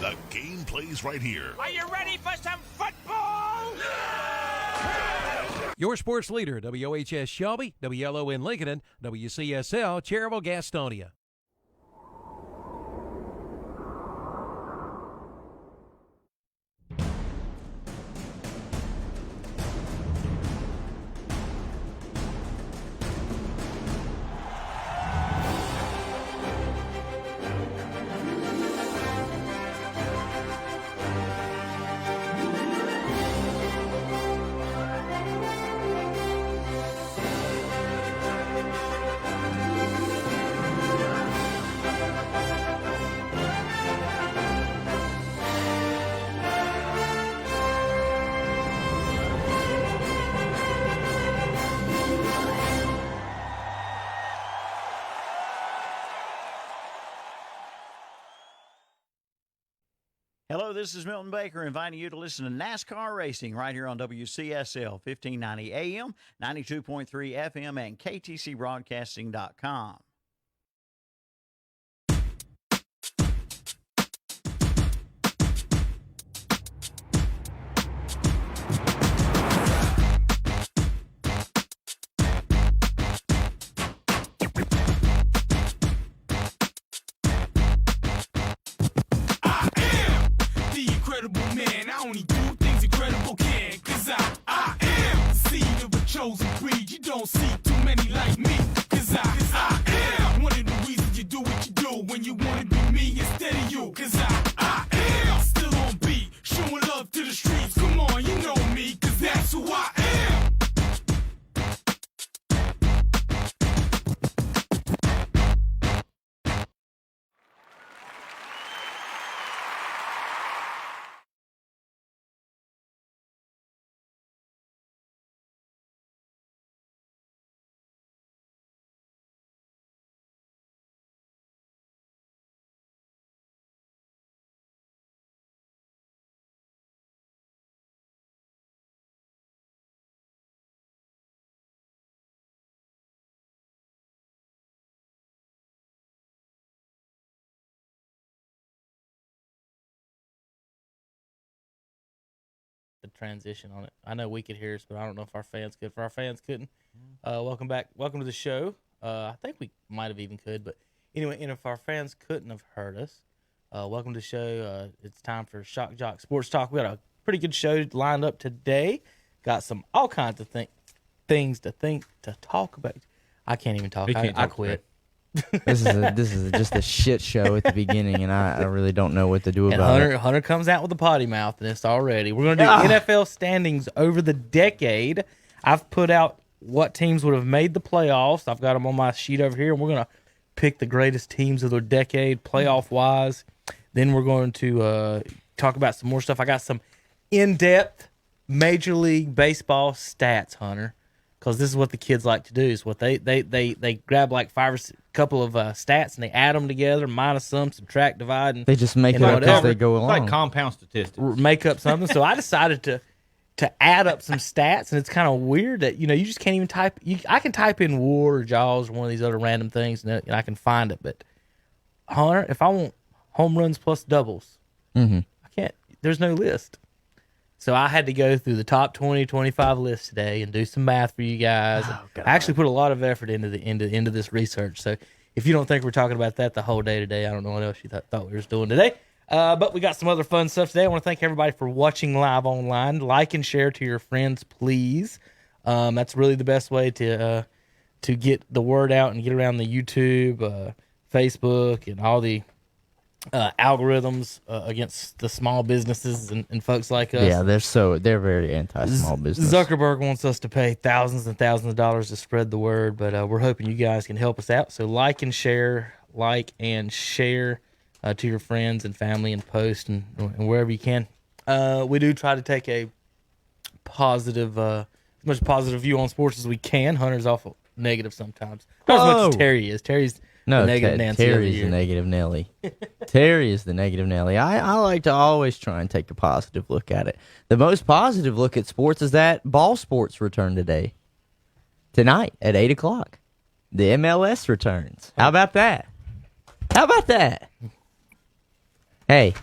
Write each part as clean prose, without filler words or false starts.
The game plays right here. Are you ready for some football? Your sports leader, WOHS Shelby, WLO in Lincoln, and WCSL Cherryville Gastonia. Hello, this is Milton Baker inviting you to listen to NASCAR Racing right here on WCSL 1590 AM, 92.3 FM, and KTCBroadcasting.com. Man, I only do things incredible can, cause I am the seed of a chosen breed. You don't see too many like me, cause I am one of the reasons you do what you do when you wanna be me instead of you, cause I am still on beat, showing love to the streets. Come on, you know me, cause that's who I am. The transition on it. I know we could hear us, but I don't know if our fans could. If our fans couldn't, welcome back. Welcome to the show. I think we might have even could, but anyway, and if our fans couldn't have heard us, welcome to the show. It's time for Shock Jock Sports Talk. We got a pretty good show lined up today. Got some all kinds of things to talk about. I can't even talk. I quit. This is just a shit show at the beginning, and I really don't know what to do about it. Hunter comes out with a potty mouth, and it's already. We're going to do NFL standings over the decade. I've put out what teams would have made the playoffs. I've got them on my sheet over here, and we're going to pick the greatest teams of the decade, playoff-wise. Then we're going to talk about some more stuff. I got some in-depth Major League Baseball stats, Hunter. Because this is what the kids like to do. Is what they grab like five or couple of stats and they add them together, minus some, subtract, divide, and they just make it up as they go along. It's like compound statistics. Make up something. So I decided to add up some stats, and it's kind of weird that you just can't even type. I can type in WAR or Jaws or one of these other random things, and I can find it. But Hunter, if I want home runs plus doubles, I can't. There's no list. So I had to go through the top 20, 25 lists today and do some math for you guys. I actually put a lot of effort into this research. So if you don't think we're talking about that the whole day today, I don't know what else you thought we were doing today. But we got some other fun stuff today. I want to thank everybody for watching live online. Like and share to your friends, please. That's really the best way to get the word out and get around the YouTube, Facebook, and all the algorithms against the small businesses and folks like us. Yeah, they're very anti-small business. Zuckerberg wants us to pay thousands and thousands of dollars to spread the word, but we're hoping you guys can help us out. So like and share to your friends and family and post and wherever you can. We do try to take a positive, as much positive view on sports as we can. Hunter's awful negative sometimes. Not as much as Terry is. Terry's No, negative Nancy Terry's the negative Nelly. Terry is the negative Nelly. I like to always try and take a positive look at it. The most positive look at sports is that ball sports return tonight at 8 o'clock. The MLS returns. How about that? Hey,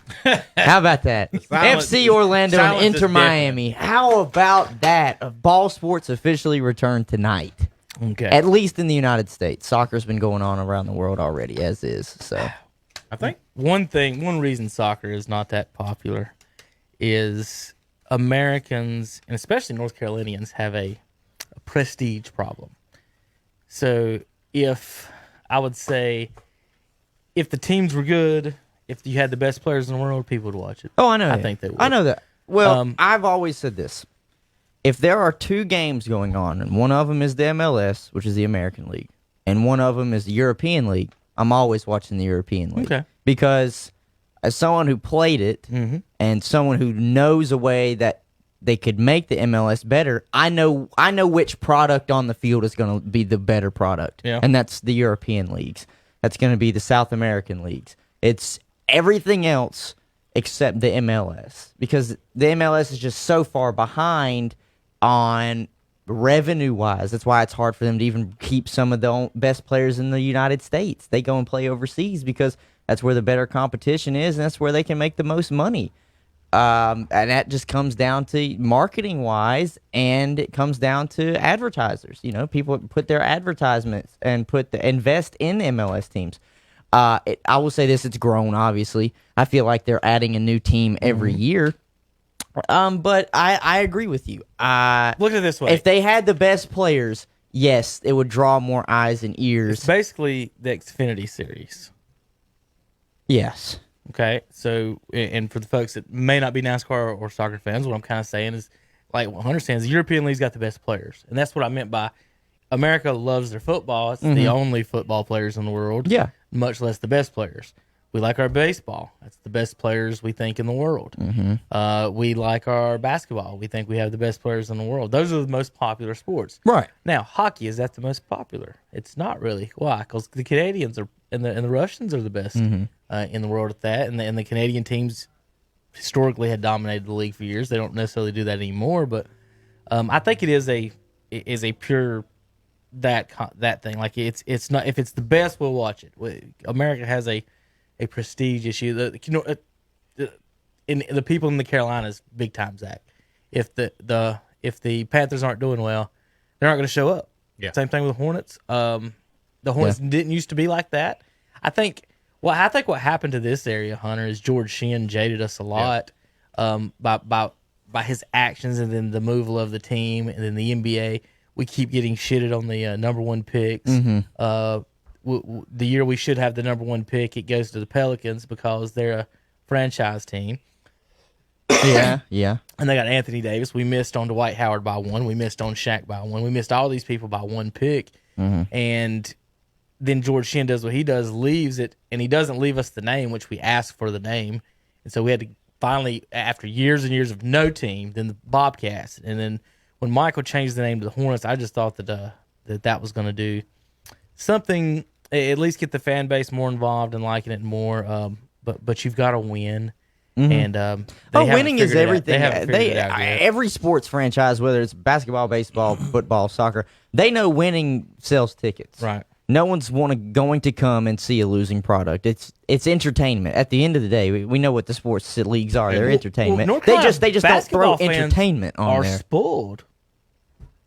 how about that? FC Orlando and silence is Inter deafening. Miami. How about that? Ball sports officially returned tonight. Okay. At least in the United States. Soccer's been going on around the world already, as is. So I think one reason soccer is not that popular is Americans, and especially North Carolinians, have a prestige problem. So if the teams were good, if you had the best players in the world, people would watch it. Oh, I know. I that. think they would. I know that. Well, Um, I've always said this. If there are two games going on, and one of them is the MLS, which is the American League, and one of them is the European League, I'm always watching the European League. Okay. Because as someone who played it and someone who knows a way that they could make the MLS better, I know which product on the field is going to be the better product. Yeah. And that's the European leagues. That's going to be the South American leagues. It's everything else except the MLS, because the MLS is just so far behind on revenue-wise. That's why it's hard for them to even keep some of the best players in the United States. They go and play overseas because that's where the better competition is, and that's where they can make the most money. And that just comes down to marketing-wise, and it comes down to advertisers. You know, people put their advertisements and invest in the MLS teams. I will say this: it's grown. Obviously, I feel like they're adding a new team every year. But I agree with you. Look at it this way. If they had the best players, yes, it would draw more eyes and ears. It's basically the Xfinity series. Yes. Okay, so and for the folks that may not be NASCAR or soccer fans, what I'm kind of saying is, like what Hunter says, the European League's got the best players, and that's what I meant by America loves their football. It's the only football players in the world. Yeah. Much less the best players. We like our baseball. That's the best players we think in the world. We like our basketball. We think we have the best players in the world. Those are the most popular sports. Right. Now, hockey, is that the most popular? It's not really. Why? Because the Canadians are and the Russians are the best in the world at that. And the Canadian teams historically had dominated the league for years. They don't necessarily do that anymore. But I think it is a pure that thing. Like it's not, if it's the best, we'll watch it. America has a prestige issue. The people in the Carolinas big time, Zach. If the Panthers aren't doing well, they're not going to show up. Yeah. Same thing with the Hornets. The Hornets didn't used to be like that. I think what happened to this area, Hunter, is George Shinn jaded us a lot by his actions, and then the removal of the team, and then the NBA. We keep getting shitted on the number one picks. The year we should have the number one pick, it goes to the Pelicans because they're a franchise team. Yeah. And they got Anthony Davis. We missed on Dwight Howard by one. We missed on Shaq by one. We missed all these people by one pick. And then George Shinn does what he does, leaves it, and he doesn't leave us the name, which we asked for the name. And so we had to finally, after years and years of no team, then the Bobcats. And then when Michael changed the name to the Hornets, I just thought that was going to do something, at least get the fan base more involved and liking it more. But you've got to win. And Winning is everything. They haven't figured it out yet. Every sports franchise, whether it's basketball, baseball, football, soccer, they know winning sells tickets. Right. No one's going to come and see a losing product. It's entertainment. At the end of the day, we know what the sports leagues are. They're entertainment. North They Carolina just don't throw basketball fans entertainment on are there. spoiled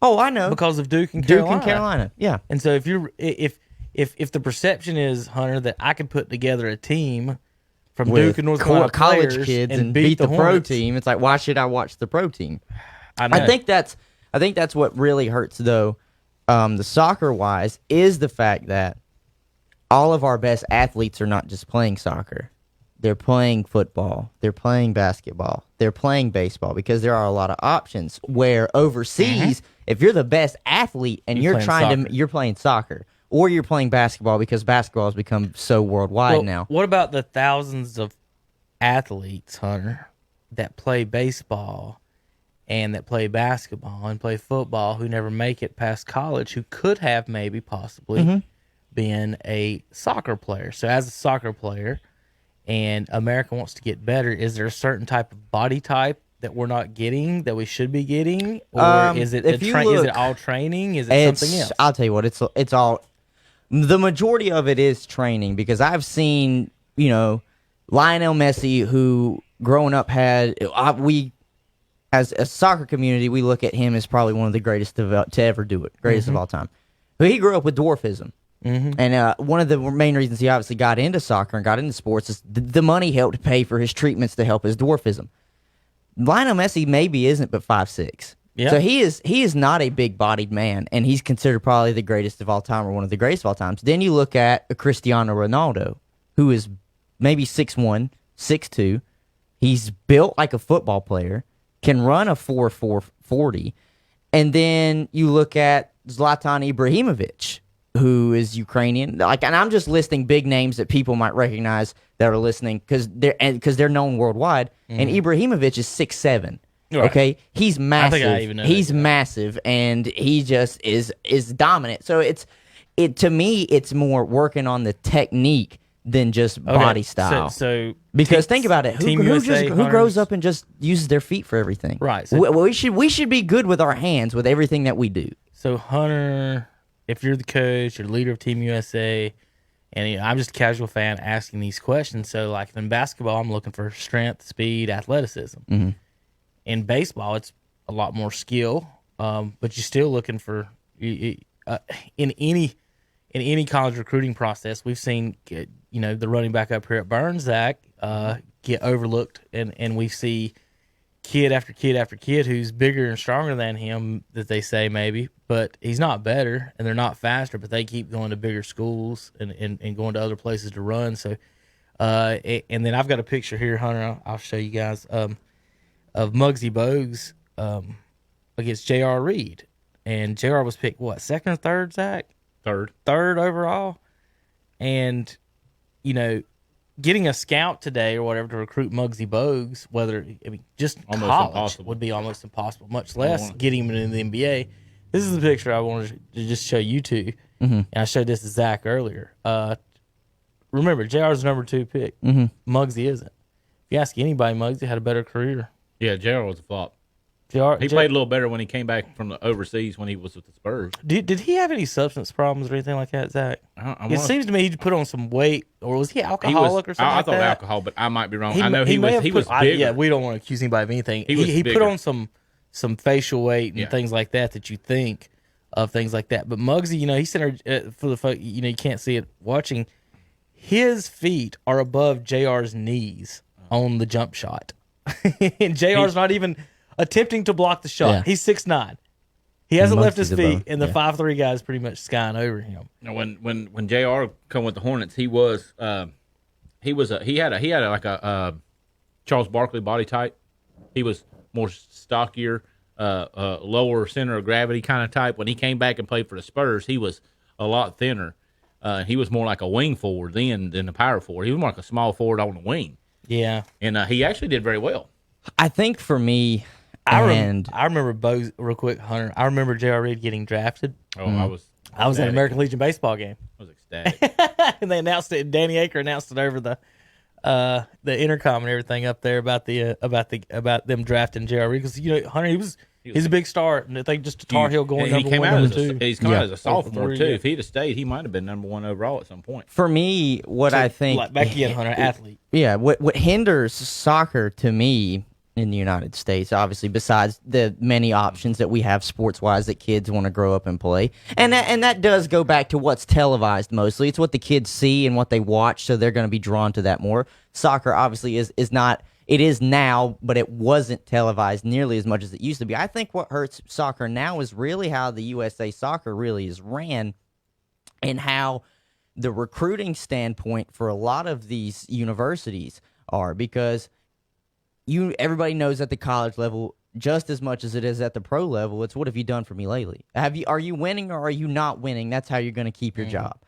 Oh, I know. because of Duke and Duke Carolina. and Carolina. Yeah. And so if the perception is, Hunter, that I can put together a team from Duke and North Carolina college players kids and beat the pro Hornets, team, it's like, why should I watch the pro team? I know. I think that's what really hurts, though, the soccer wise, is the fact that all of our best athletes are not just playing soccer. They're playing football. They're playing basketball. They're playing baseball, because there are a lot of options. Where overseas, if you're the best athlete and you're playing soccer, or you're playing basketball, because basketball has become so worldwide now. What about the thousands of athletes, Hunter, that play baseball and that play basketball and play football who never make it past college, who could have maybe possibly been a soccer player? So as a soccer player, and America wants to get better, is there a certain type of body type that we're not getting that we should be getting? Or is it is it all training? Is it something else? I'll tell you what, it's all. The majority of it is training, because I've seen, Lionel Messi, who growing up had as a soccer community, we look at him as probably one of the greatest to ever do it, greatest of all time. But he grew up with dwarfism. And one of the main reasons he obviously got into soccer and got into sports is the money helped pay for his treatments to help his dwarfism. Lionel Messi maybe isn't but 5'6". Yeah. So he is not a big-bodied man, and he's considered probably the greatest of all time or one of the greatest of all times. Then you look at a Cristiano Ronaldo, who is maybe 6'1", 6'2". He's built like a football player, can run a 4.40. And then you look at Zlatan Ibrahimovic, who is Ukrainian. And I'm just listing big names that people might recognize that are listening because they're known worldwide. And Ibrahimovic is 6'7". Right. Okay, he's massive. I think I even know he's that. massive, and he just is dominant. So to me, it's more working on the technique than just body style. So because think about it, Team who USA grows hunters- up and just uses their feet for everything? Right, so- we should be good with our hands with everything that we do. So Hunter, if you're the coach, you're the leader of Team USA, and I'm just a casual fan asking these questions. So like in basketball, I'm looking for strength, speed, athleticism. In baseball, it's a lot more skill, but you're still looking for in any college recruiting process. We've seen the running back up here at Burns, Zach, get overlooked, and we see kid after kid after kid who's bigger and stronger than him that they say maybe, but he's not better and they're not faster, but they keep going to bigger schools and going to other places to run. So, and then I've got a picture here, Hunter. I'll show you guys of Muggsy Bogues against J.R. Reed, and J.R. was picked second or third, Zach? Third overall, and getting a scout today or whatever to recruit Muggsy Bogues, just Almost college impossible. would be almost impossible, much less getting him into the NBA. This is the picture I wanted to just show you two, and I showed this to Zach earlier. Remember, JR's number 2 pick. Muggsy isn't. If you ask anybody, Muggsy had a better career. Yeah, Gerald was a flop. JR, He played a little better when he came back from the overseas when he was with the Spurs. Did he have any substance problems or anything like that, Zach? I It wanna- seems to me he put on some weight, or was he he alcoholic was, or something I like thought that? alcohol, but I might be wrong. I know he may have was put- bigger. yeah, we don't want to accuse anybody of anything. He was He put bigger. on some facial weight and Yeah. things like that you think of things like that. But Muggsy, he said for the folk, you can't see it watching. His feet are above JR's knees on the jump shot, and JR's not even attempting to block the shot. Yeah. He's 6'9". He hasn't left his Muggsy's feet, above, and the yeah. 5'3" guy's pretty much skying over him. Now, when Jr. come with the Hornets, he had like a Charles Barkley body type. He was more stockier, lower center of gravity kind of type. When he came back and played for the Spurs, he was a lot thinner. He was more like a wing forward then than a power forward. He was more like a small forward on the wing, Yeah. and he actually did very well. I think for me, I and remember Bogues, real quick, Hunter. I remember J.R. Reed getting drafted. Oh, I was I was at an ecstatic. American Legion baseball game, I was ecstatic. and they announced it. Danny Aker announced it over the intercom and everything up there about them drafting J.R. Reed because Hunter he's a big star, and I think just a Tar Heel going he number came one, out number as two. he's coming out as a Or sophomore three, too. yeah. If he'd have stayed, he might have been number 1 overall at some point. for me, what I think Like, back again, Hunter, athlete. Yeah, what hinders soccer to me in the United States, obviously, besides the many options that we have sports-wise that kids want to grow up and play, and that does go back to what's televised mostly. It's what the kids see and what they watch, so they're going to be drawn to that more. Soccer, obviously, is not. It is now, but it wasn't televised nearly as much as it used to be. I think what hurts soccer now is really how the USA Soccer really is ran, and how the recruiting standpoint for a lot of these universities are, because everybody knows at the college level just as much as it is at the pro level, it's what have you done for me lately? Are you winning or are you not winning? That's how you're going to keep your job.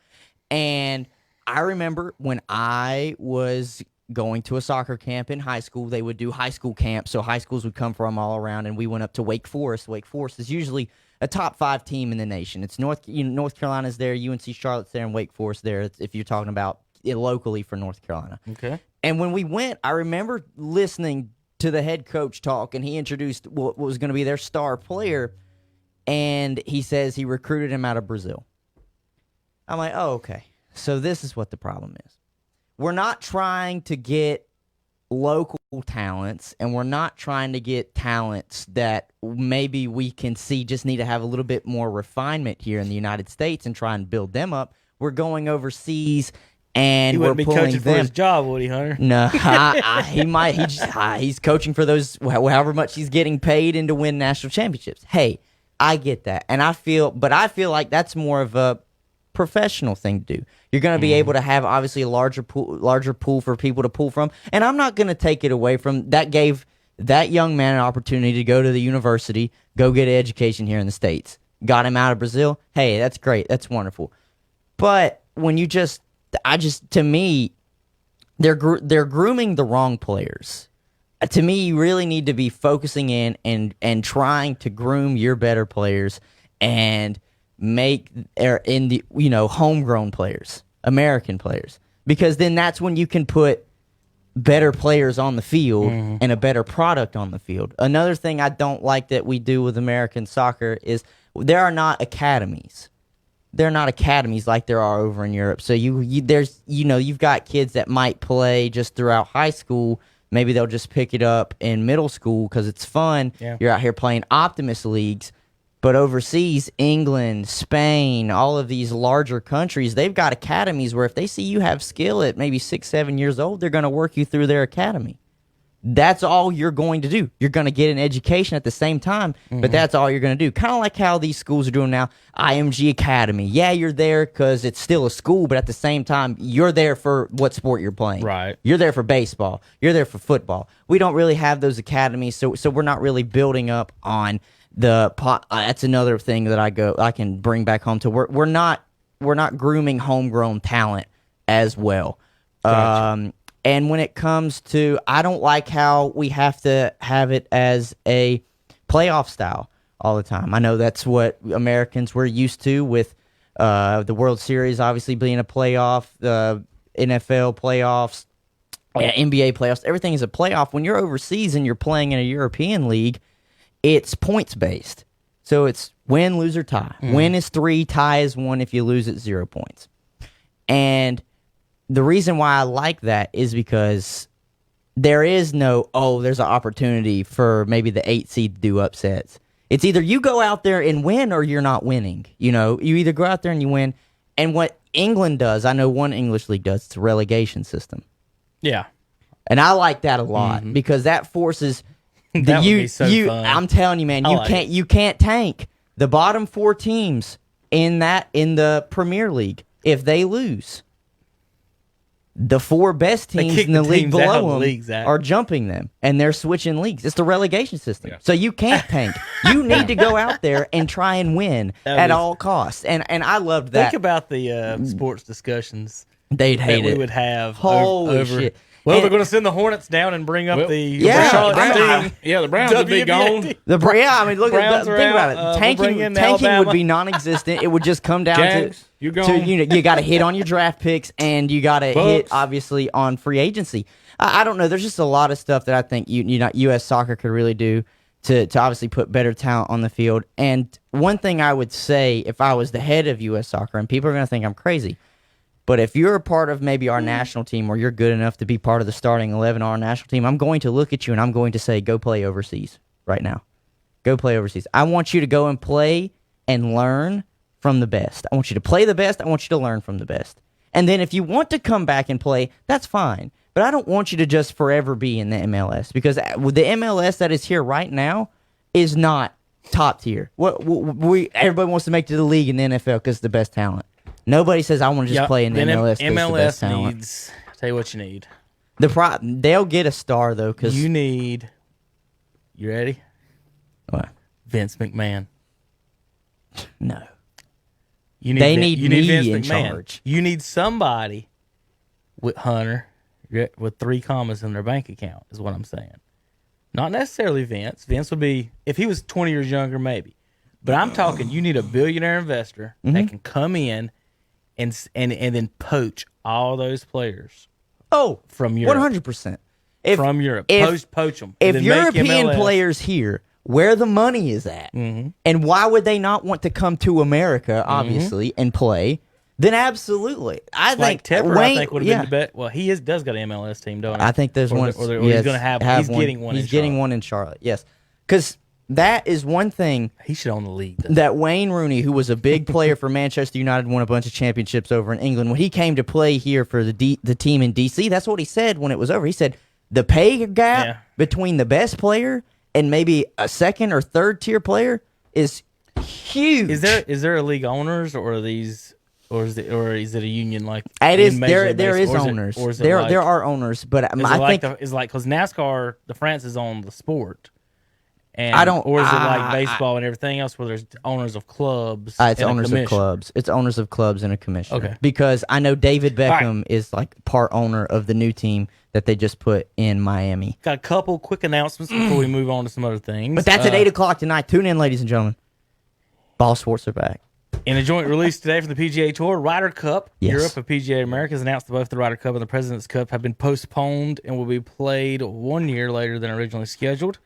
And I remember when I was going to a soccer camp in high school, they would do high school camps, so high schools would come from all around, and we went up to Wake Forest. Wake Forest is usually a top 5 team in the nation. It's North Carolina's there, UNC Charlotte's there, and Wake Forest there. If you're talking about it locally for North Carolina. Okay. And when we went, I remember listening to the head coach talk, and he introduced what was going to be their star player, and he says he recruited him out of Brazil. I'm like, oh, okay. So this is what the problem is. we're not trying to get local talents, and we're not trying to get talents that maybe we can see just need to have a little bit more refinement here in the United States and try and build them up. We're going overseas and He we're wouldn't be pulling coaching for them. his job, would he, Hunter? No, he might. He's coaching for those however much he's getting paid and to win national championships. Hey, I get that, and I feel like that's more of a professional thing to do. You're going to be able to have obviously a larger pool for people to pull from, and I'm not going to take it away from that. Gave that young man an opportunity to go to the university, go get an education here in the States. Got him out of Brazil. Hey, that's great. That's wonderful. But when you to me, they're grooming the wrong players. To me, you really need to be focusing in and trying to groom your better players and make in the homegrown players, American players, because then that's when you can put better players on the field and a better product on the field. Another thing I don't like that we do with American soccer is there are not academies. They're not academies like there are over in Europe. So you've got kids that might play just throughout high school. Maybe they'll just pick it up in middle school because it's fun. Yeah. You're out here playing Optimist leagues. But overseas, England, Spain, all of these larger countries, they've got academies where if they see you have skill at maybe 6, 7 years old, they're going to work you through their academy. That's all you're going to do. You're going to get an education at the same time, but that's all you're going to do. Kind of like how these schools are doing now, IMG Academy. Yeah, you're there because it's still a school, but at the same time, you're there for what sport you're playing. Right. You're You're there for baseball. You're there for football. We don't really have those academies, so we're not really building up on the pot. That's another thing that I can bring back home to. We're not grooming homegrown talent as well. Gotcha. And when it comes to, I don't like how we have to have it as a playoff style all the time. I know that's what Americans were used to with the World Series obviously being a playoff, the NFL playoffs, NBA playoffs. Everything is a playoff. When you're overseas and you're playing in a European league, it's points based. So it's win, lose, or tie. Win is 3, tie is 1. If you lose, it's 0 points. And the reason why I like that is because there is there's an opportunity for maybe the 8 seed to do upsets. It's either you go out there and win or you're not winning. You either go out there and you win. And what England does, I know one English league does, it's a relegation system. Yeah. And I like that a lot because that forces That would be so fun. I'm telling you, man, you can't tank the bottom 4 teams in the Premier League. If they lose, the 4 best teams in the league below them are jumping them, and they're switching leagues. It's the relegation system. Yeah. So you can't tank. You need to go out there and try and win at all costs. And I loved that. Think about the sports discussions they'd hate that it. we would have Holy over. shit. Well, they're going to send the Hornets down and bring up the Charlotte Browns. The Browns would be gone. Think about it. Tanking would be non-existent. It would just come down Jags, to you got to hit on your draft picks and you got to hit obviously on free agency. I don't know. There's just a lot of stuff that I think U.S. soccer could really do to obviously put better talent on the field. And one thing I would say, if I was the head of U.S. soccer, and people are going to think I'm crazy, but if you're a part of maybe our national team or you're good enough to be part of the starting 11 on our national team, I'm going to look at you and I'm going to say, go play overseas right now. Go play overseas. I want you to go and play and learn from the best. I want you to play the best. I want you to learn from the best. And then if you want to come back and play, that's fine. But I don't want you to just forever be in the MLS because the MLS that is here right now is not top tier. Everybody wants to make it to the league in the NFL because it's the best talent. Nobody says I want to just play in the MLS. MLS the needs. Tell you what you need. They'll get a star though because you need. You ready? What? Vince McMahon. No. You need. They need me Vince in McMahon. charge. You need somebody with Hunter with 3 commas in their bank account. Is what I'm saying. Not necessarily Vince. Vince would be if he was 20 years younger, maybe. But I'm talking. You need a billionaire investor that can come in. And then poach all those players. From Europe. 100%. From Europe, poach them. If European players here, where the money is at, and why would they not want to come to America, obviously, and play? then absolutely. I Like think Tepper, Wayne, I think would have been the best. Well, he does got an MLS team, don't he? I think there's Or one. or yes, he's going to have. He's one. getting one. He's in getting Charlotte. one in Charlotte. Yes, because that is one thing He should own the league. Though. that Wayne Rooney, who was a big player for Manchester United, won a bunch of championships over in England. When he came to play here for the team in DC, that's what he said when it was over. He said the pay gap between the best player and maybe a second or third tier player is huge. Is there a league owners or are these or is it a union like? It is in Major there. League There is Baseball? owners. Or is it There like, there are owners, but Is I it like think is like because NASCAR, the France is on the sport, and I don't- or is it like baseball and everything else where there's owners of clubs? it's and a owners of commission? clubs. It's owners of clubs and a commissioner. Okay. Because I know David right. Beckham is like part owner of the new team that they just put in Miami. Got a couple quick announcements before we move on to some other things. But that's at 8:00 tonight. Tune in, ladies and gentlemen. Ball sports are back. In a joint release today from the PGA Tour, Ryder Cup, Yes. Europe and PGA America has announced that both the Ryder Cup and the President's Cup have been postponed and will be played 1 year later than originally scheduled.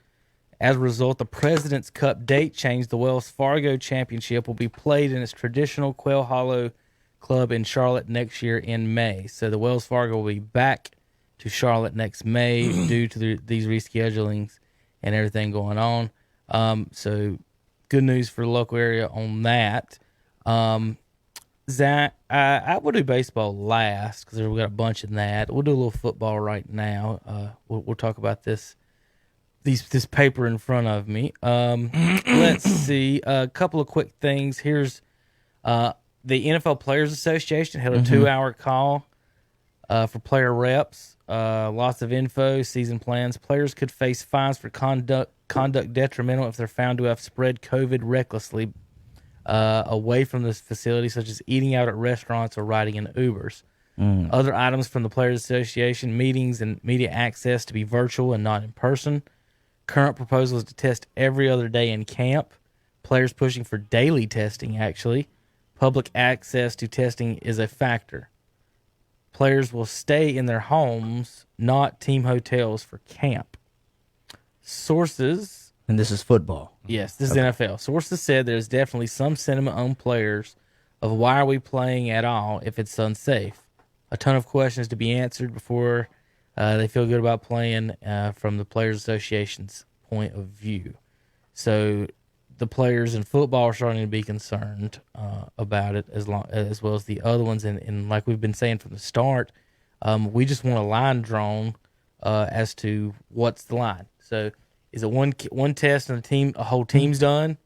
As a result, the President's Cup date change. The Wells Fargo Championship will be played in its traditional Quail Hollow Club in Charlotte next year in May. So the Wells Fargo will be back to Charlotte next May due to these reschedulings and everything going on. So good news for the local area on that. Zach, I will do baseball last because we got a bunch in that. We'll do a little football right now. We'll talk about this paper in front of me. Let's see a couple of quick things. Here's the NFL Players Association held a 2-hour call for player reps. Lots of info, season plans. Players could face fines for conduct detrimental if they're found to have spread COVID recklessly away from this facility, such as eating out at restaurants or riding in Ubers. Other items from the Players Association: meetings and media access to be virtual and not in person. Current proposal is to test every other day in camp. Players pushing for daily testing, actually. Public access to testing is a factor. Players will stay in their homes, not team hotels for camp. Sources... And this is football. Yes, this is NFL. Sources said there's definitely some sentiment on players of why are we playing at all if it's unsafe. A ton of questions to be answered before they feel good about playing from the Players Association's point of view. So the players in football are starting to be concerned about it as well as the other ones. And like we've been saying from the start, we just want a line drawn as to what's the line. So is it one test and a whole team's done?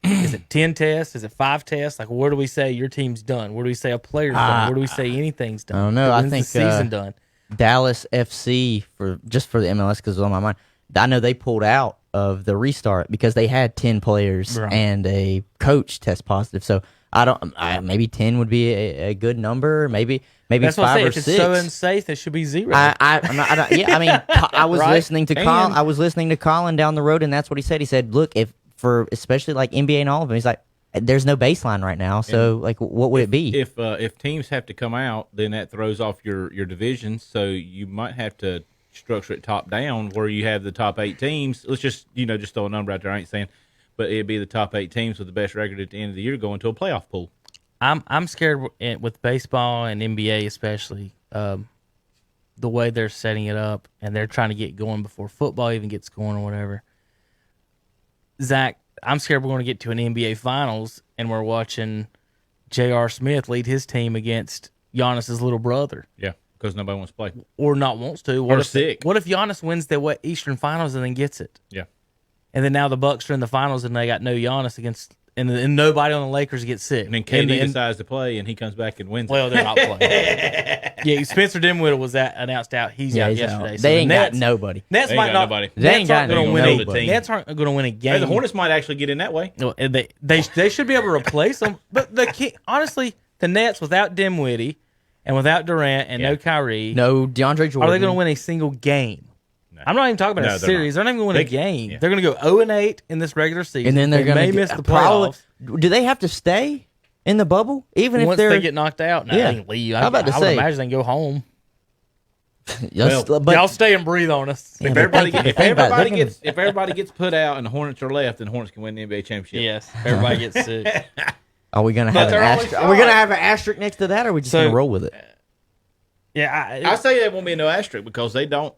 Is it 10 tests? Is it 5 tests? Like, where do we say your team's done? Where do we say a player's done? Where do we say anything's done? I don't know. When's I think the season done. Dallas FC for the MLS because it's on my mind. I know they pulled out of the restart because they had 10 players and a coach test positive. So maybe 10 would be a good number. Maybe That's 5 or if 6. it's so unsafe, it should be 0. I was Right? listening to Colin. I was listening to Colin down the road, and that's what he said. He said, "Look, especially like NBA and all of them, he's like, there's no baseline right now. So like, what would it be? If teams have to come out, then that throws off your divisions. So you might have to structure it top down where you have the top 8 teams. Let's just throw a number out there. I ain't saying, but it'd be the top 8 teams with the best record at the end of the year going to a playoff pool. I'm scared with baseball and NBA especially, the way they're setting it up and they're trying to get going before football even gets going or whatever. Zach, I'm scared we're going to get to an NBA Finals and we're watching J.R. Smith lead his team against Giannis's little brother. Yeah, because nobody wants to play. Or not wants to. Or sick. What if Giannis wins the Eastern Finals and then gets it? Yeah. And then now the Bucks are in the finals and they got no Giannis and nobody on the Lakers gets sick. And then KD decides to play and he comes back and wins. Well, they're not playing. Yeah, Spencer Dinwiddie was announced out. He's out yesterday. Out. So They ain't got nobody. Nets They might ain't not. got nobody. They ain't got going to nobody. win. Nets aren't going to win a game. Hey, the Hornets might actually get in that way. No, they should be able to replace them. But honestly, the Nets without Dinwiddie and without Durant and no Kyrie, No DeAndre Jordan. are they going to win a single game? No. I'm not even talking about a series. They're not even going to win a game. Yeah. They're going to go 0-8 in this regular season. And then they're going may to miss the playoffs. Do they have to stay in the bubble even Once if they get knocked out? No, Yeah. they can leave. I'm about to I say. would imagine they can go home. but Y'all stay and breathe on us. Yeah, If but everybody, think- if think about it, everybody they're gets if everybody gets put out and the Hornets are left, then the Hornets can win the NBA championship. Yes, everybody gets sick. Are we gonna But have an they're only asterisk? Are we gonna have an asterisk next to that, or are we just gonna roll with it? Yeah, I say there won't be no asterisk because they don't.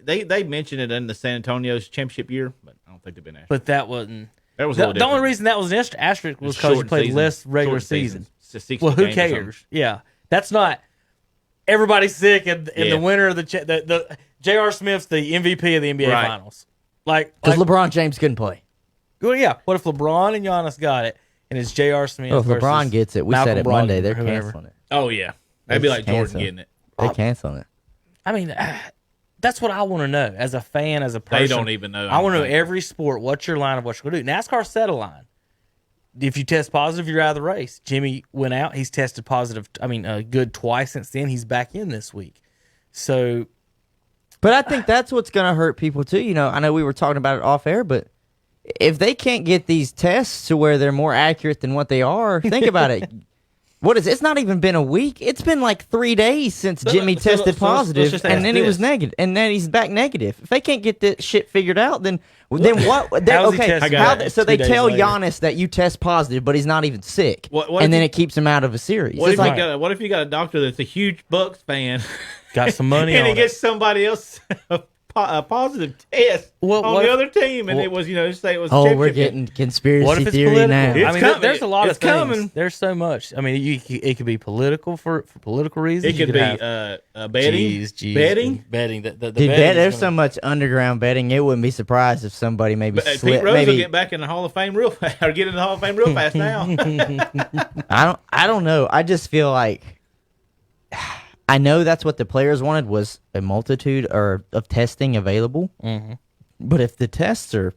They mentioned it in the San Antonio's championship year, but I don't think they've been asterisk. but that wasn't. That was The only reason that was an asterisk was because you played less regular season. Well, who cares? Yeah, that's not. Everybody's sick in the winter of the J.R. Smith's the MVP of the NBA Finals. Because LeBron James couldn't play. Well, yeah. What if LeBron and Giannis got it, and it's J.R. Smith? Well, if LeBron versus gets it, we Malcolm said it Brogdon Monday. They're or whoever. canceling it. Oh yeah, that'd be like Jordan Cancel. getting it. They're canceling it. I mean, that's what I want to know as a fan, as a person. They don't even know. I want to know every sport. What's your line of what you're going to do? NASCAR set a line. If you test positive, you're out of the race. Jimmy went out. He's tested positive. Good twice since then. He's back in this week. So, but I think that's what's going to hurt people too. You know, I know we were talking about it off air, but if they can't get these tests to where they're more accurate than what they are, think about it. What is it? It's not even been a week. It's been like 3 days since Jimmy tested positive, and then he was negative, and then he's back negative. If they can't get this shit figured out, then what? So they tell Giannis that you test positive, but he's not even sick, and then it keeps him out of a series. What if you got a doctor that's a huge Bucks fan, got some money, and he gets somebody else a positive test on the other team, and it was say it was. We're getting conspiracy theory now. There's a lot of things. Coming. There's so much. I mean, it could be political for political reasons. It could be betting. Betting. There's so much underground betting. It wouldn't be surprised if somebody maybe Pete slipped. Rose will get back in the Hall of Fame real fast, or get in the Hall of Fame real fast now. I don't know. I just feel like. I know that's what the players wanted was a multitude of testing available. Mm-hmm. But if the tests are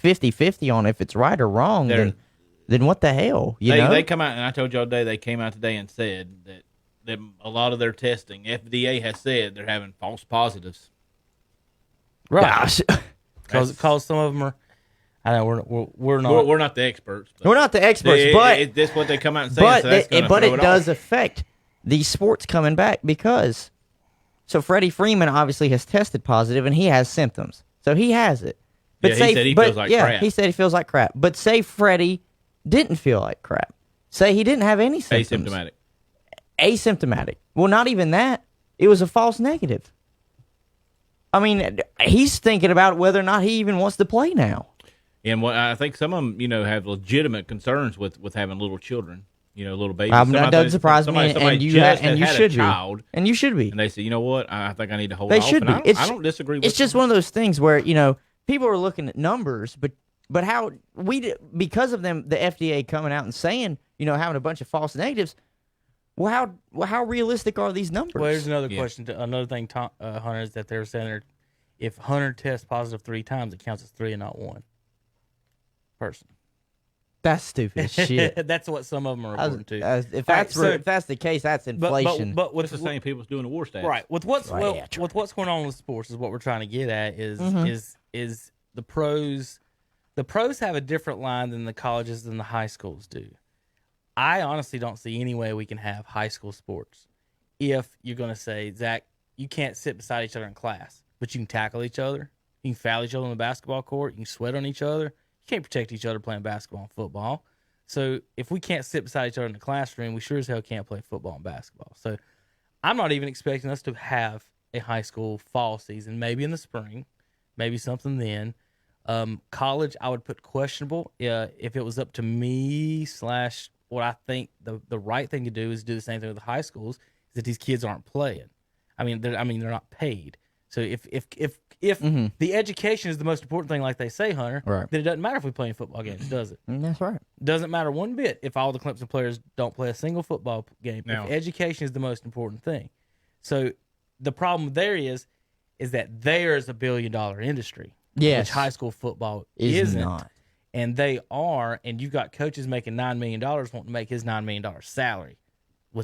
50-50 on if it's right or wrong, then what the hell? They come out, and I told y'all today, they came out today and said that a lot of their testing, FDA has said they're having false positives. Right. Because some of them are, I know we're not. We're not the experts. We're not the experts, but that's what they come out and say. But it does affect these sports coming back because Freddie Freeman obviously has tested positive and he has symptoms. So he has it. But he said he feels like crap. He said he feels like crap. But say Freddie didn't feel like crap. Say he didn't have any symptoms. Asymptomatic. Well, not even that. It was a false negative. I mean, he's thinking about whether or not he even wants to play now. And what I think some of them, have legitimate concerns with having little children. Little babies. That doesn't surprise me, and you should be. And you should be. And they say, you know what? I think I need to hold off. They should be. I don't disagree with It's just one of those things where, people are looking at numbers, but how because of them, the FDA coming out and saying, having a bunch of false negatives, well, how realistic are these numbers? Well, here's another question. Another thing, Hunter, is that they're saying if Hunter tests positive 3 times, it counts as 3 and not 1 person. That's stupid shit. That's what some of them are reporting to. If that's the case, that's inflation. But what's the same people's doing the war stats? Right. With what's going on with sports is what we're trying to get at is the pros. The pros have a different line than the colleges and the high schools do. I honestly don't see any way we can have high school sports if you're going to say, Zach, you can't sit beside each other in class, but you can tackle each other. You can foul each other on the basketball court. You can sweat on each other. You can't protect each other playing basketball and football. So if we can't sit beside each other in the classroom, we sure as hell can't play football and basketball. So I'm not even expecting us to have a high school fall season, maybe in the spring, maybe something then. College, I would put questionable. If it was up to me / what I think the right thing to do is do the same thing with the high schools, is that these kids aren't playing. They're not paid. So if the education is the most important thing, like they say, Hunter, right, then it doesn't matter if we play in football games, does it? That's right. Doesn't matter one bit if all the Clemson players don't play a single football game. If education is the most important thing. So the problem there is that there's a $1 billion industry, which high school football isn't. Not. And they are, and you've got coaches making $9 million wanting to make his $9 million salary.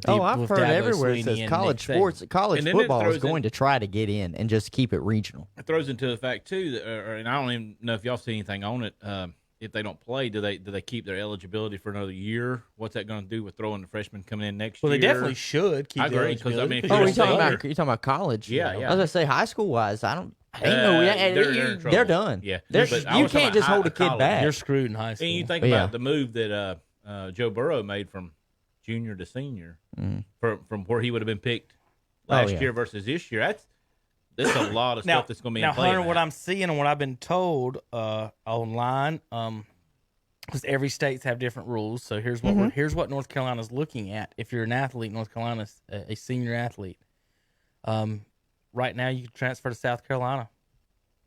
I've heard everywhere it says college football is going to try to get in and just keep it regional. It throws into the fact too that, and I don't even know if y'all see anything on it. If they don't play, do they keep their eligibility for another year? What's that going to do with throwing the freshmen coming in next year? Well, they definitely should keep. I agree because if you're talking about college. Yeah. I was gonna say high school wise, they're done. Yeah, you can't just hold a kid back. You're screwed in high school. And you think about the move that Joe Burrow made from junior to senior, from where he would have been picked last year versus this year. There's a lot of stuff that's going to be in play. Now, Hunter, in what that. I'm seeing and what I've been told online, because every states have different rules. So here's what here's what North Carolina's looking at. If you're an athlete, North Carolina's a senior athlete. Right now, you can transfer to South Carolina.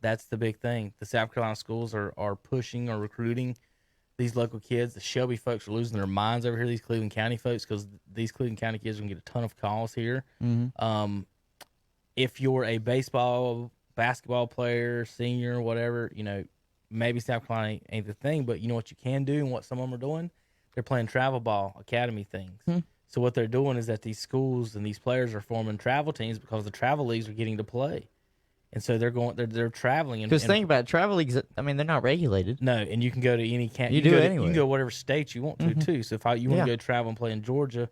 That's the big thing. The South Carolina schools are pushing or recruiting these local kids. The Shelby folks are losing their minds over here, these Cleveland County folks, because these Cleveland County kids are going to get a ton of calls here. If you're a baseball, basketball player, senior, whatever, maybe South Carolina ain't the thing, but you know what you can do and what some of them are doing? They're playing travel ball academy things. So what they're doing is that these schools and these players are forming travel teams because the travel leagues are getting to play. And so they're traveling. Because think about it, travel leagues, I mean, they're not regulated. No, and you can go to any camp. You do it You anyway. can go whatever state you want to, too. So if you want to go travel and play in Georgia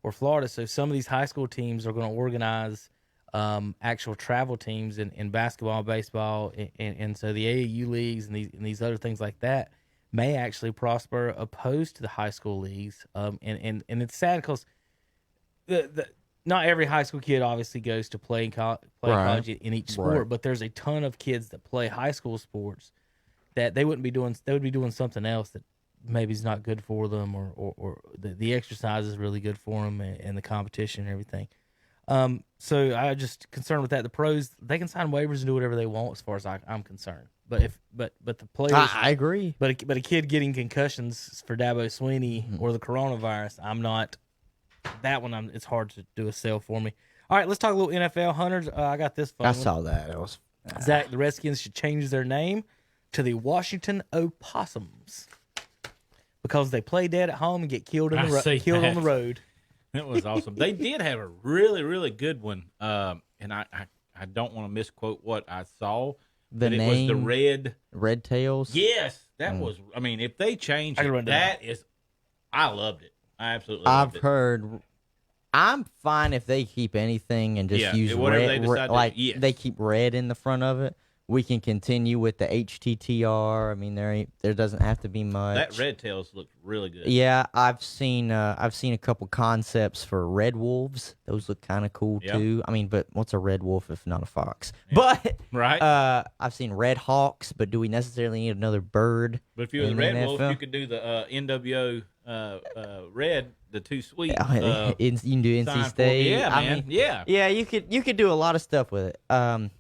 or Florida, so some of these high school teams are going to organize actual travel teams in basketball, baseball, and so the AAU leagues and these other things like that may actually prosper opposed to the high school leagues. And it's sad because not every high school kid obviously goes to play college in each sport, but there's a ton of kids that play high school sports that they would be doing something else that maybe is not good for them, or the exercise is really good for them, and the competition and everything. So I just concerned with that. The pros, they can sign waivers and do whatever they want as far as I'm concerned. But the players, I agree. But a kid getting concussions for Dabo Swinney or the coronavirus, I'm not. That one, it's hard to do a sell for me. All right, let's talk a little NFL. Hunters, I got this fun I one. saw that. It was Zach, the Redskins should change their name to the Washington Opossums because they play dead at home and get killed on the road. It was awesome. They did have a really, really good one. And I don't want to misquote what I saw. the but name. It was the Red Tails. Yes, that was. I mean, if they change it, I loved it. I absolutely loved it. I've heard. I'm fine if they keep anything and just use whatever red. they decide to- Like yes. they keep red in the front of it. We can continue with the HTTR. I mean, there doesn't have to be much. That Red Tails looked really good. Yeah, I've seen a couple concepts for red wolves. Those look kind of cool Yep. too. I mean, but what's a red wolf if not a fox? But Right. I've seen red hawks. But do we necessarily need another bird? But if you were the in Red the Wolf, NFL? you could do the NWO Red, the Too Sweet. You can do sign NC for- State. Yeah, I man. mean, Yeah. you could do a lot of stuff with it.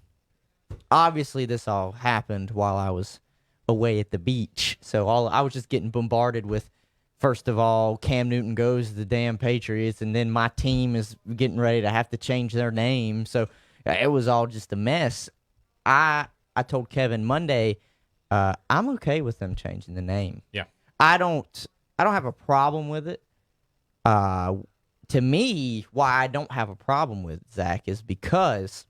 Obviously, this all happened while I was away at the beach, so I was just getting bombarded with. First of all, Cam Newton goes to the damn Patriots, and then my team is getting ready to have to change their name. So it was all just a mess. I told Kevin Monday, I'm okay with them changing the name. Yeah. I don't have a problem with it. To me, why I don't have a problem with it, Zach, is because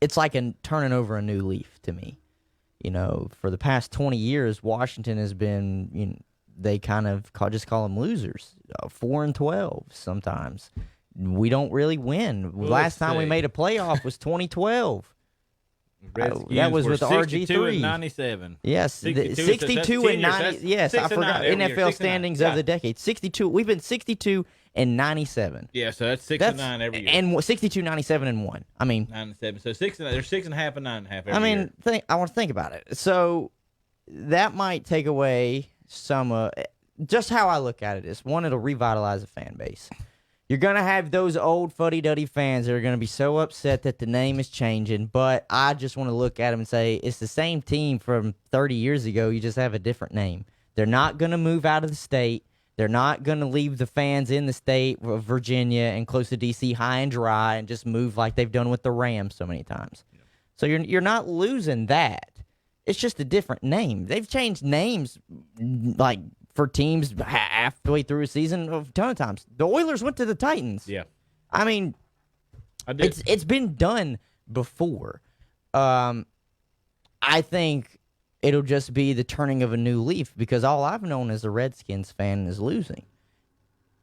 it's like turning over a new leaf to me. You know, for the past 20 years, Washington has been, they kind of just call them losers, 4-12 sometimes. We don't really win. Last time we made a playoff was 2012. That was with the 62 RG3. and 97. Yes, 62 and 90. Yes, I forgot NFL standings of the decade. 62. We've been 62 and 97. Yeah, so that's 6 and 9 every year. And 62, 97 and 1. I mean, 9 and 7. So 6 and they're 6.5 and 9.5 every I mean, year. I want to think about it. So that might take away some. Just how I look at it is, one, it'll revitalize a fan base. You're going to have those old fuddy-duddy fans that are going to be so upset that the name is changing, but I just want to look at them and say, it's the same team from 30 years ago, you just have a different name. They're not going to move out of the state. They're not going to leave the fans in the state of Virginia and close to D.C. high and dry and just move like they've done with the Rams so many times. Yeah. So you're not losing that. It's just a different name. They've changed names like for teams halfway through a season a ton of times. The Oilers went to the Titans. Yeah. I mean, it's been done before. I think it'll just be the turning of a new leaf because all I've known as a Redskins fan is losing.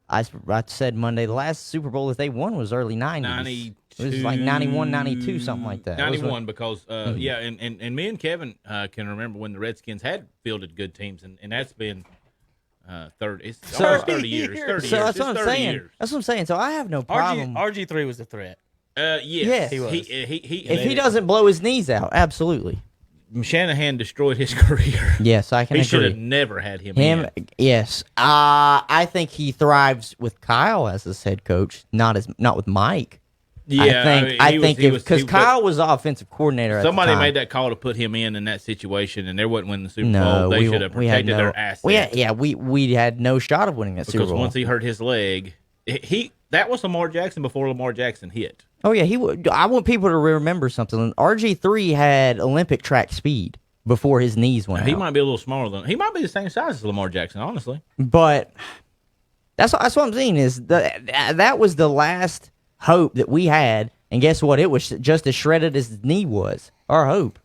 I said Monday, the last Super Bowl that they won was early 90s. 92. It was like 91, 92, something like that. 91 because, yeah, and me and Kevin can remember when the Redskins had fielded good teams, and that's been It's almost 30 years. 30 So years. that's what It's I'm 30 saying. years. That's what I'm saying. So I have no problem. RG3 was a threat. Yes. Yes. He was. If he doesn't blow his knees out, absolutely. Shanahan destroyed his career. Yes, I can He should agree. have never had him in. Yes. I think he thrives with Kyle as his head coach, not with Mike. Yeah, I think because Kyle was offensive coordinator at somebody the time. made that call to put him in that situation, and they wouldn't win the Super No, Bowl. They we- should have we had protected no- their assets. we had no shot of winning that Super Because Bowl. once he hurt his leg, that was Lamar Jackson before Lamar Jackson hit. Oh yeah, he would. I want people to remember something. RG3 had Olympic track speed before his knees went He out. might be a little smaller than he might be the same size as Lamar Jackson, honestly. But that's what I'm saying is that was the last hope that we had, and guess what? It was just as shredded as his knee was. Our hope.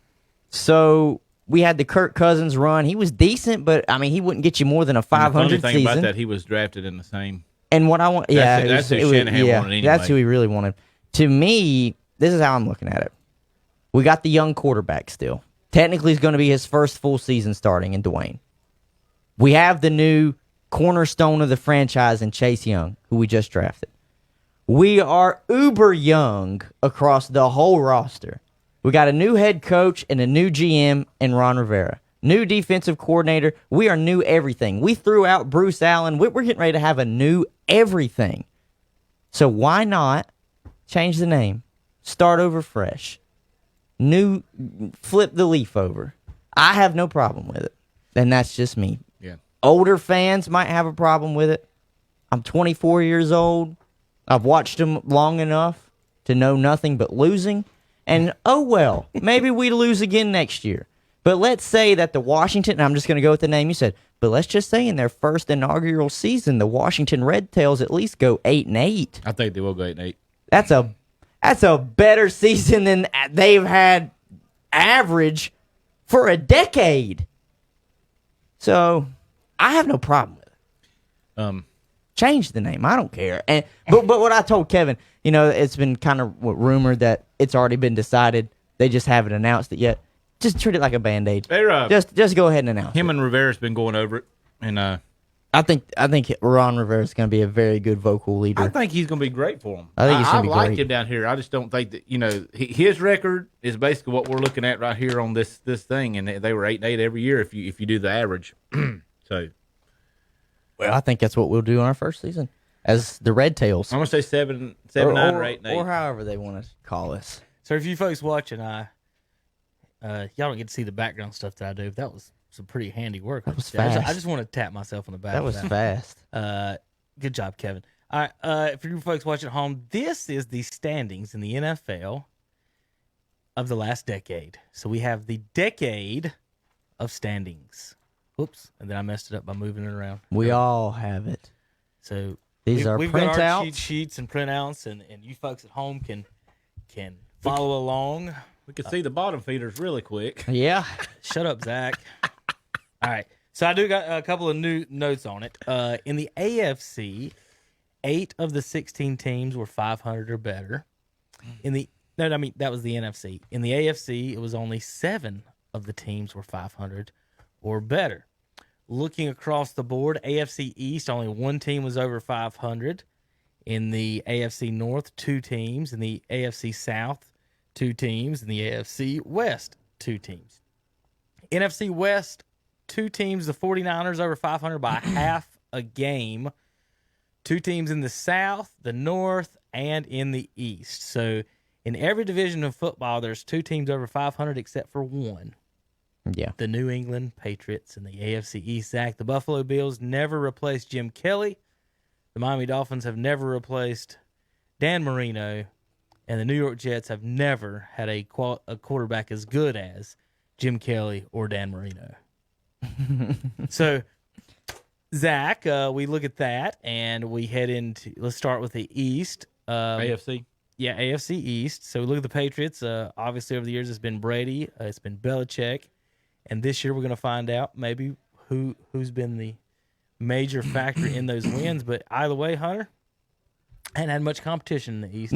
So we had the Kirk Cousins run. He was decent, but I mean, he wouldn't get you more than a 500 The funny thing season. about that, he was drafted in the same. And what I want, That's who Shanahan wanted anyway. That's who he really wanted. To me, this is how I'm looking at it. We got the young quarterback still. Technically, it's going to be his first full season starting in Dwayne. We have the new cornerstone of the franchise in Chase Young, who we just drafted. We are uber young across the whole roster. We got a new head coach and a new GM in Ron Rivera. New defensive coordinator. We are new everything. We threw out Bruce Allen. We're getting ready to have a new everything. So why not change the name? Start over fresh. New, flip the leaf over. I have no problem with it. And that's just me. Yeah. Older fans might have a problem with it. I'm 24 years old. I've watched them long enough to know nothing but losing. And, oh, well, maybe we lose again next year. But let's say that the Washington, and I'm just going to go with the name you said, but let's just say in their first inaugural season, the Washington Red Tails at least go 8-8. I think they will go 8-8. That's a better season than they've had average for a decade. So I have no problem with it. Change the name. I don't care. And but what I told Kevin, it's been kind of rumored that it's already been decided. They just haven't announced it yet. Just treat it like a Band-Aid. Just go ahead and announce Him it. and Rivera's been going over it, and I think Ron Rivera is going to be a very good vocal leader. I think he's going to be great for him. I think he's gonna be like great. him down here. I just don't think that his record is basically what we're looking at right here on this thing, and they were 8-8 every year if you do the average. So, Well, I think that's what we'll do on our first season as the Red Tails. I'm gonna say 7, 9, or 8, 8. Or however they want to call us. So if you folks watching, y'all don't get to see the background stuff that I do. That was some pretty handy work. That was I fast. just want to tap myself on the back. That for was fast. Good job, Kevin. All right, for you folks watching at home, this is the standings in the NFL of the last decade. So we have the decade of standings. Whoops, and then I messed it up by moving it around. We all have it. So These are we've got our cheat printouts. sheets and printouts, and you folks at home can follow along. We could see the bottom feeders really quick. Yeah. Shut up, Zach. All right. So I do got a couple of new notes on it. In the AFC, 8 of the 16 teams were 500 or better. That was the NFC. In the AFC, it was only 7 of the teams were 500 or better. Looking across the board, AFC East, only 1 team was over 500. In the AFC North, 2 teams. In the AFC South, 2 teams. In the AFC West, 2 teams. NFC West, 2 teams, the 49ers over 500 by half a game. 2 teams in the South, the North, and in the East. So in every division of football, there's 2 teams over 500 except for 1. Yeah. The New England Patriots in the AFC East. Zach, the Buffalo Bills never replaced Jim Kelly. The Miami Dolphins have never replaced Dan Marino. And the New York Jets have never had a quarterback as good as Jim Kelly or Dan Marino. So, Zach, we look at that, and we head into – let's start with the East. AFC? Yeah, AFC East. So, we look at the Patriots. Obviously, over the years, it's been Brady. It's been Belichick. And this year, we're going to find out maybe who's been the major factor in those wins. But either way, Hunter, hadn't had much competition in the East.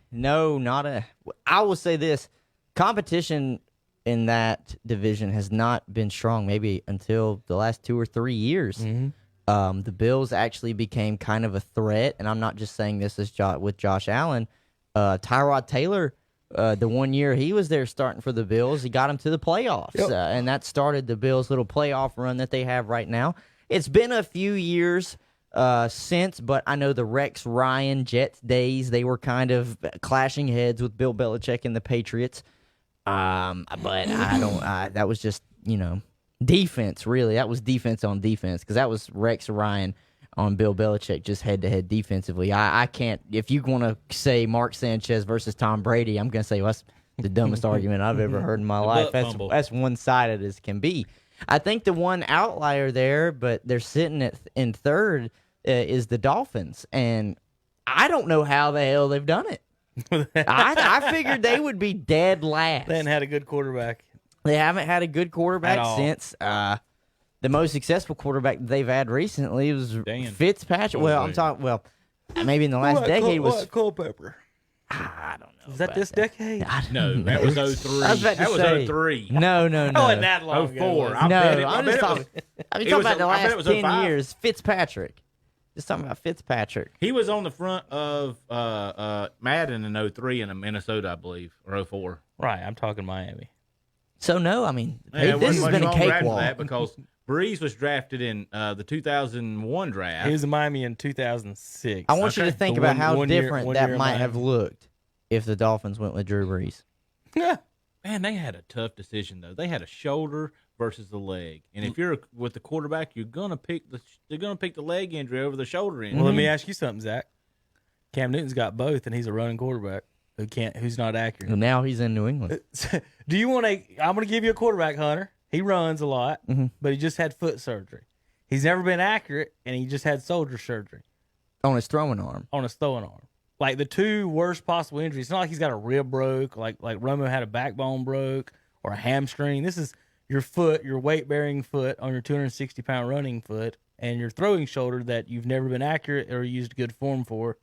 No, not a. I will say this: competition in that division has not been strong. Maybe until the last 2 or 3 years. Mm-hmm. The Bills actually became kind of a threat, and I'm not just saying this as with Josh Allen. Tyrod Taylor, the 1 year he was there starting for the Bills, he got them to the playoffs, and that started the Bills' little playoff run that they have right now. It's been a few years since, but I know the Rex Ryan Jets days, they were kind of clashing heads with Bill Belichick and the Patriots. But that was just, defense, really. That was defense on defense, because that was Rex Ryan on Bill Belichick, just head-to-head defensively. I can't, if you want to say Mark Sanchez versus Tom Brady, I'm going to say, well, that's the dumbest argument I've ever heard in my life. That's one-sided as can be. I think the one outlier there, but they're sitting in third, is the Dolphins, and I don't know how the hell they've done it. I figured they would be dead last. They hadn't had a good quarterback. They haven't had a good quarterback since the most successful quarterback they've had recently was Fitzpatrick. Well, I'm talking, maybe in the last decade was Culpepper. I don't know. Is that this decade? No, that was 03. I was about to That was say. 03. No. Oh, and that long 04. ago. I bet it- No, I I'm bet just it talking. was- I'm it talking was about the I bet it last was 10 05. years. Fitzpatrick. Just talking about Fitzpatrick. He was on the front of Madden in 03 in Minnesota, I believe, or 04. Right, I'm talking Miami. So no, I mean, Yeah, this has wasn't been a much longer after cakewalk. that because Breeze was drafted in the 2001 draft. He was in Miami in 2006. I want you to think The about one- how one year- different one that year in might Miami. have looked if the Dolphins went with Drew Brees. Yeah. Man, they had a tough decision though. They had a shoulder versus the leg, and if you're with the quarterback, you're gonna pick the leg injury over the shoulder injury. Well, let me ask you something, Zach. Cam Newton's got both, and he's a running quarterback who's not accurate. And now he's in New England. Do you want I'm going to give you a quarterback, Hunter. He runs a lot, Mm-hmm. but he just had foot surgery. He's never been accurate, and he just had shoulder surgery On his throwing arm. on his throwing arm. Like the two worst possible injuries. It's not like he's got a rib broke, like Romo had a backbone broke or a hamstring. This is your foot, your weight-bearing foot on your 260-pound running foot, and your throwing shoulder that you've never been accurate or used good form for.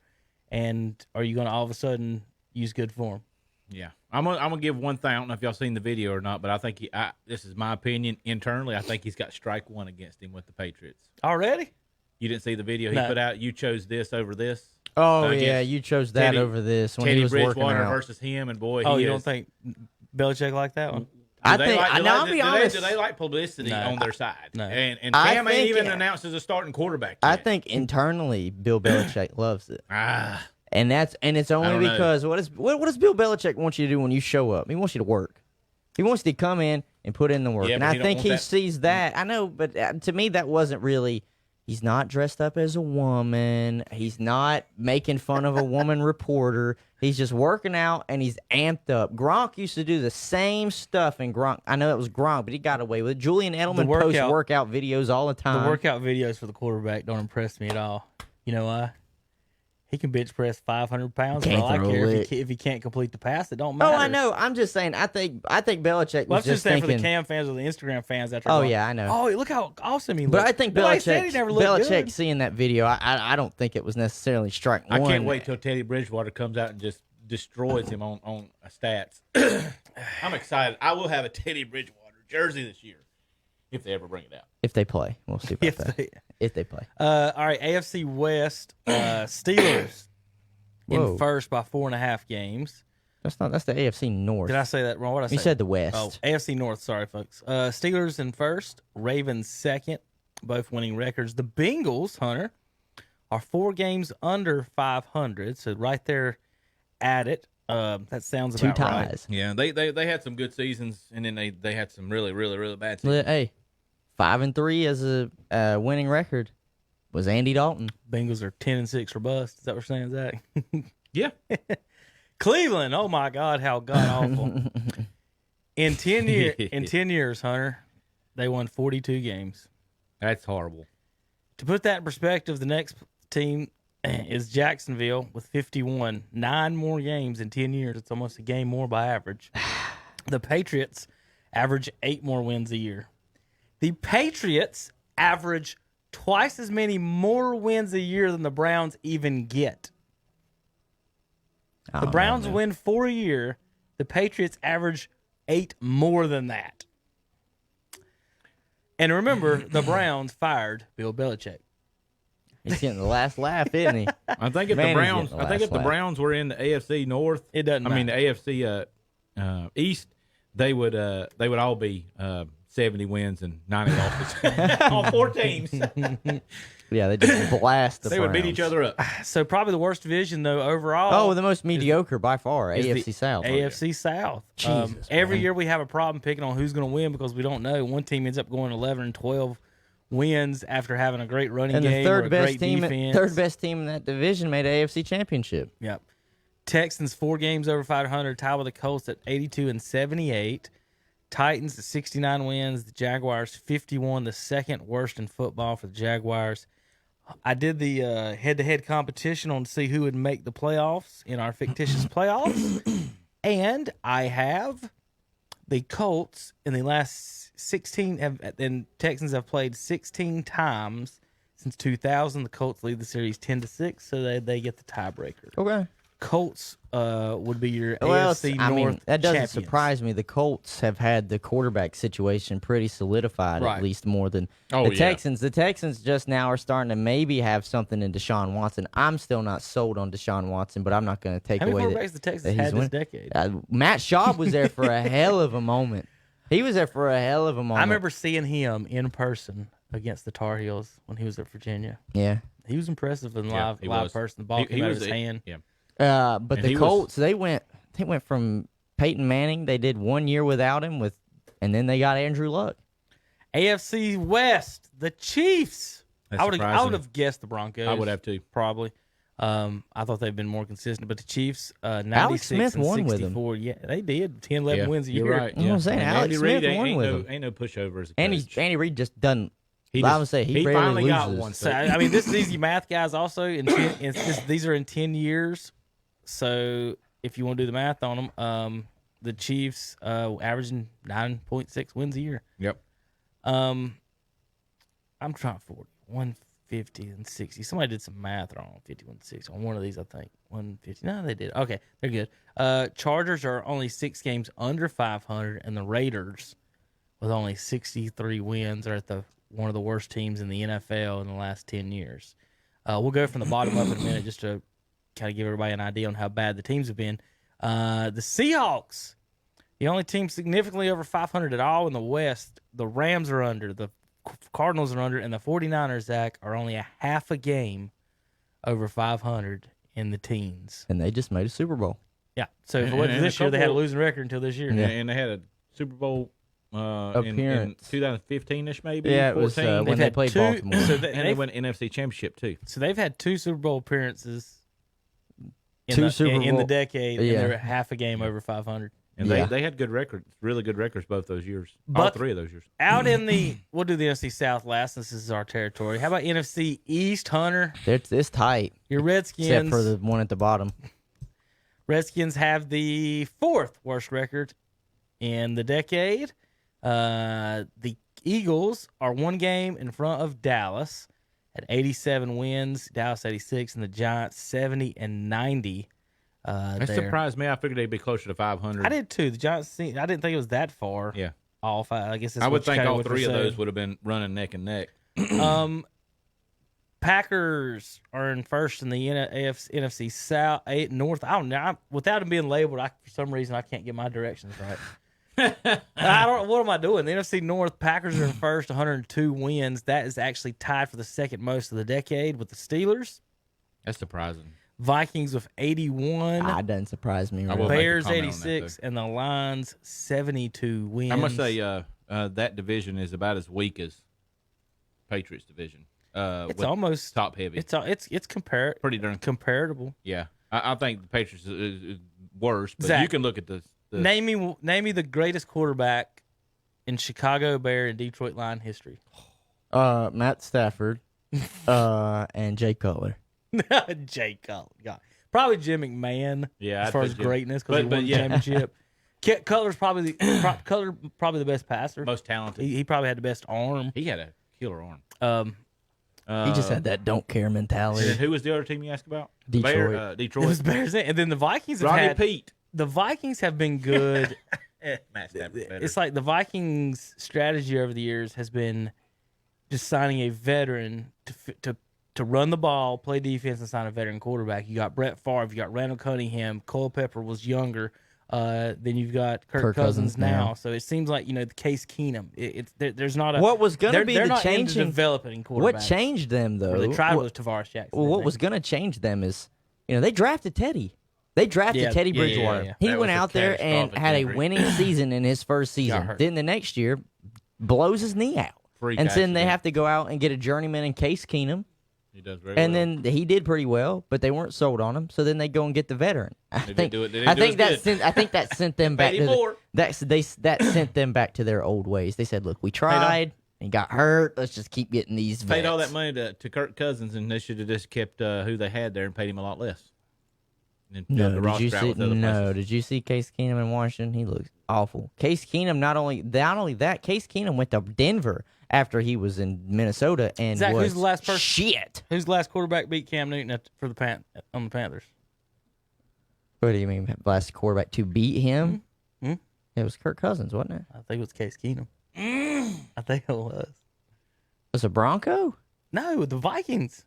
And are you going to all of a sudden use good form? Yeah, I'm gonna give one thing. I don't know if y'all seen the video or not, but I think this is my opinion internally. I think he's got strike one against him with the Patriots. Already? You didn't see the video he No. put out. You chose this over this. Oh, Against yeah, you chose that Teddy- over this when Teddy he was working Bridgewater out. versus him, and boy, Oh, he you is- don't think Belichick liked that one? I Do they think, like- do now they- I'll be do they- honest. Do they like publicity No. on their side? No. And I Cam ain't think- even announced as a starting quarterback I yet. think internally Bill Belichick loves it. And it's I only don't know. because what does Bill Belichick want you to do when you show up? He wants you to work. He wants you to come in and put in the work. Yeah, and but I he don't think want he that- sees that. I know, but to me that wasn't really. He's not dressed up as a woman. He's not making fun of a woman reporter. He's just working out and he's amped up. Gronk used to do the same stuff, and Gronk. I know it was Gronk, but he got away with it. Julian Edelman posts workout videos all the time. The workout videos for the quarterback don't impress me at all. You know why? He can bench press 500 pounds. Can't But I throw care it. if he can't complete the pass. It don't Oh, matter. I know. I'm just saying. I think Belichick Well, was I'm just saying for thinking. the Cam fans or the Instagram fans after. Oh, yeah, I know. Oh, look how awesome he looks. But I think Nobody said he never looked Belichick good. seeing that video, I don't think it was necessarily strike I one. can't wait till Teddy Bridgewater comes out and just destroys him on stats. I'm excited. I will have a Teddy Bridgewater jersey this year if they ever bring it out. If they play, we'll see about If that. they- If they play, All right, AFC West Steelers Whoa. in first by 4.5 games. that's the AFC North. Did I say that wrong? What did I say? You said the West. Oh, AFC North. Sorry, folks. Steelers in first, Ravens second, both winning records. The Bengals, Hunter, are 4 games under 500, so right there at it. That sounds Two about right. ties. Yeah, they had some good seasons, and then they had some really, really, really bad seasons. Hey, 5-3 as a winning record was Andy Dalton. Bengals are 10-6 for bust. Is that what you're saying, Zach? Yeah. Cleveland. Oh my God, how god awful! In 10 years, Hunter, they won 42 games. That's horrible. To put that in perspective, the next team is Jacksonville with 51. 9 more games in 10 years. It's almost a game more by average. The Patriots average 8 more wins a year. The Patriots average twice as many more wins a year than the Browns even get. The Browns win 4 a year. The Patriots average 8 more than that. And remember, the Browns fired Bill Belichick. He's getting the last laugh, isn't he? I think if Man, the he's Browns, getting the I think last if the laugh. Browns were in the AFC North, It doesn't I mean the matter. AFC East, they would all be 70 wins and 90 losses on 4 teams. Yeah, they just blast the They would beat each Browns. other up. So probably the worst division though overall. Oh, the most mediocre by far, is AFC the South. AFC South. Jesus, every man. year we have a problem picking on who's going to win because we don't know. One team ends up going 11 and 12 wins after having a great running And the game or a third best great team, defense. third best team in that division made AFC Championship. Yep. Texans 4 games over 500, tied with the Colts at 82 and 78. Titans at 69 wins. The Jaguars 51, the second worst in football for the Jaguars. I did the head-to-head competition on to see who would make the playoffs in our fictitious playoffs, and I have the Colts in the last 16. And Texans have played 16 times since 2000. The Colts lead the series 10-6, so they get the tiebreaker. Okay. Colts would be your Well, AFC I North mean, that doesn't champions. surprise me. The Colts have had the quarterback situation pretty solidified, Right. at least more than Oh, the yeah. Texans. The Texans just now are starting to maybe have something in Deshaun Watson. I'm still not sold on Deshaun Watson, but I'm not going to take How many away quarterbacks the Texans that had he's this winning. decade? Matt Schaub was there for a hell of a moment. He was there for a hell of a moment. I remember seeing him in person against the Tar Heels when he was at Virginia. Yeah. He was impressive in Yeah, live he was. person. The ball He came out of was his hand. Yeah. But And the he was- Colts, they went from Peyton Manning. They did 1 year without him, and then they got Andrew Luck. AFC West, the Chiefs. That's I would surprising. have guessed the Broncos. I would have too. probably. I thought they've been more consistent, but the Chiefs, 96 Smith and won with 64. Yeah, they did 10, 11 Yeah, wins a you're year. right. You know what I'm saying? And Alex Andy Smith Reid won ain't with no, him. ain't no pushover as a And coach. Andy Reid just doesn't. He I just- would say he he rarely finally got loses. one. So I mean, this is easy math, guys. Also, these are in 10 years. So if you want to do the math on them, the Chiefs averaging 9.6 wins a year. Yep. I'm trying 40, 150 and 60. Somebody did some math wrong. 51 60 on one of these, I think. 150. No, they did. Okay, they're good. Chargers are only 6 games under 500, and the Raiders, with only 63 wins, are at one of the worst teams in the NFL in the last 10 years. We'll go from the bottom up in a minute just to kind of give everybody an idea on how bad the teams have been. The Seahawks, the only team significantly over 500 at all in the West. The Rams are under, the Cardinals are under, and the 49ers, Zach, are only a half a game over 500 in the teens. And they just made a Super Bowl. Yeah. So if it And- wasn't and this a year, they had a couple- losing record until this year. Yeah. And they had a Super Bowl in Appearance. 2015-ish, maybe. Yeah, it was 14. when They've they had played two- Baltimore. So and they they've, won NFC Championship too. so they've had 2 Super Bowl appearances in, Two the, Super in the Bowl- decade, yeah. and they're half a game over 500. And Yeah. they had good records, really good records both those years. All But- 3 of those years. Out in the, we'll do the NFC South last since this is our territory. How about NFC East, Hunter? It's tight, Your Redskins. except for the one at the bottom. Redskins have the 4th worst record in the decade. The Eagles are 1 game in front of Dallas at 87 wins, Dallas 86, and the Giants 70 and 90. That there. surprised me. I figured they'd be closer to 500. I did too. The Giants, I didn't think it was that far Yeah. off. I guess that's I would what you think kinda all would 3 of say. those would have been running neck and neck. Packers are in first in the NFC South, North. I don't know. Without them being labeled, for some reason I can't get my directions right. I don't. What am I doing? The NFC North Packers are in first, 102 wins. That is actually tied for the second most of the decade with the Steelers. That's surprising. Vikings with 81, Doesn't surprise me. I Really. will make a Bears comment on that, 86, and the Lions 72 wins. I must say, that division is about as weak as Patriots division. it's with almost top heavy. It's Pretty darn. comparable. Yeah, I think the Patriots is worse, but Zach, you can look at the Name me the greatest quarterback in Chicago Bear and Detroit Lion history. Matt Stafford, and Jay Cutler. Jay Cutler. God. Probably Jim McMahon. Yeah, as I'd far put as Jim. greatness because he But won the yeah. championship. Cutler's probably the best passer. most talented. He probably had the best arm. He had a killer arm. He just had that don't care And mentality. then who was the other team you asked about? Detroit. It Detroit. was Bears, and then the Vikings have Rodney had Pete. the Vikings have been good. Matt Stafford better. It's like the Vikings' strategy over the years has been just signing a veteran to to run the ball, play defense, and sign a veteran quarterback. You got Brett Favre, you got Randall Cunningham, Culpepper was younger. Then you've got Kirk Cousins now. So it seems like the Case Keenum. There's not a what was going to be they're the not changing into developing quarterbacks. What changed them though? Or they tried with Tavares Jackson. Well, what was going to change them is they drafted Teddy. They drafted Teddy Bridgewater. Yeah. He That went was a out there and catastrophic had injury. a winning season in his first season. hurt. Then the next year, blows his knee out. Freak And then they accident. have to go out and get a journeyman in Case Keenum. He does very And well. then he did pretty well, but they weren't sold on him. So then they go and get the veteran. I think that sent them back. Paid him more. That sent them back to their old ways. They said, "Look, we tried and got hurt. Let's just keep getting these vets." paid all that money to Kirk Cousins, and they should have just kept who they had there and paid him a lot less. And filled the roster out with other places. Did you see Case Keenum in Washington? He looks awful. Case Keenum, not only that, Case Keenum went to Denver after he was in Minnesota and Zach, was who's the last person? shit. Who's the last quarterback beat Cam Newton for on the Panthers? What do you mean, last quarterback to beat him? Mm-hmm. It was Kirk Cousins, wasn't it? I think it was Case Keenum. I think it was. Was it Bronco? No, the Vikings.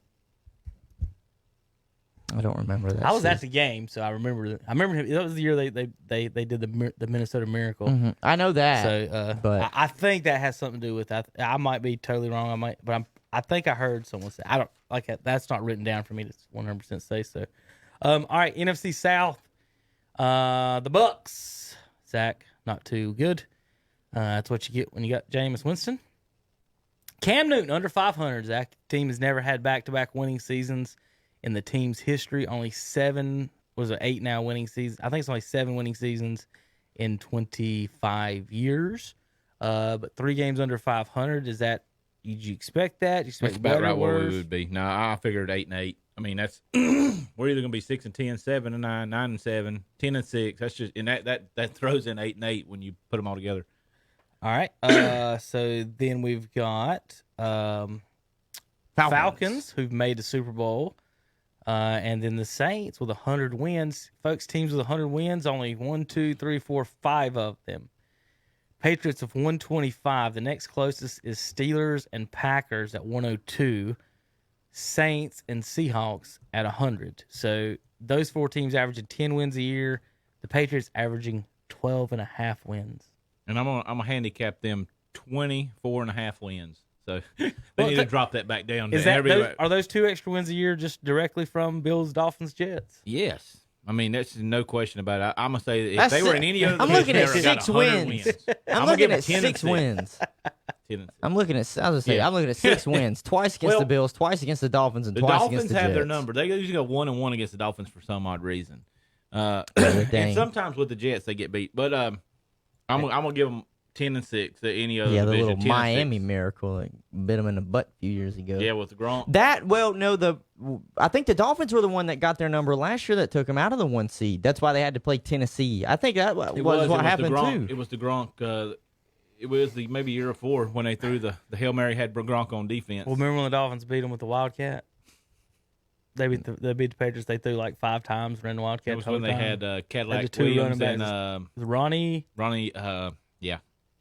I don't remember that. I was at season. the game, so I remember. I remember him. That was the year they did the Minnesota Miracle. Mhm. I know that. So, but I think that has something to do with that. I might be totally wrong. I think I heard someone say. I don't like that. That's not written down for me to 100% say so. All right, NFC South. The Bucks. Zach, not too good. That's what you get when you got Jameis Winston. Cam Newton under 500. Zach, team has never had back-to-back winning seasons in the team's history. Only 8 now winning seasons. I think it's only 7 winning seasons in 25 years. But 3 games under 500. Did you expect that? Did you expect That's about better, right where worse? we would be. No, I figured 8-8. I mean, that's we're either going to be 6-10, 7-9, 9-7, 10-6. That's just that throws in 8-8 when you put them all together. All right. So then we've got Falcons, who've made the Super Bowl. And then the Saints with 100 wins. Folks, teams with 100 wins, only 1, 2, 3, 4, 5 of them. Patriots of 125. The next closest is Steelers and Packers at 102. Saints and Seahawks at 100. So those 4 teams averaging 10 wins a year. The Patriots averaging 12.5 wins. And I'm gonna handicap them 24.5 wins. So they need to drop that back down. Are those 2 extra wins a year just directly from Bills, Dolphins, Jets? Yes. I mean, that's no question about it. I'm going to say that if they were in any other I'm division, looking at they would've got 6 100 wins. I'm looking at 6 wins. 10-6. I'm looking at. I was say Yeah. I'm looking at 6 wins. Twice against Well, the Bills, twice against the Dolphins, and The twice Dolphins against the have their Jets. number. They usually go 1-1 against the Dolphins for some odd reason. Dang. And sometimes with the Jets they get beat. But I'm gonna give them 10-6 to any other Yeah, the division. little 10-6. Miami miracle that bit them in the butt a few years ago. Yeah, with the Gronk. I think the Dolphins were the one that got their number last year that took them out of the 1 seed. That's why they had to play Tennessee. I think that was what happened too. It was the Gronk. It was maybe year before when they threw the Hail Mary had Gronk on defense. Well, remember when the Dolphins beat them with the Wildcat? They beat the Patriots. They threw like 5 times, ran the Wildcat. That was the whole when they time. had Cadillac Had the 2 Williams running and Was it Ronnie. Ronnie. Yeah,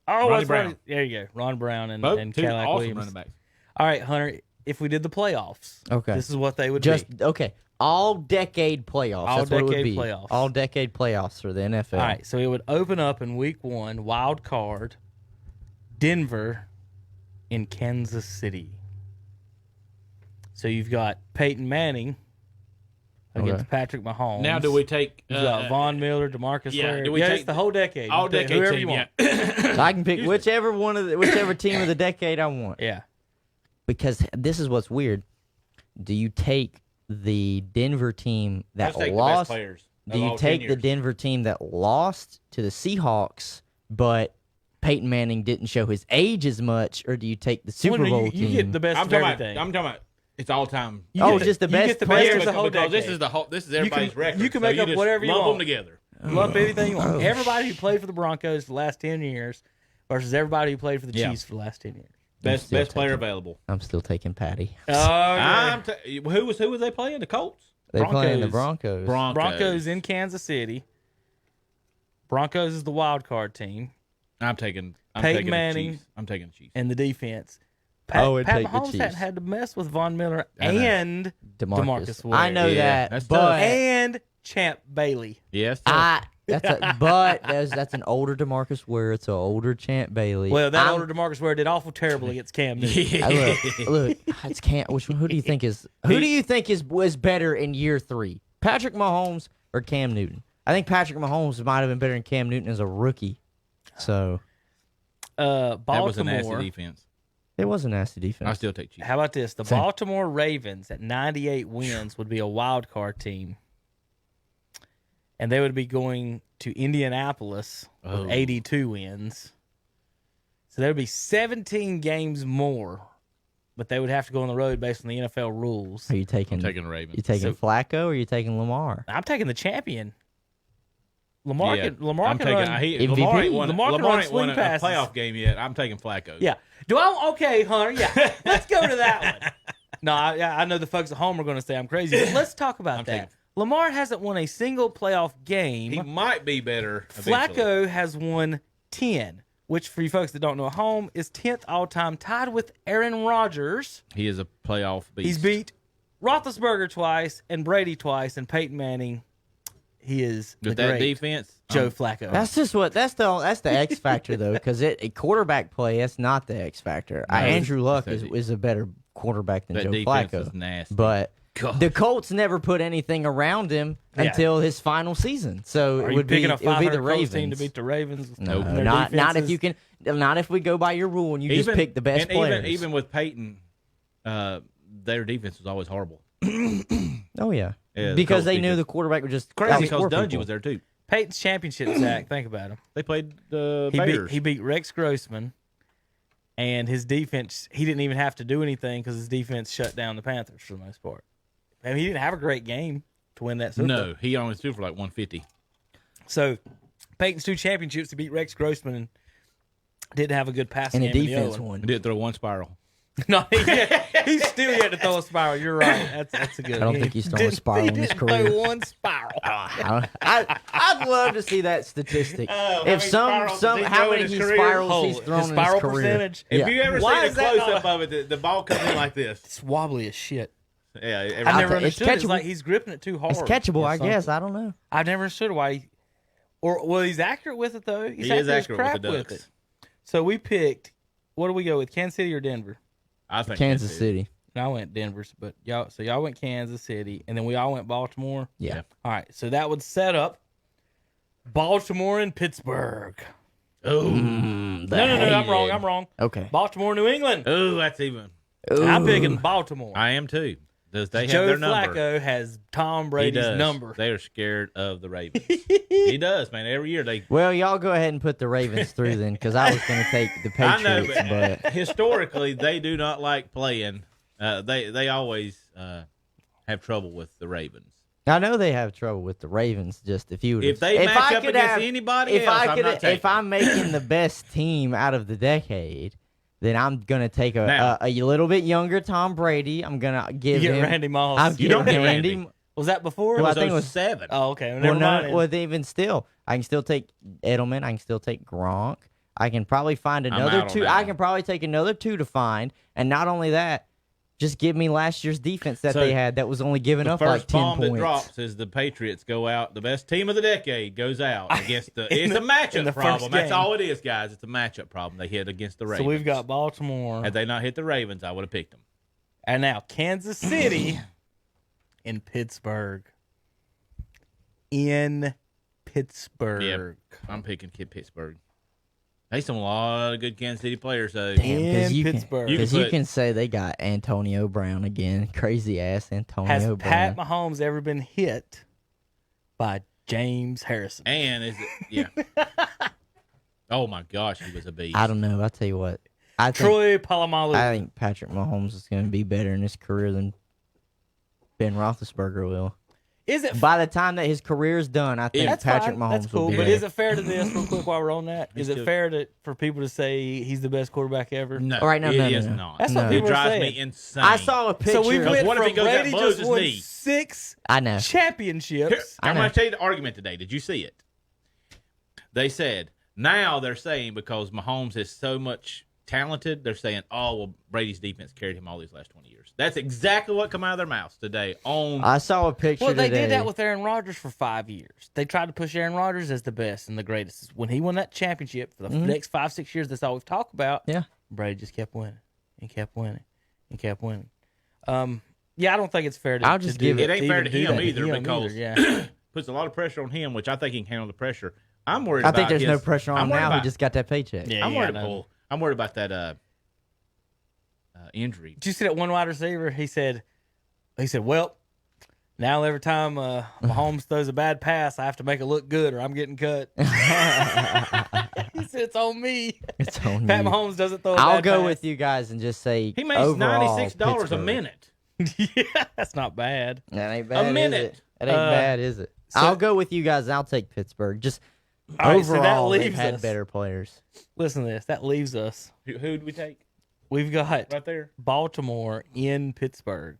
Oh, Ronnie that's Brown. Ronnie. There you go. Ron Brown and both two Cadillac awesome Williams. running backs. All right, Hunter. If we did the playoffs, Okay. this is what they would Just be. okay. All decade playoffs. All That's what it would decade be. playoffs. All decade playoffs for the NFL. All right, so it would open up in week 1, wild card, Denver in Kansas City. So you've got Peyton Manning against Okay. Patrick Mahomes. Now, do we take You've got Von Miller, DeMarcus yeah, Ware. do we Yeah, take it's the whole decade. all You can take decade whoever team? you want. Yeah. I can pick whichever team of the decade I want. Yeah. Because this is what's weird. Do you take the Denver team that Let's take the best lost? players of Do you all take 10 the years. Denver team that lost to the Seahawks, but Peyton Manning didn't show his age as much, or do you take the Super Well, Bowl you team? get the best I'm of talking everything. about. I'm talking about. It's all time. You Oh, get just the you best get the players best of the whole because decade. this is everybody's record. you can so make up just whatever you lump want. them together. Lump anything you want. Oh, Everybody who played for the Broncos the last 10 years versus everybody who played for the Yeah. Chiefs for the last 10 years. Best still player taking- available. I'm still taking Patty. Who was they playing? The Colts. They playing the Broncos. Broncos in Kansas City. Broncos is the wild card team I'm taking Peyton the Manning. Chiefs. I'm taking the Chiefs. and the defense. Pat, I would Pat take the Mahomes Chiefs. hadn't had to mess with Von Miller I know. and DeMarcus Ware. I know Yeah, that, that's but tough. And Champ Bailey. Yes. that's an older DeMarcus Ware. It's an older Champ Bailey. Well, that I'm- older DeMarcus Ware did awful terrible against Cam Newton. look, it's Cam. Who do you think is was better in year 3? Patrick Mahomes or Cam Newton? I think Patrick Mahomes might have been better than Cam Newton as a rookie. So Baltimore. That was a nasty defense. it was a nasty defense. I still take Chiefs. How about this? The Same. Baltimore Ravens at 98 wins would be a wild card team. And they would be going to Indianapolis with 82 wins. So there would be 17 games more, but they would have to go on the road based on the NFL rules. Are you taking? I'm taking the Ravens. You taking Flacco or you taking Lamar? I'm taking the champion. Lamar Yeah, Lamar I'm can taking. run. Lamar ain't won, Lamar can Lamar run ain't won swing a passes. playoff game yet. I'm taking Flacco. Yeah. Okay, Hunter. Yeah. Let's go to that one. No, I know the folks at home are going to say I'm crazy, but let's talk about that. taking- Lamar hasn't won a single playoff game. He might be better. eventually. Flacco has won 10, which for you folks that don't know at home is 10th all-time, tied with Aaron Rodgers. He is a playoff beast. He's beat Roethlisberger twice and Brady twice and Peyton Manning. He is with the that great defense. Joe Flacco. That's just that's the X factor though, because a quarterback play that's not the X factor. Andrew Luck that's is a better quarterback than That Joe defense Flacco. is nasty. But God. the Colts never put anything around him until his final season. So Are it you would be picking a it would be 500 the Colts Ravens. team to beat the Ravens? No, Their not if defenses? you can. Not if we go by your rule and you just pick the best and players. Even with Peyton, their defense was always horrible. Oh yeah, Yeah, the because Colts they knew defense. the quarterback would just Crazy because outscore Dungy people. was there too. Peyton's championship, Zach. Think about him. They played the He Bears. beat Rex Grossman, and his defense. He didn't even have to do anything because his defense shut down the Panthers for the most part. I mean, he didn't have a great game to win that Super Bowl. No, he only threw for like 150. So Peyton's 2 championships, he beat Rex Grossman and didn't have a good passing And the game. defense in the won. He did throw one spiral. No, he's still yet to throw a spiral. You're right. That's a good. I don't think he's thrown a spiral he in his didn't career. Throw one spiral. I'd love to see that statistic. how If many some spirals does he how throw in many his career? spirals he's thrown his in spiral his career. percentage. Yeah. If you ever Why seen is a that close not up of it, the ball comes in like this. It's wobbly as shit. Yeah, I every- never it's understood. It's catchable. like he's gripping it too hard. It's catchable, or I something. guess. I don't know. I never understood why. He's accurate with it though. He's he is as accurate crap with the Ducks. it. So we picked. What do we go with? Kansas City or Denver? I think Kansas that's it. City. And I went Denver, but y'all went Kansas City, and then we all went Baltimore. Yeah. All right, so that would set up Baltimore and Pittsburgh. Oh, No, I'm wrong. Okay. Baltimore, New England. oh, that's even. I'm picking Baltimore. I am too. Does they have Joe their number? Flacco has Tom He Brady's does. number. They are scared of the Ravens. He does, man. Every year they. Well, y'all go ahead and put the Ravens through then, because I was going to take the I know, Patriots, but historically they do not like playing. They always have trouble with the Ravens. I know they have trouble with the Ravens. Just if you would, If they match up against anybody else, I'm not taking if I'm making the best team out of the decade, then I'm gonna take Now- a little bit younger Tom Brady. I'm gonna give You get him Randy Moss. I'm You don't giving get Randy. Randy. Was that before? Well, I It think it was 07. Oh, okay. Well, Never no, mind. well, even still, I can still take Edelman. I can still take Gronk. I can probably find another out on two. that I one. can probably take another 2 to find, and not only that, just give me last year's defense that So, they had that was only giving The up first like 10 bomb points. that drops is the Patriots go out. The best team of the decade goes out against the. It's a in matchup the first problem. That's game. all it is, guys. It's a matchup problem. They hit against the So Ravens. we've got Baltimore. Had they not hit the Ravens, I would have picked them. And now Kansas City in Pittsburgh. In Pittsburgh. Yeah, I'm picking Pittsburgh. They some a lot of good Kansas City players though. Damn, In you Pittsburgh. You Because can you put- can say they got Antonio Brown again, crazy ass Antonio Has Brown. Pat Mahomes ever been hit by James Harrison? And is it? Yeah. Oh my gosh, he was a beast. I don't know. I'll tell you what. I think, Troy Polamalu. I think Patrick Mahomes is going to be better in his career than Ben Roethlisberger will. Is it? By the time that his career is done, I think That's Patrick fine. Mahomes That's cool. will be But better. is it fair to this, real quick, while we're on that? Is it still- fair for people to say he's the best quarterback ever? No, All right, no, it no, is no. not. That's what No. It people are drives saying. me insane. I saw a picture. So we Because went what if from he goes out and Brady blows just his won knee? 6 I know. championships. I I'm know. going to tell you the argument today. Did you see it? They said now they're saying because Mahomes has so much talented, they're saying, "Oh, well, Brady's defense carried him all these last 20 years." That's exactly what come out of their mouths today. I saw a picture Well, they today. did that with Aaron Rodgers for 5 years. They tried to push Aaron Rodgers as the best and the greatest. When he won that championship for the next 5-6 years, that's all we've talked about. Yeah. Brady just kept winning and kept winning and kept winning. Yeah, I don't think it's fair to. I'll just to give do It ain't fair to even him do either that. because yeah. puts a lot of pressure on him, which I think he can handle the pressure. I'm worried. I about think there's no his- pressure on I'm him worried now. about- He just got that paycheck. Yeah, I'm yeah, worried. I know. Well, I'm worried about that injury. Did you see that one wide receiver? He said, "Well, now every time Mahomes throws a bad pass, I have to make it look good, or I'm getting cut." He said, "It's on me." It's on Pat you. Mahomes doesn't throw. I'll bad go pass. with you guys and just say He makes overall, $96 a Pittsburgh. minute. Yeah, that's not bad. That ain't bad. minute. Is it? That ain't bad, is it? I'll go with you guys. I'll take Pittsburgh. Just All right, so that overall, they've leaves had us. better players. Listen to this. That leaves us. Who'd we take We've got right there? Baltimore in Pittsburgh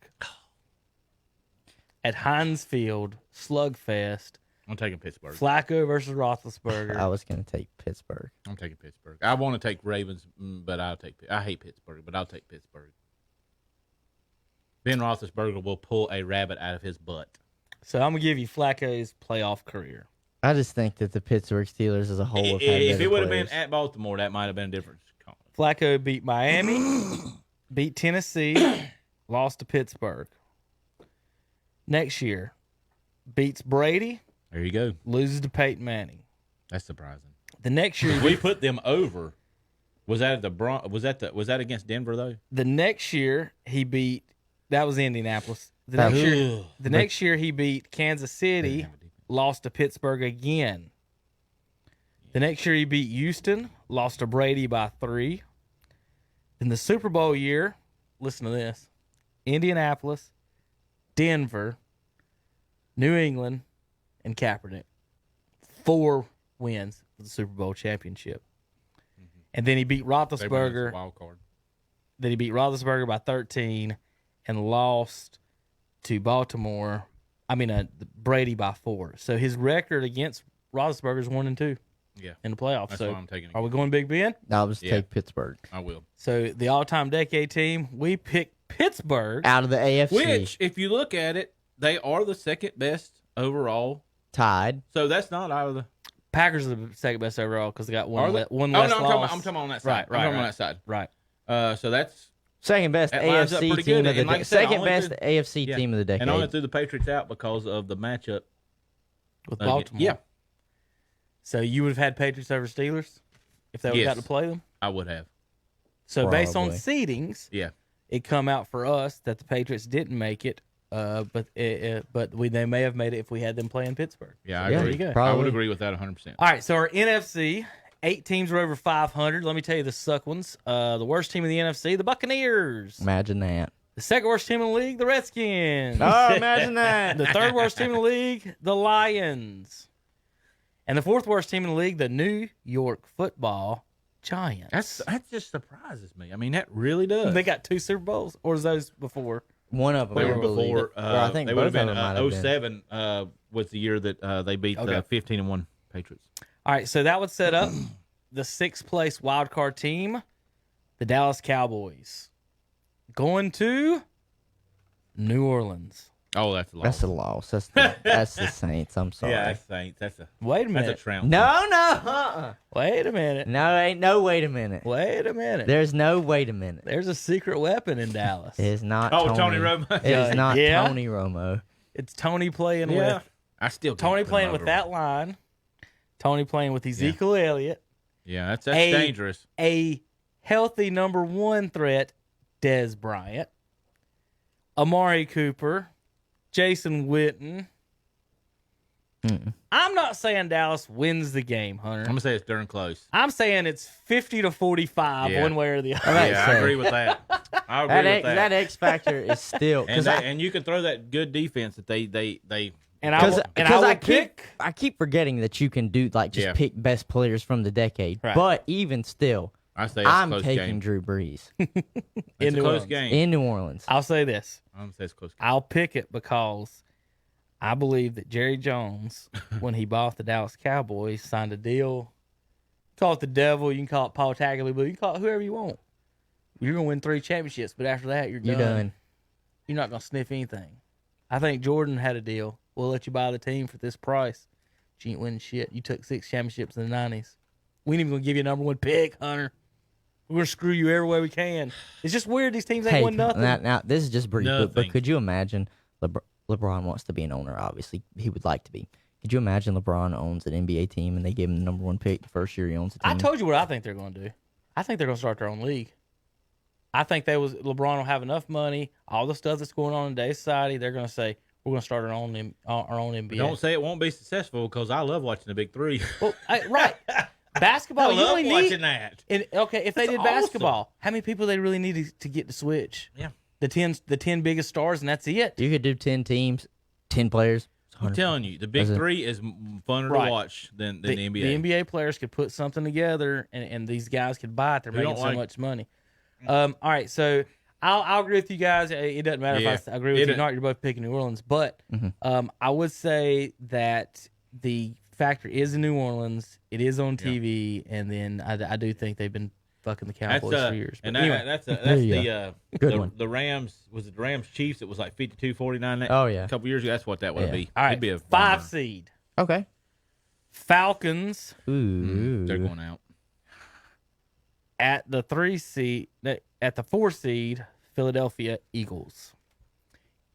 at Heinz Field, slugfest. I'm taking Pittsburgh. Flacco versus Roethlisberger. I was going to take Pittsburgh. I'm taking Pittsburgh. I want to take Ravens, but I'll take. I hate Pittsburgh, but I'll take Pittsburgh. Ben Roethlisberger will pull a rabbit out of his butt. So I'm gonna give you Flacco's playoff career. I just think that the Pittsburgh Steelers as a whole have had If better it would have been players. at Baltimore, that might have been a different call. Flacco beat Miami, beat Tennessee, lost to Pittsburgh. Next year, beats Brady, There you go. loses to Peyton Manning. That's surprising. The next year, We put them over. Was that at the Was that against Denver though? the next year he beat. That was Indianapolis. The That- next year he beat Kansas City, lost to Pittsburgh again. The next year he beat Houston, lost to Brady by 3. In the Super Bowl year, listen to this: Indianapolis, Denver, New England, and Kaepernick. 4 wins for the Super Bowl championship. And then he beat They were in the Roethlisberger. wild card. Then he beat Roethlisberger by 13 and lost to Baltimore. Brady by 4. So his record against Roethlisberger is 1-2 Yeah, in the playoffs. that's So why I'm taking. are we going Big Ben? I'll just Yeah. take Pittsburgh. I will. So the all-time decade team, we picked Pittsburgh. Out of the AFC, Which, if you look at it, they are the second best overall. tied. So that's not out of the. Packers are the second best overall because they got one, Are they? one Oh, less no, I'm loss. talking on that side. Right, I'm talking on right. that side. Right. So that's Second best That lines up AFC pretty team good. of the And like I said, I second only best threw- AFC yeah. team of the decade. And I only threw the Patriots out because of the matchup With again. Baltimore. Yeah, So you would have had Patriots over Steelers if they would have Yes. got to play them? I would have. So based on Probably. seedings, Yeah. it come out for us that the Patriots didn't make it, but they may have made it if we had them playing Pittsburgh. Yeah, I Yeah, agree. there you go. I Probably. would agree with that 100%. All right, so our NFC, 8 teams are over 500. Let me tell you the suck ones. The worst team in the NFC, the Buccaneers. Imagine that. The second worst team in the league, the Redskins. Oh, imagine that. The third worst team in the league, the Lions. And the fourth worst team in the league, the New York Football Giants. That just surprises me. I mean, that really does. They got 2 Super Bowls, or was those before? One of them. They I were believe. before. Or I think they both would have of been them might have been. 07 was the year that they beat Okay. the 15-1 Patriots. All right, so that would set up the 6th place wild card team, the Dallas Cowboys, going to New Orleans. Oh, that's a loss. That's a loss. That's the Saints. I'm sorry. Yeah, that's Saints. That's a Wait a that's a minute. trout. No. Wait a minute. No, ain't no wait a minute. Wait a minute. There's no wait a minute. There's a secret weapon in Dallas. It is not Oh, Tony Romo. It is not Yeah. Tony Romo. It's Tony playing Yeah. with I still can't Tony put playing him with over. that line. Tony playing with Ezekiel Elliott. Yeah, that's A- dangerous. A healthy number 1 threat, Des Bryant. Amari Cooper. Jason Witten. I'm not saying Dallas wins the game, Hunter. I'm gonna say it's darn close. I'm saying it's 50-45, Yeah. one way or the other. Right, Yeah, so- I agree with that. I agree That with X, that X factor is still and, because I and you can throw that good defense that they And I will, and I will pick. I keep forgetting that you can do like just Yeah. pick best players from the decade. Right. But even still, I say it's a I'm close taking game. Drew Brees It's in a New close Orleans. game. in New Orleans. I'll say this. I'm gonna say it's a close game. I'll pick it because I believe that Jerry Jones, when he bought the Dallas Cowboys, signed a deal Call it the devil. You can call it Paul Tagliabue. You can call it whoever you want. You're going to win 3 championships, but after that, you're done. You're not going to sniff anything. I think Jordan had a deal. We'll let you buy the team for this price. But you ain't winning shit. You took 6 championships in the 90s. We ain't even going to give you a number 1 pick, Hunter. We're going to screw you every way we can. It's just weird. These teams ain't won nothing. Now, this is just brief, but could you imagine LeBron wants to be an owner, obviously. He would like to be. Could you imagine LeBron owns an NBA team and they give him the number 1 pick the first year he owns a team? I told you what I think they're going to do. I think they're going to start their own league. I think LeBron will have enough money, all the stuff that's going on in today's society, they're going to say, we're going to start our own NBA. Don't say it won't be successful because I love watching the Big Three. Well, right. Basketball, I love watching that. Okay, if they did awesome. basketball, how many people they really need to get to switch? Yeah. The 10 biggest stars, and that's it. You could do 10 teams, 10 players. I'm telling you, the Big Three is funner to watch than the NBA. The NBA players could put something together, and these guys could buy it. They're making so much money. All right, so I'll agree with you guys. It doesn't matter if I agree with you or not. You're both picking New Orleans. But I would say that the factor is in New Orleans. It is on TV, and then I do think they've been fucking the Cowboys for years. And anyway. that's Good one. The Rams, was it the Rams Chiefs? It was like 52-49 a couple years ago. That's what that would be. All right, It'd be a 5 seed. Okay. Falcons Ooh. They're going out. at the 3 seed. At the 4 seed, Philadelphia Eagles.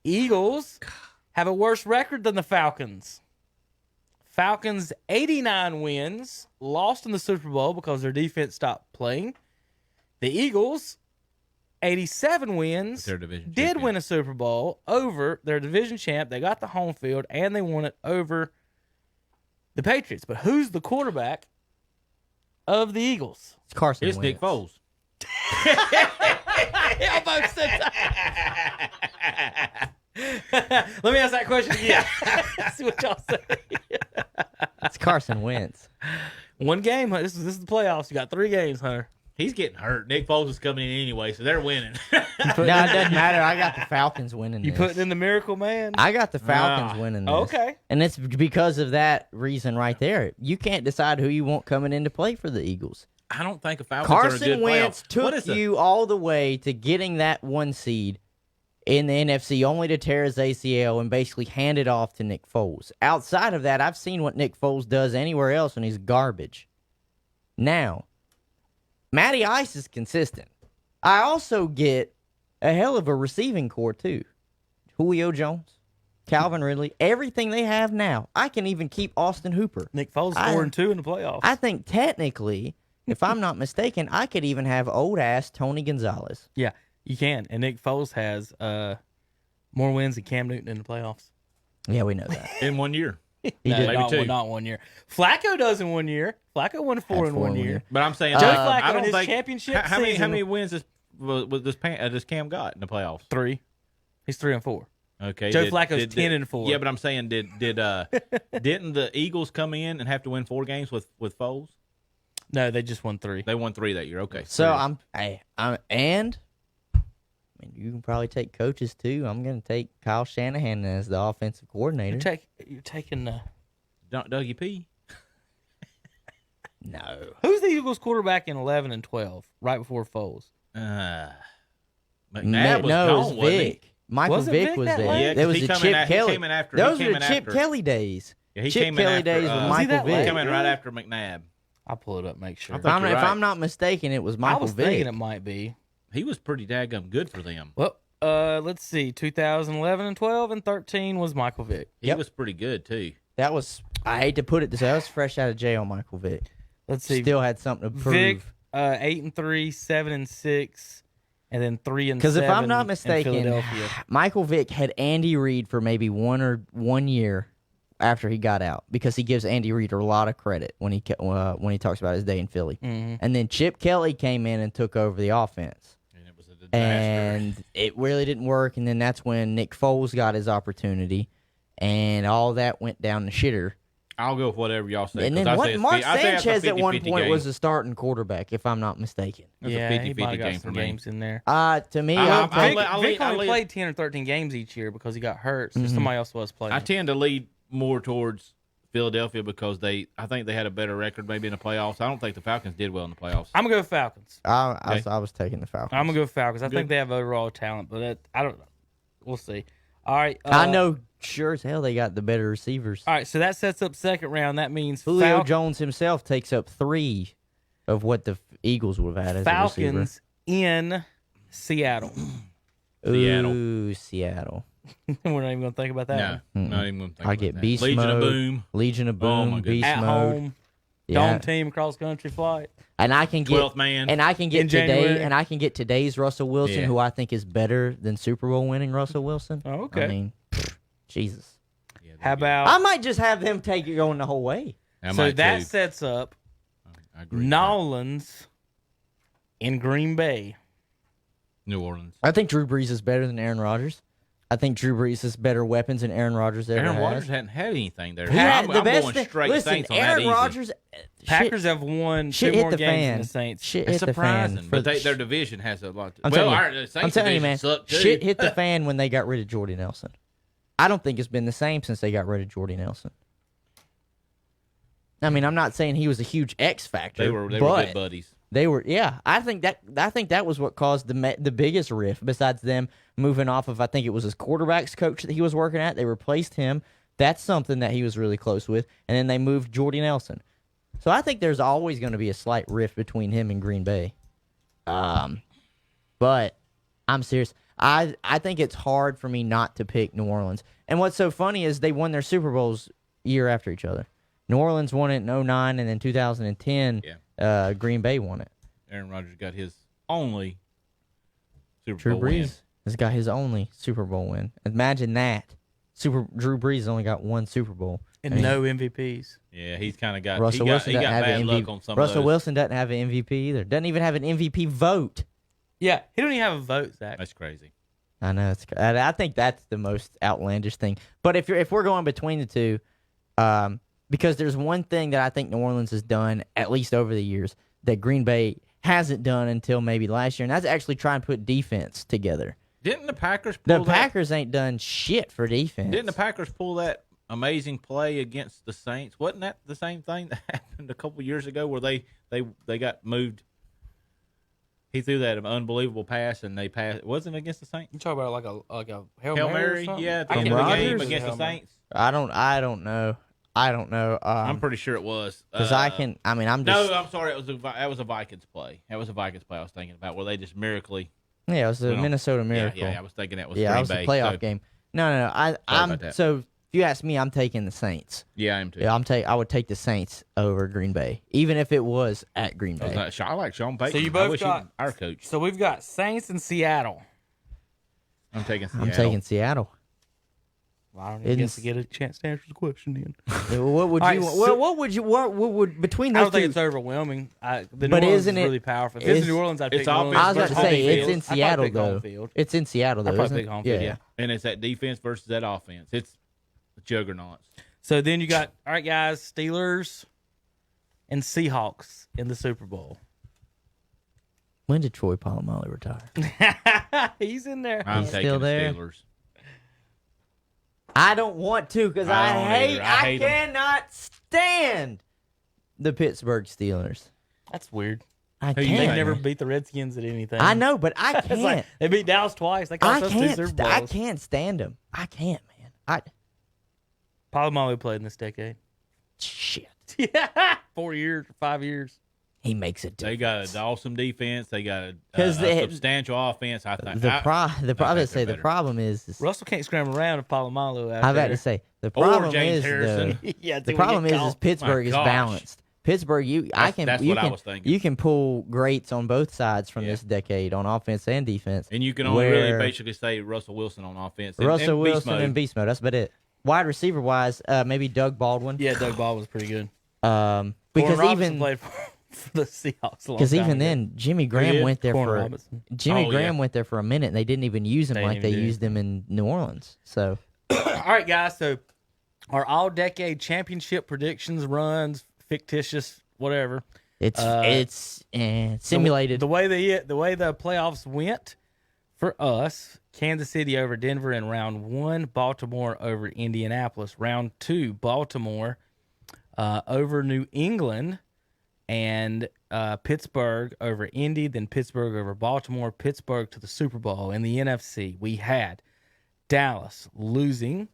Eagles have a worse record than the Falcons. Falcons 89 wins, lost in the Super Bowl because their defense stopped playing. The Eagles 87 wins, Their division did champion. win a Super Bowl over their division champ. They got the home field and they won it over the Patriots. But who's the quarterback of the Eagles? It's Carson It's Nick Wentz. Foles. Almost said Let me ask that question again. See what y'all say. It's Carson Wentz. 1 game. This is the playoffs. You got 3 games, Hunter. He's getting hurt. Nick Foles is coming in anyway, so they're winning. No, it doesn't matter. I got the Falcons winning You this. putting in the miracle man? I got the Falcons winning this. Okay. And it's because of that reason right there. You can't decide who you want coming into play for the Eagles. I don't think a Falcons are a Carson good Wentz playoff. What took is the- you all the way to getting that 1 seed in the NFC only to tear his ACL and basically hand it off to Nick Foles. Outside of that, I've seen what Nick Foles does anywhere else, and he's garbage. Now, Matty Ice is consistent. I also get a hell of a receiving core, too. Julio Jones, Calvin Ridley, everything they have now. I can even keep Austin Hooper. Nick Foles 4-2 in the playoffs. I think technically, if I'm not mistaken, I could even have old-ass Tony Gonzalez. Yeah, you can. And Nick Foles has more wins than Cam Newton in the playoffs. Yeah, we know that. in 1 year. No, did. Maybe not 1 year. Flacco does in 1 year. Flacco won 4 in 1 year. But I'm saying, Joe I Flacco in don't his think championship how many season- wins does Cam got in the playoffs? 3. He's 3-4. Okay, Joe Flacco's 10-4. Yeah, but I'm saying, didn't the Eagles come in and have to win 4 games with Foles? No, they just won 3. They won 3 that year. Okay, So you can probably take coaches too. I'm going to take Kyle Shanahan as the offensive coordinator. You're taking Dougie P. No. who's the Eagles quarterback in 11 and 12 right before Foles? McNabb was no, gone, it was wasn't he? Vic. Michael Wasn't Vick Vic was that there. late? Yeah, There 'cause was he the come in Chip a- he Kelly. came in after- Those he were came the in Chip after- Kelly days. Yeah, he Chip came in Kelly after, days with was he Michael that late? Vick. Came in right after McNabb. I'll pull it up, make sure. I think you're If right. I'm not mistaken, it was I Michael was Vick. thinking it might be. He was pretty daggum good for them. Well, let's see. 2011 and 12 and 13 was Michael Vick. He Yep. was pretty good too. That was, I hate to put it this way, that was fresh out of jail, Michael Vick. Let's see. Still had something to prove. Vick 8-3, 7-6, and then 3-7. Because if I'm not in mistaken, Philadelphia. Michael Vick had Andy Reid for maybe 1 year after he got out, because he gives Andy Reid a lot of credit when he talks about his day in Philly. Mhm. And then Chip Kelly came in and took over the offense. And it was a disaster. And it really didn't work. And then that's when Nick Foles got his opportunity, and all that went down the shitter. I'll go with whatever y'all say. And 'cause then I say it's Mark I say it's a Sanchez at one 50-50 point game. was a starting quarterback, if I'm not mistaken. It was a Yeah, 50-50 he might have got game some for me. games in there. To me, I'll I'll take let- Vic I'll only leave- played 10 or 13 games each year because he got hurt. So somebody else was playing. I tend to lead more towards Philadelphia because I think they had a better record maybe in the playoffs. I don't think the Falcons did well in the playoffs. I'm gonna go Falcons. I was taking the Falcons. I'm gonna go Falcons. I think they have overall talent, but I don't know. We'll see. All right. I know sure as hell they got the better receivers. All right, so that sets up second round. That means Julio Jones himself takes up 3 of what the Eagles would have had as Falcons a in Seattle. receiver. Ooh, Seattle. We're not even gonna think about that. No, not even going to think I about get that. Beast Legion Mode, of Boom. Legion of Oh, my Boom, goodness. Beast At Mode. home, Yeah. dome team cross country flight. And I can get 12th man. and I can In get January. today's Russell Wilson, Yeah. who I think is better than Super Bowl winning Russell Wilson. Oh, okay. I mean, Jesus. Yeah, they're How good. about I might just have them take it going the whole way. I so might that too. sets up I agree. Nolans in Green Bay. New Orleans. I think Drew Brees is better than Aaron Rodgers. I think Drew Brees has better weapons than Aaron Rodgers ever Aaron has. Rodgers hadn't had anything there. He had I'm the best going thing. straight Listen, Saints on Aaron that easy. Rodgers. Packers have won shit 2 hit more the games fan. than the Saints. Shit It's hit the fan. surprising, for but the- their division has a lot. I'm Well, telling you, our I'm Saints telling you, division man. sucked too. Shit hit the fan when they got rid of Jordy Nelson. I don't think it's been the same since they got rid of Jordy Nelson. I mean, I'm not saying he was a huge X factor. They were but good buddies. They were, yeah. I think that was what caused the biggest rift. Besides them moving off of, I think it was his quarterbacks coach that he was working at. They replaced him. That's something that he was really close with. And then they moved Jordy Nelson. So I think there's always going to be a slight rift between him and Green Bay. But I'm serious. I think it's hard for me not to pick New Orleans. And what's so funny is they won their Super Bowls year after each other. New Orleans won it in 2009, and then 2010, Green Bay won it. Aaron Rodgers got his only Super Drew Bowl win. Brees has got his only Super Bowl win. Imagine that. Drew Brees only got 1 Super Bowl. And I mean, no MVPs. Yeah, he's kind of got. Russell he got, Wilson he doesn't got have bad an luck MVP. on some Russell of those. Wilson doesn't have an MVP either. Doesn't even have an MVP vote. Yeah, he don't even have a vote, Zach. That's crazy. I know. I think that's the most outlandish thing. But if we're going between the two, because there's one thing that I think New Orleans has done, at least over the years, that Green Bay hasn't done until maybe last year, and that's actually try and put defense together. Didn't the Packers The pull that? Packers ain't done shit for defense. Didn't the Packers pull that amazing play against the Saints? Wasn't that the same thing that happened a couple years ago where they got moved? He threw that unbelievable pass and they passed. It wasn't against the Saints. You talk about like a Hail, Hail Mary, or Mary, something? yeah, at I the end can't of the remember game if it was against the Hail Mary. Saints. I don't know. I'm pretty sure it was Because I'm just. No, I'm sorry. That was a Vikings play. That was a Vikings play I was thinking about where they just miraculously. Yeah, it was the Minnesota Miracle. Yeah, I was thinking that was Yeah, Green that was Bay. the playoff So, game. No. I'm about that. so. If you ask me, I'm taking the Saints. Yeah, I am too. Yeah, I would take the Saints over Green Bay, even if it was at Green Bay. I like Sean Payton. So you I both wish he got was our coach. So we've got Saints and Seattle. I'm taking Seattle. I'm taking Seattle. Well, I don't even guess to get a chance to answer the question then. What would All you? right, so- What would between I those don't think two? it's overwhelming. The New But Orleans isn't is it- really powerful. If it's it's- New Orleans, I'd it's pick New Orleans. offense I was about to versus say home it's field. in I'd probably Seattle pick home though. field. It's in Seattle though. I'd probably isn't pick it? home field, yeah. And it's that defense versus that offense. It's juggernauts. So then you got, all right, guys, Steelers and Seahawks in the Super Bowl. When did Troy Polamalu retire? He's in there. I'm He's taking still the there? Steelers. I don't want to because I I don't hate. either. I hate 'em. cannot stand the Pittsburgh Steelers. That's weird. I Who you They can't. got? never beat the Redskins at anything. I know, but I It's like, can't. they beat Dallas twice. They I cost us 2 can't. Super I Bowls. can't stand them. I can't, man. Polamalu played in this decade. Shit. Yeah, 4 years, 5 years. He makes a They difference. got an awesome defense. They got a 'Cause they- substantial offense. I think. The better. problem is Russell can't scramble around if Polamalu out I'm there. about to say the Or problem James is Harrison. though, Yeah, the problem is Pittsburgh My is gosh. balanced. Pittsburgh, That's you what I can was thinking. you can pull greats on both sides from Yeah. this decade on offense and defense. And you can only really where basically say Russell Wilson on offense. And, Russell and beast Wilson mode. and beast mode. That's about it. Wide receiver wise, maybe Doug Baldwin. Yeah, Doug Ball was pretty good. Because Warren Robinson even played for the Seahawks. because even then Jimmy Graham did? went there Warren for Robinson. Jimmy Oh, Graham yeah. went there for a minute and they didn't even use him They like didn't they even do used him in New Orleans. So All right, guys. So our all-decade championship predictions, runs, fictitious, whatever. it's simulated. The way the playoffs went for us: Kansas City over Denver in round 1, Baltimore over Indianapolis. Round 2, Baltimore over New England, and Pittsburgh over Indy, then Pittsburgh over Baltimore, Pittsburgh to the Super Bowl. In the NFC, we had Dallas losing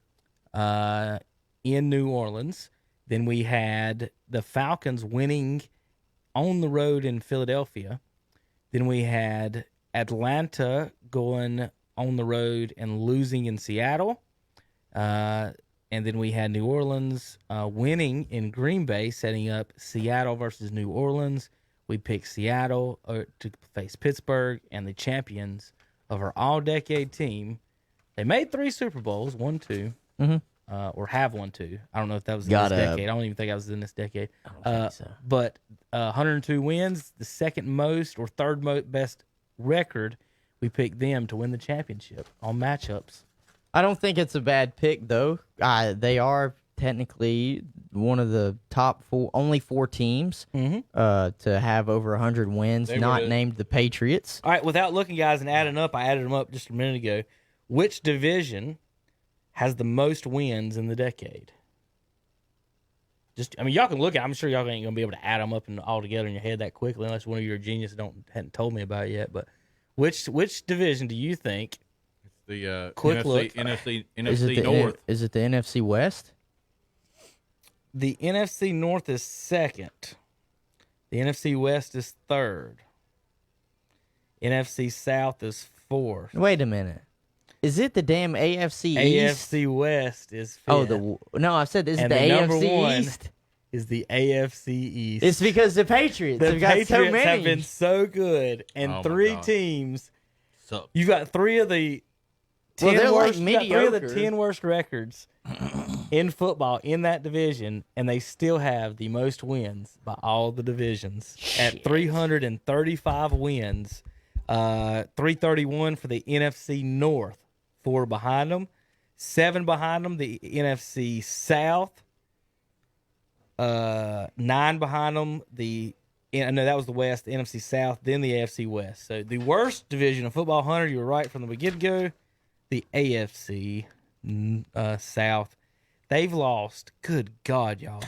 in New Orleans. Then we had the Falcons winning on the road in Philadelphia. Then we had Atlanta going on the road and losing in Seattle. And then we had New Orleans winning in Green Bay, setting up Seattle versus New Orleans. We picked Seattle to face Pittsburgh, and the champions of our all-decade team. They made 3 Super Bowls, 1, 2, or have 1, 2. I don't know if that was in this decade. I don't even think I was in this decade. I don't think so. But 102 wins, the second most or third best record. We picked them to win the championship on matchups. I don't think it's a bad pick, though. They are technically one of the top 4, only 4 teams to have over 100 wins, not named the Patriots. All right, without looking, guys, and adding up, I added them up just a minute ago. Which division has the most wins in the decade? Y'all can look at it. I'm sure y'all ain't going to be able to add them up and all together in your head that quickly unless one of you are genius hadn't told me about it yet. But which division do you think? The Quick look. NFC North. Is it the NFC West? The NFC North is second. The NFC West is third. NFC South is fourth. Wait a minute. Is it the damn AFC East? AFC West is fifth. No, I said is it And the number AFC one East? is the AFC East. It's because the Patriots the have got Patriots so many. have been so good, and Oh, my 3 God. teams. So, You've got 3 of the 10 they're like worst. You got 3 of the mediocre. 10 worst records in football in that division, and they still have the most wins by all the divisions at 335 wins. 331 for the NFC North. 4 behind them, 7 behind them. The NFC South. 9 behind them. No, that was the West, the NFC South, then the AFC West. So the worst division of football, Hunter, you were right from the get-go, the AFC South. They've lost, good God, y'all,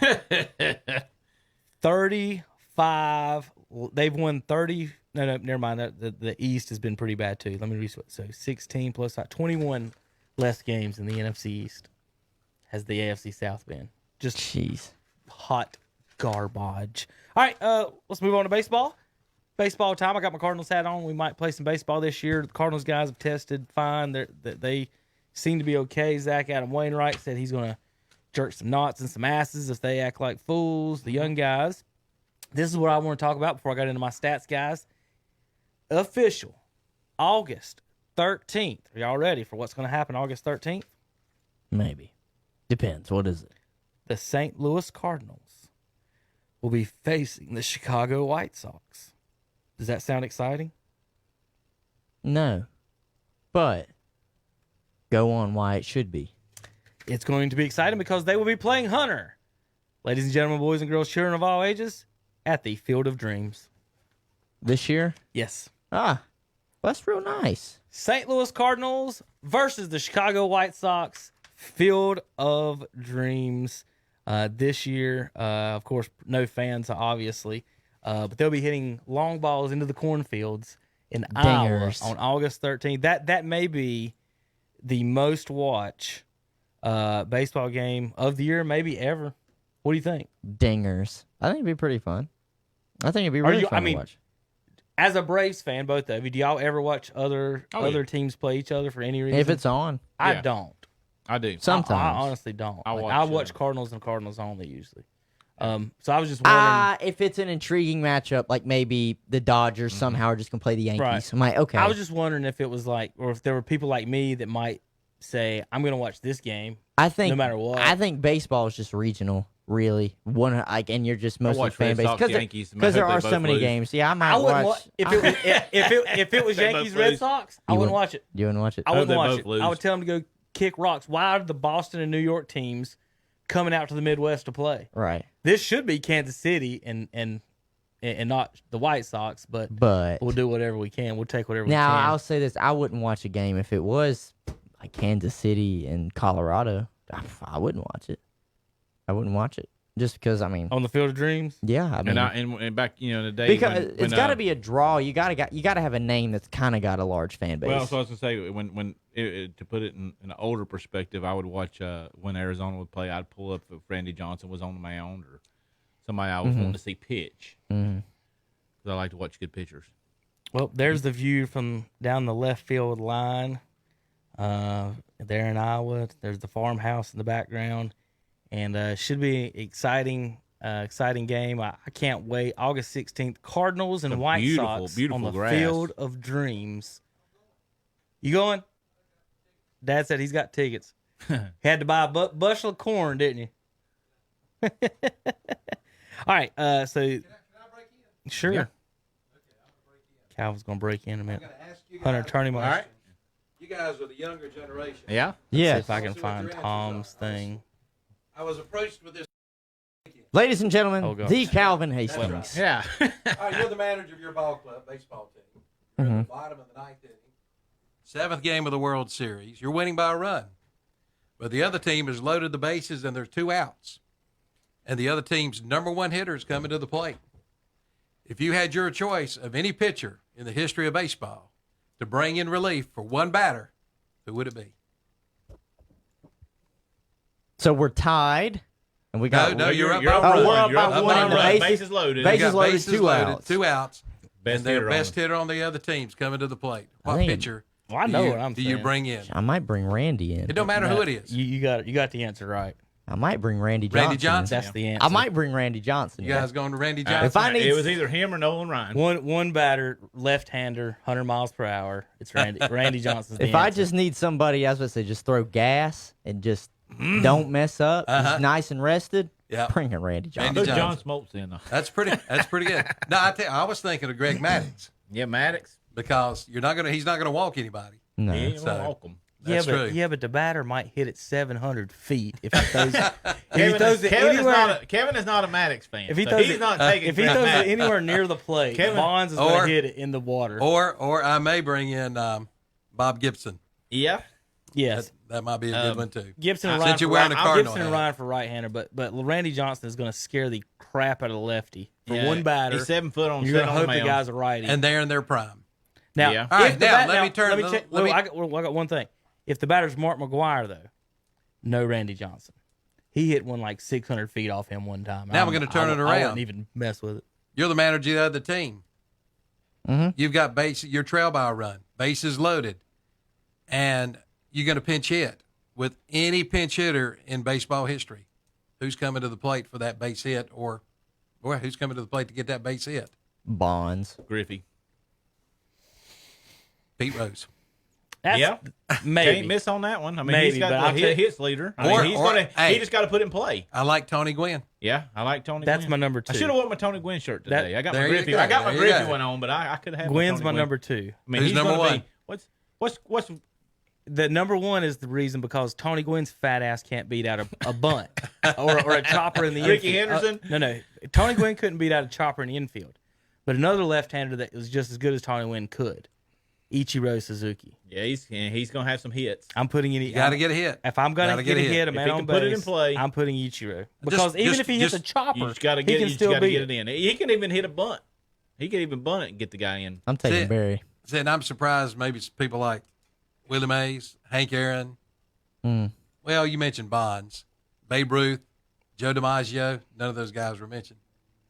35. They've won 30. No, never mind. The East has been pretty bad, too. Let me read. So 16 plus 21 less games in the NFC East has the AFC South been. Just Jeez. hot garbage. All right, let's move on to baseball. Baseball time. I got my Cardinals hat on. We might play some baseball this year. The Cardinals guys have tested fine. They seem to be okay. Zach Adam Wainwright said he's going to jerk some knots and some asses if they act like fools, the young guys. This is what I want to talk about before I got into my stats, guys. Official, August 13th. Are y'all ready for what's going to happen August 13th? Maybe. Depends. What is it? The St. Louis Cardinals will be facing the Chicago White Sox. Does that sound exciting? No. But go on why it should be. It's going to be exciting because they will be playing Hunter. Ladies and gentlemen, boys and girls, children of all ages, at the Field of Dreams. This year? Yes. Well, that's real nice. St. Louis Cardinals versus the Chicago White Sox. Field of Dreams this year. Of course, no fans, obviously. But they'll be hitting long balls into the cornfields in Iowa on August 13th. That may be the most watch baseball game of the year, maybe ever. What do you think? Dingers. I think it'd be pretty fun. I think it'd be really fun to watch. As a Braves fan, both of you, do y'all ever watch other teams play each other for any reason? If it's on. I Yeah. don't. I do. Sometimes. I honestly don't. I I watch, watch Cardinals and Cardinals only usually. So I was just wondering. If it's an intriguing matchup, like maybe the Dodgers somehow are just going to play the Yankees. Right. I'm like, okay. I was just wondering if it was like, or if there were people like me that might say, I'm going to watch this game. I think no matter what. I think baseball is just regional, really. And you're just mostly watch fan Red base Sox, Yankees, because there I hope are they so both many lose. games. Yeah, I might I wouldn't watch. if it was They both Yankees Red lose. Sox, I wouldn't watch it. You wouldn't watch it? I wouldn't they watch both it. lose. I would tell them to go kick rocks. Why are the Boston and New York teams coming out to the Midwest to play? Right. This should be Kansas City and not the White Sox, but we'll do whatever we can. We'll take whatever Now, we can. I'll say this. I wouldn't watch a game if it was like Kansas City and Colorado. I wouldn't watch it. I wouldn't watch it. just because I mean, On the Field of Dreams? yeah, I mean, And back in the day, because when, it's got to be a draw. You got to have a name that's kind of got a large fan base. Well, so I was gonna say to put it in an older perspective, I would watch when Arizona would play. I'd pull up if Randy Johnson was on the mound or somebody I was wanting to see pitch. Because I like to watch good pitchers. Well, there's the view from down the left field line. There in Iowa, there's the farmhouse in the background, and should be exciting game. I can't wait. August 16th, Cardinals and White Sox on the grass. Field of Dreams. You going? Dad said he's got tickets. Had to buy a bushel of corn, didn't you? All right. So, can I break in? Sure. Yeah. Calvin's gonna break in a minute. Hunter, turn him on. All right. You guys are the younger generation. Yeah. yeah. See if I can find Tom's thing. I was approached with this. Ladies and gentlemen, Oh, God. the Calvin Hastings. Yeah. All right, you're the manager of your ball club, baseball team. You're at the bottom of the ninth inning. Seventh game of the World Series. You're winning by a run. But the other team has loaded the bases and there's 2 outs. And the other team's number 1 hitter is coming to the plate. If you had your choice of any pitcher in the history of baseball to bring in relief for one batter, who would it be? So we're tied, and we got No, you're up You're by up one. run. we're up You're by up one. by and the run. bases- Bases loaded. bases You got loaded, bases 2 loaded, outs. 2 outs. Best and their hitter on best it. hitter on the other team's coming to the plate. What think- pitcher Well, I know what I'm do you saying. bring in? I might bring Randy in. It don't matter who it is. You got the answer right. I might bring Randy Johnson. Randy Johnson. That's the answer. I might bring Randy Johnson. You guys going to Randy Johnson? If I need- It was either him or Nolan Ryan. One batter, left-hander, 100 miles per hour. It's Randy Johnson's the If I answer. just need somebody, I was going to say, just throw gas and just don't mess up, just nice and rested, Yeah. bring in Randy Johnson. Randy Put John Johnson. Smoltz in though. That's pretty good. No, I was thinking of Greg Maddux Yeah, Maddox. because he's not gonna walk anybody. No. He ain't So- gonna walk him. That's true. but the batter might hit it 700 feet if he throws. Kevin is not a Maddox fan. If he so throws he's it- not taking if he Greg throws it Maddux. anywhere near the plate, Kevin- Bonds is Or- going to hit it in the water. Or I may bring in Bob Gibson. Yeah. Yes, That might be a good one too. Gibson and Since Ryan. you're For wearing a Cardinal Gibson and hat. Ryan for right-hander, but Randy Johnson is going to scare the crap out of the lefty for Yeah, one batter. He's 7 foot on. You're going Set to on hope the mound. guy's a righty. And they're in their prime. Now, Yeah. All right, if the now, bat- let me now, turn let me the- check- let me- I got one thing. If the batter's Mark McGuire, though, no Randy Johnson. He hit one like 600 feet off him one time. Now we're gonna turn it I around. wouldn't even mess with it. You're the manager of the other team. You've got your trail by a run, bases loaded, and you're going to pinch hit with any pinch hitter in baseball history. Who's coming to the plate for that base hit, or who's coming to the plate to get that base hit? Bonds. Griffey. Pete Rose. That's, Yeah. maybe. Can't miss on that one. I mean, Maybe, he's but got I'll the tell you- hits leader. I Or- mean, or- hey. he just got to put in play. I like Tony Gwynn. Yeah, I like Tony. That's Gwynn. my number 2. I should have worn my Tony Gwynn shirt That- today. I got There my you Griffey. go. I got my There you Griffey go. one on, but I could have. Gwynn's Tony my Gwynn. number 2. I mean, Who's he's number gonna one? Be, what's The number 1 is the reason because Tony Gwynn's fat ass can't beat out a bunt or a chopper in the Ricky infield. Henderson? No. Tony Gwynn couldn't beat out a chopper in the infield. But another left-hander that was just as good as Tony Gwynn could, Ichiro Suzuki. Yeah, he's gonna have some hits. I'm putting in. You got to get a hit. If I'm going Gotta to get a hit, a If man he on can base, put it in play. I'm putting Ichiro because even just- if he hits a just- chopper, You just got to he get can it. You still just got to beat get it in. He can even hit a bunt. He can even bunt it and get the guy in. I'm taking See- Barry. And I'm surprised maybe it's people like Willie Mays, Hank Aaron. Well, you mentioned Bonds, Babe Ruth, Joe DiMaggio. None of those guys were mentioned.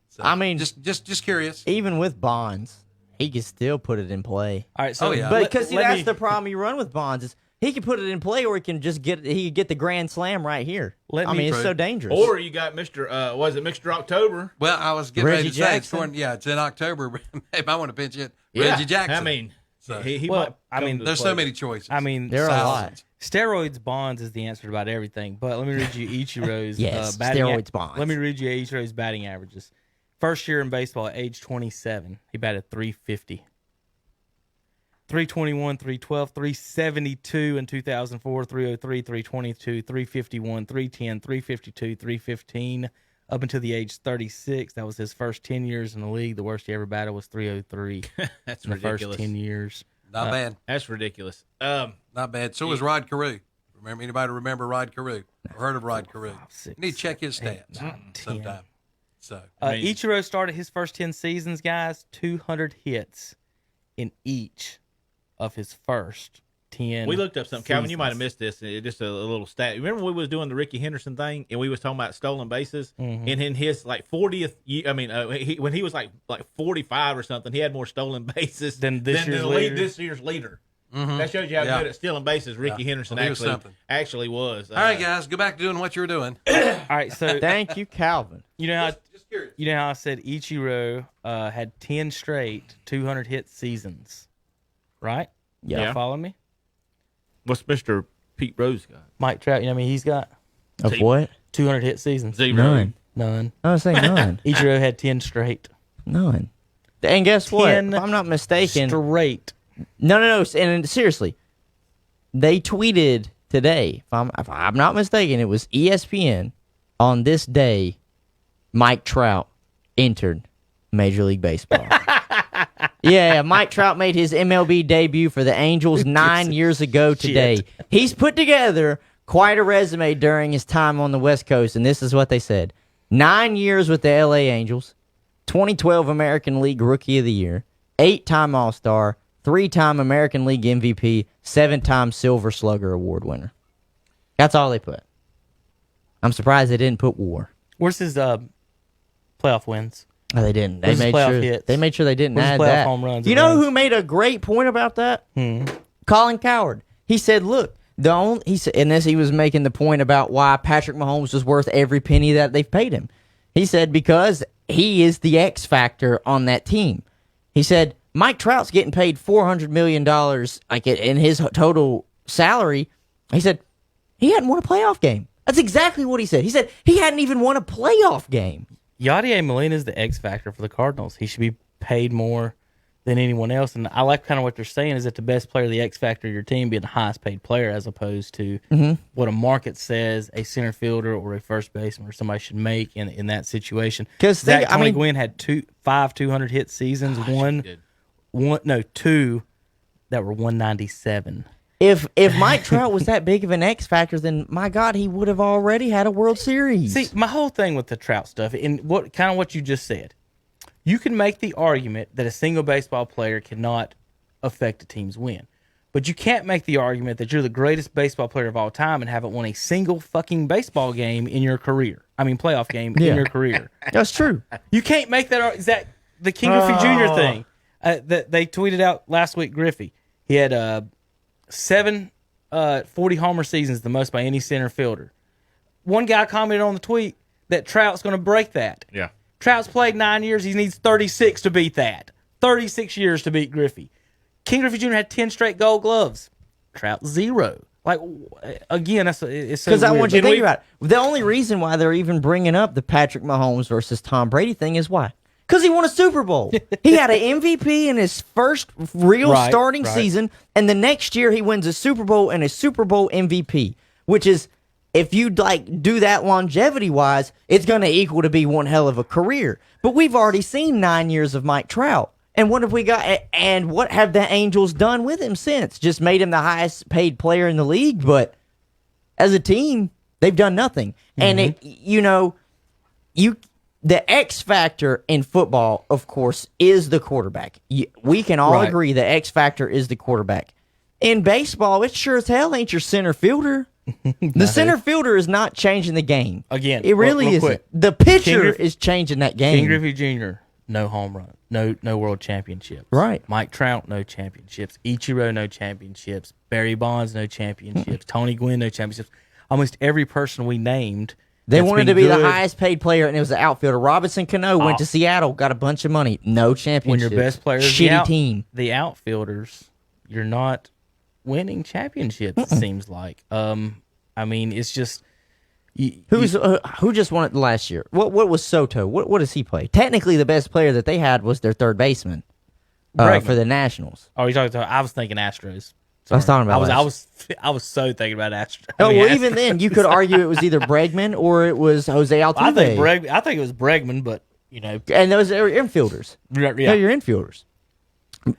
So, I mean- just curious. Even with Bonds, he can still put it in play. All right, so Oh, yeah. But let- because let that's me- the problem you run with Bonds is he can put it in play, or he can just get the grand slam right here. Let I me- mean, it's True. so dangerous. Or you got Mr. Was it Mr. October? Well, I was getting Reggie ready to say, Jackson. it's in October. Maybe I want to pinch it. Yeah. Reggie Jackson. I mean, So- he Well, might I come mean, to the there's so plate. many choices. I mean, there are a lot. steroids Bonds is the answer to about everything. But let me read you Ichiro's Yes, batting steroids Bonds. Let me read you Ichiro's batting averages. First year in baseball at age 27, he batted .350. 321, 312, 372 in 2004, 303, 322, 351, 310, 352, 315 up until the age 36. That was his first 10 years in the league. The worst he ever batted was 303 That's in the ridiculous. first 10 years. Not bad. That's ridiculous. Not bad. So was Rod Carew. Remember anybody remember Rod Carew or heard of Rod Carew? 6, You need to check his 8, stats 9, 10. sometime. So Ichiro started his first 10 seasons, guys, 200 hits in each of his first 10. We looked up something, Calvin. You might have seasons. missed this. Just a little stat. Remember when we was doing the Ricky Henderson thing, and we was talking about stolen bases, and in his like 40th, when he was like 45 or something, he had more stolen bases Than this year's leader. That shows you how good at stealing bases Ricky Henderson Well, he was actually was. all right, guys, go back to doing what you were doing. All right, so Thank you, Calvin. you know how Just curious. you know how I said Ichiro had 10 straight 200 hit seasons, right? Yeah. Y'all follow me? What's Mr. Pete Rose got? Mike Trout, you know what I mean? He's got Of what? 200 hit seasons. 0. None. None. I was saying none. Ichiro had 10 straight. None. And guess what? 10 If I'm not mistaken. Straight. No. And seriously, they tweeted today. If I'm not mistaken, it was ESPN. On this day, Mike Trout entered Major League Baseball. Yeah, Mike Trout made his MLB debut for the Angels 9 years ago today. Shit. He's put together quite a resume during his time on the West Coast, and this is what they said. 9 years with the LA Angels, 2012 American League Rookie of the Year, 8-time All-Star, 3-time American League MVP, 7-time Silver Slugger Award winner. That's all they put. I'm surprised they didn't put WAR. Where's his playoff wins? Oh, they didn't. They Where's his made playoff sure. hits? They made sure they didn't Where's his add playoff that. home runs You and know runs? who made a great point about that? Colin Cowherd. He said, "Look, he was making the point about why Patrick Mahomes was worth every penny that they've paid him. He said because he is the X factor on that team. He said Mike Trout's getting paid $400 million like in his total salary. He said he hadn't won a playoff game. That's exactly what he said. He said he hadn't even won a playoff game. Yadier Molina is the X factor for the Cardinals. He should be paid more than anyone else. And I like kind of what they're saying is that the best player, the X factor of your team, being the highest paid player as opposed to what a market says a center fielder or a first baseman or somebody should make in that situation. Because Tony Gwynn had 5 200 hit seasons, two that were 197. If Mike Trout was that big of an X factor, then my God, he would have already had a World Series. See, my whole thing with the Trout stuff, and what you just said, you can make the argument that a single baseball player cannot affect a team's win, but you can't make the argument that you're the greatest baseball player of all time and haven't won a single fucking baseball game in your career. I mean, playoff game in your career. That's true. You can't make that. Is that the King Griffey Jr. thing that they tweeted out last week? Griffey, he had 7 40 homer seasons, the most by any center fielder. One guy commented on the tweet that Trout's going to break that. Yeah. Trout's played 9 years. He needs 36 to beat that. 36 years to beat Griffey. King Griffey Jr. had 10 straight Gold Gloves. Trout 0. Like, again, it's so because I weird. want you to think about it. The only reason why they're even bringing up the Patrick Mahomes versus Tom Brady thing is why? Because he won a Super Bowl. He had an MVP in his first real starting season, and the next year he wins a Super Bowl and a Super Bowl MVP, which is, if you do that longevity-wise, it's going to equal to be one hell of a career. But we've already seen 9 years of Mike Trout. And what have we got? And what have the Angels done with him since? Just made him the highest paid player in the league, but as a team, they've done nothing. And the X factor in football, of course, is the quarterback. We can all agree the X factor is the quarterback. In baseball, it sure as hell ain't your center fielder. The center fielder is not changing the game. Again, it really real isn't. quick. The pitcher is changing that game. King Griffey Jr., no home run, no world championships. Right. Mike Trout, no championships. Ichiro, no championships. Barry Bonds, no championships. Tony Gwynn, no championships. Almost every person we named. They wanted to be the highest paid player, and it was the outfielder. Robinson Cano went to Seattle, got a bunch of money, no championship. When your best player is shitty team. The outfielders, you're not winning championships. It seems like. I mean, it's just who just won it last year? What was Soto? What does he play? Technically, the best player that they had was their third baseman for the Nationals. Oh, you're talking. I was thinking Astros. I was talking about. I was so thinking about Astros. Even then, you could argue it was either Bregman or it was Jose Altuve. I think it was Bregman, but and those are infielders. Yeah. They're your infielders.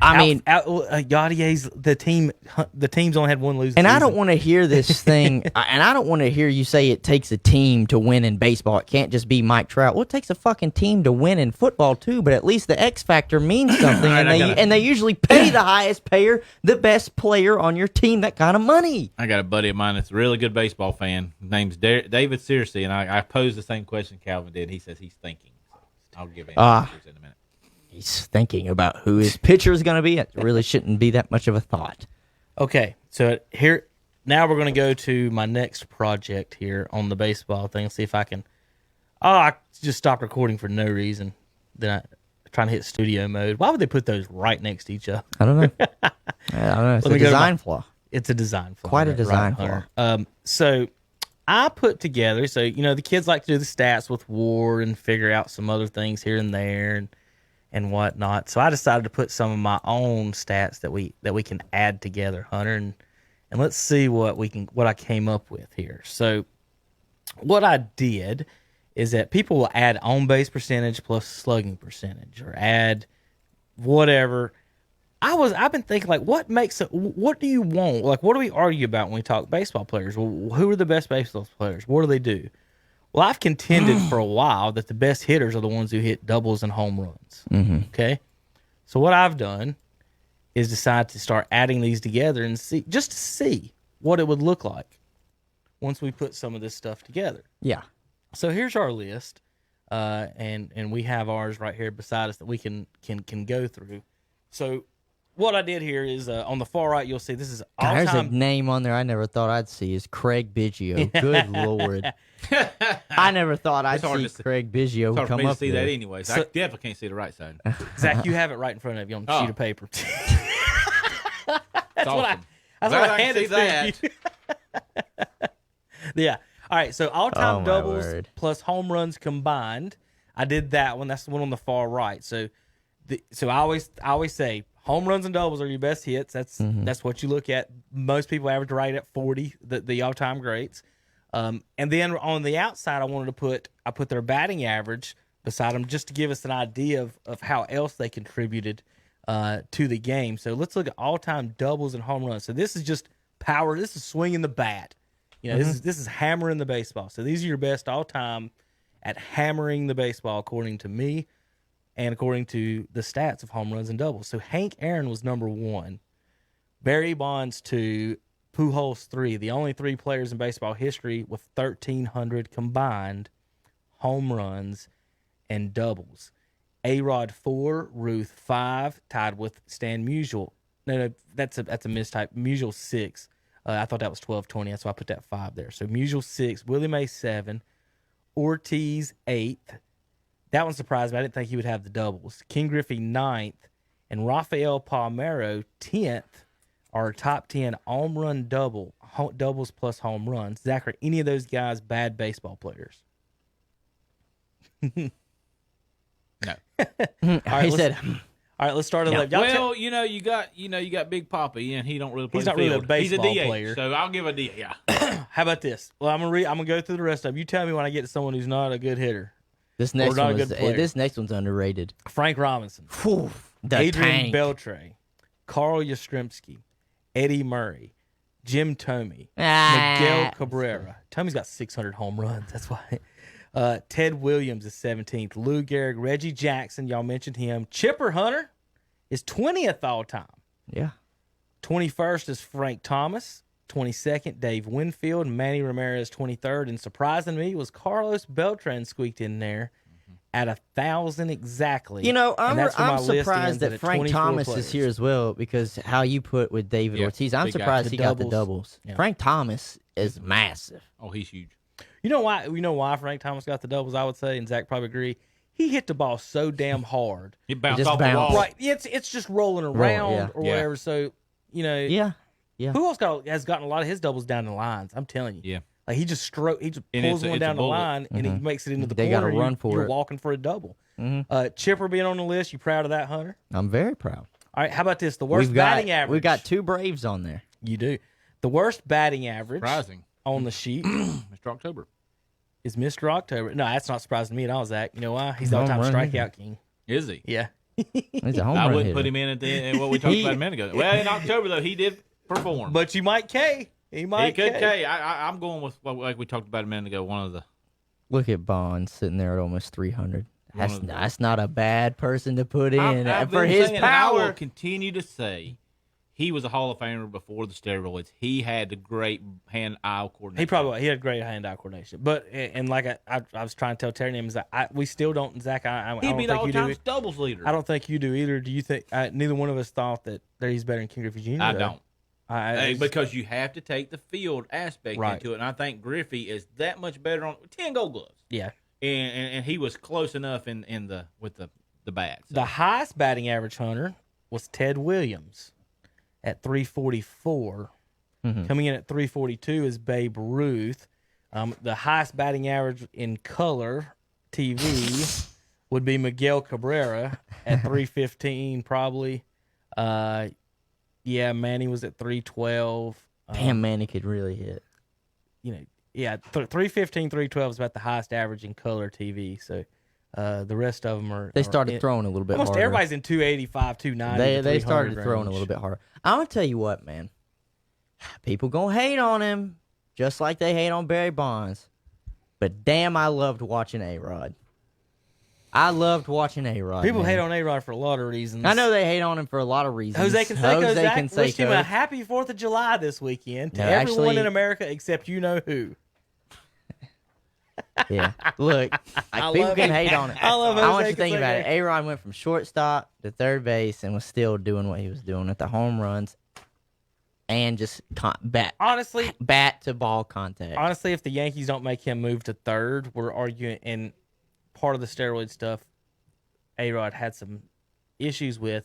I mean, Gaudier's the team's only had one losing. and season. I don't want to hear this thing, and I don't want to hear you say it takes a team to win in baseball. It can't just be Mike Trout. Well, it takes a fucking team to win in football too, but at least the X factor means something, and they usually pay the highest payer, the best player on your team, that kind of money. I got a buddy of mine that's a really good baseball fan. His name's David Searcy, and I posed the same question Calvin did. He says he's thinking. So I'll give him answers in a minute. He's thinking about who his pitcher is going to be. It really shouldn't be that much of a thought. Okay, so here now we're going to go to my next project here on the baseball thing. See if I can. Oh, I just stopped recording for no reason. Then I'm trying to hit studio mode. Why would they put those right next to each other? I don't know. I don't know. It's a design flaw. It's a design flaw. Quite a design flaw. So I put together. So the kids like to do the stats with WAR and figure out some other things here and there and whatnot. So I decided to put some of my own stats that we can add together, Hunter, and let's see what I came up with here. So what I did is that people will add on base percentage plus slugging percentage, or add whatever. I've been thinking, like, what do you want? Like, what do we argue about when we talk baseball players? Well, who are the best baseball players? What do they do? Well, I've contended for a while that the best hitters are the ones who hit doubles and home runs. Mm-hmm. Okay? So what I've done is decide to start adding these together and see what it would look like once we put some of this stuff together. Yeah. So here's our list, and we have ours right here beside us that we can go through. So what I did here is on the far right, you'll see this is all There's time. a name on there I never thought I'd see is Craig Biggio. Good Lord. I never thought I'd see Craig Biggio It's hard for come me to up see there. that anyways. I definitely can't see the right side. Zach, you have it right in front of you on a sheet of paper. That's awesome. That's what I handed to you. Yeah. All right. So all-time doubles plus home runs combined. I did that one. That's the one on the far right. So I always say home runs and doubles are your best hits. That's what you look at. Most people average right at 40, the all-time greats. And then on the outside, I put their batting average beside them just to give us an idea of how else they contributed to the game. So let's look at all-time doubles and home runs. So this is just power. This is swinging the bat. This is hammering the baseball. So these are your best all-time at hammering the baseball, according to me and according to the stats of home runs and doubles. So Hank Aaron was number 1. Barry Bonds 2. Pujols 3, the only 3 players in baseball history with 1,300 combined home runs and doubles. A-Rod 4, Ruth 5, tied with Stan Musial. No, that's a mistype. Musial 6. I thought that was 12-20, that's why I put that 5 there. So Musial 6, Willie Mays 7, Ortiz 8th. That one surprised me. I didn't think he would have the doubles. King Griffey 9th, and Rafael Palmeiro 10th. Our top 10 home run doubles plus home runs. Zach, are any of those guys bad baseball players? No. All right, let's start at the left. Well, you got Big Papi, and he don't really play. He's the not really a field. baseball He's a DH, player. so I'll give a D. Yeah. How about this? Well, I'm gonna go through the rest of them. You tell me when I get to someone who's not a good hitter. This next one's underrated. Frank Robinson, The Adrian tank. Beltre, Carl Yastrzemski, Eddie Murray, Jim Thome, Miguel Cabrera. Thome's got 600 home runs. That's why. Ted Williams is 17th. Lou Gehrig, Reggie Jackson. Y'all mentioned him. Chipper Hunter is 20th all time. Yeah. 21st is Frank Thomas. 22nd, Dave Winfield. Manny Ramirez, 23rd. And surprising me was Carlos Beltran squeaked in there at 1,000 exactly. I'm surprised that Frank Thomas players. is here as well, because how you put with David Ortiz, I'm surprised he got the doubles. Yeah. Frank Thomas is massive. Oh, he's huge. You know why Frank Thomas got the doubles, I would say, and Zach probably agree. He hit the ball so damn hard. He bounced just off the bounced. wall. Right. It's just rolling around or Yeah. whatever. So, Yeah. who else has gotten a lot of his doubles down the lines? I'm telling you. Yeah. Like he just And pulls one it's down a the bullet. line and he makes it into the They corner. gotta run for you're it. walking for a double. Chipper being on the list, you proud of that, Hunter? I'm very proud. All right, how about this? The worst batting average. We've got 2 Braves on there. You do. The worst batting average Surprising. on the sheet Mr. October. is Mr. October. No, that's not surprising to me at all, Zach. You know why? He's the all-time run. strikeout king. Is he? Yeah. He's a home I run wouldn't hitter. put him in at the what we talked about a minute ago. Well, in October though, he did perform. But you might K. He might. He could K. K. I'm going with like we talked about a minute ago. One of the Look at Bonds sitting there at almost 300. One of the- That's not a bad person to put in I've for been his saying, and I will power. continue to say he was a Hall of Famer before the steroids. He had the great hand-eye coordination. He had great hand-eye coordination. But and like I was trying to tell Terry names that we still don't. Zach, I He'd don't be the think you all-time do. doubles leader. I don't think you do either. Do you think? Neither one of us thought that he's better than Ken Griffey Jr. I though. don't. It's- Because you have to take the field aspect Right. into it, and I think Griffey is that much better on 10 Gold Gloves. yeah. And he was close enough with the bats. The highest batting average hunter was Ted Williams at 344. Coming in at 342 is Babe Ruth. The highest batting average in color TV would be Miguel Cabrera at 315 probably. Yeah, Manny was at 312. Damn, man, he could really hit. You know, yeah, 315, 312 is about the highest average in color TV. So the rest of them are. They started throwing a little bit almost harder. everybody's in 285, 290. They started 300 throwing a range. little bit harder. I'm gonna tell you what, man. People gonna hate on him, just like they hate on Barry Bonds. But damn, I loved watching A-Rod. I loved watching A-Rod. People man. hate on A-Rod for a lot of reasons. I know they hate on him for a lot of reasons. Jose Canseco, Zach, wished him Canseco. a happy 4th of July this weekend to No, everyone actually- in America except you know who. Yeah. Look, like, people love can it. hate on it. I love I want Jose you to think about it. Canseco. A-Rod went from shortstop to third base and was still doing what he was doing at the home runs and just Honestly, bat to ball contact. if the Yankees don't make him move to third, we're arguing. And part of the steroid stuff, A-Rod had some issues with.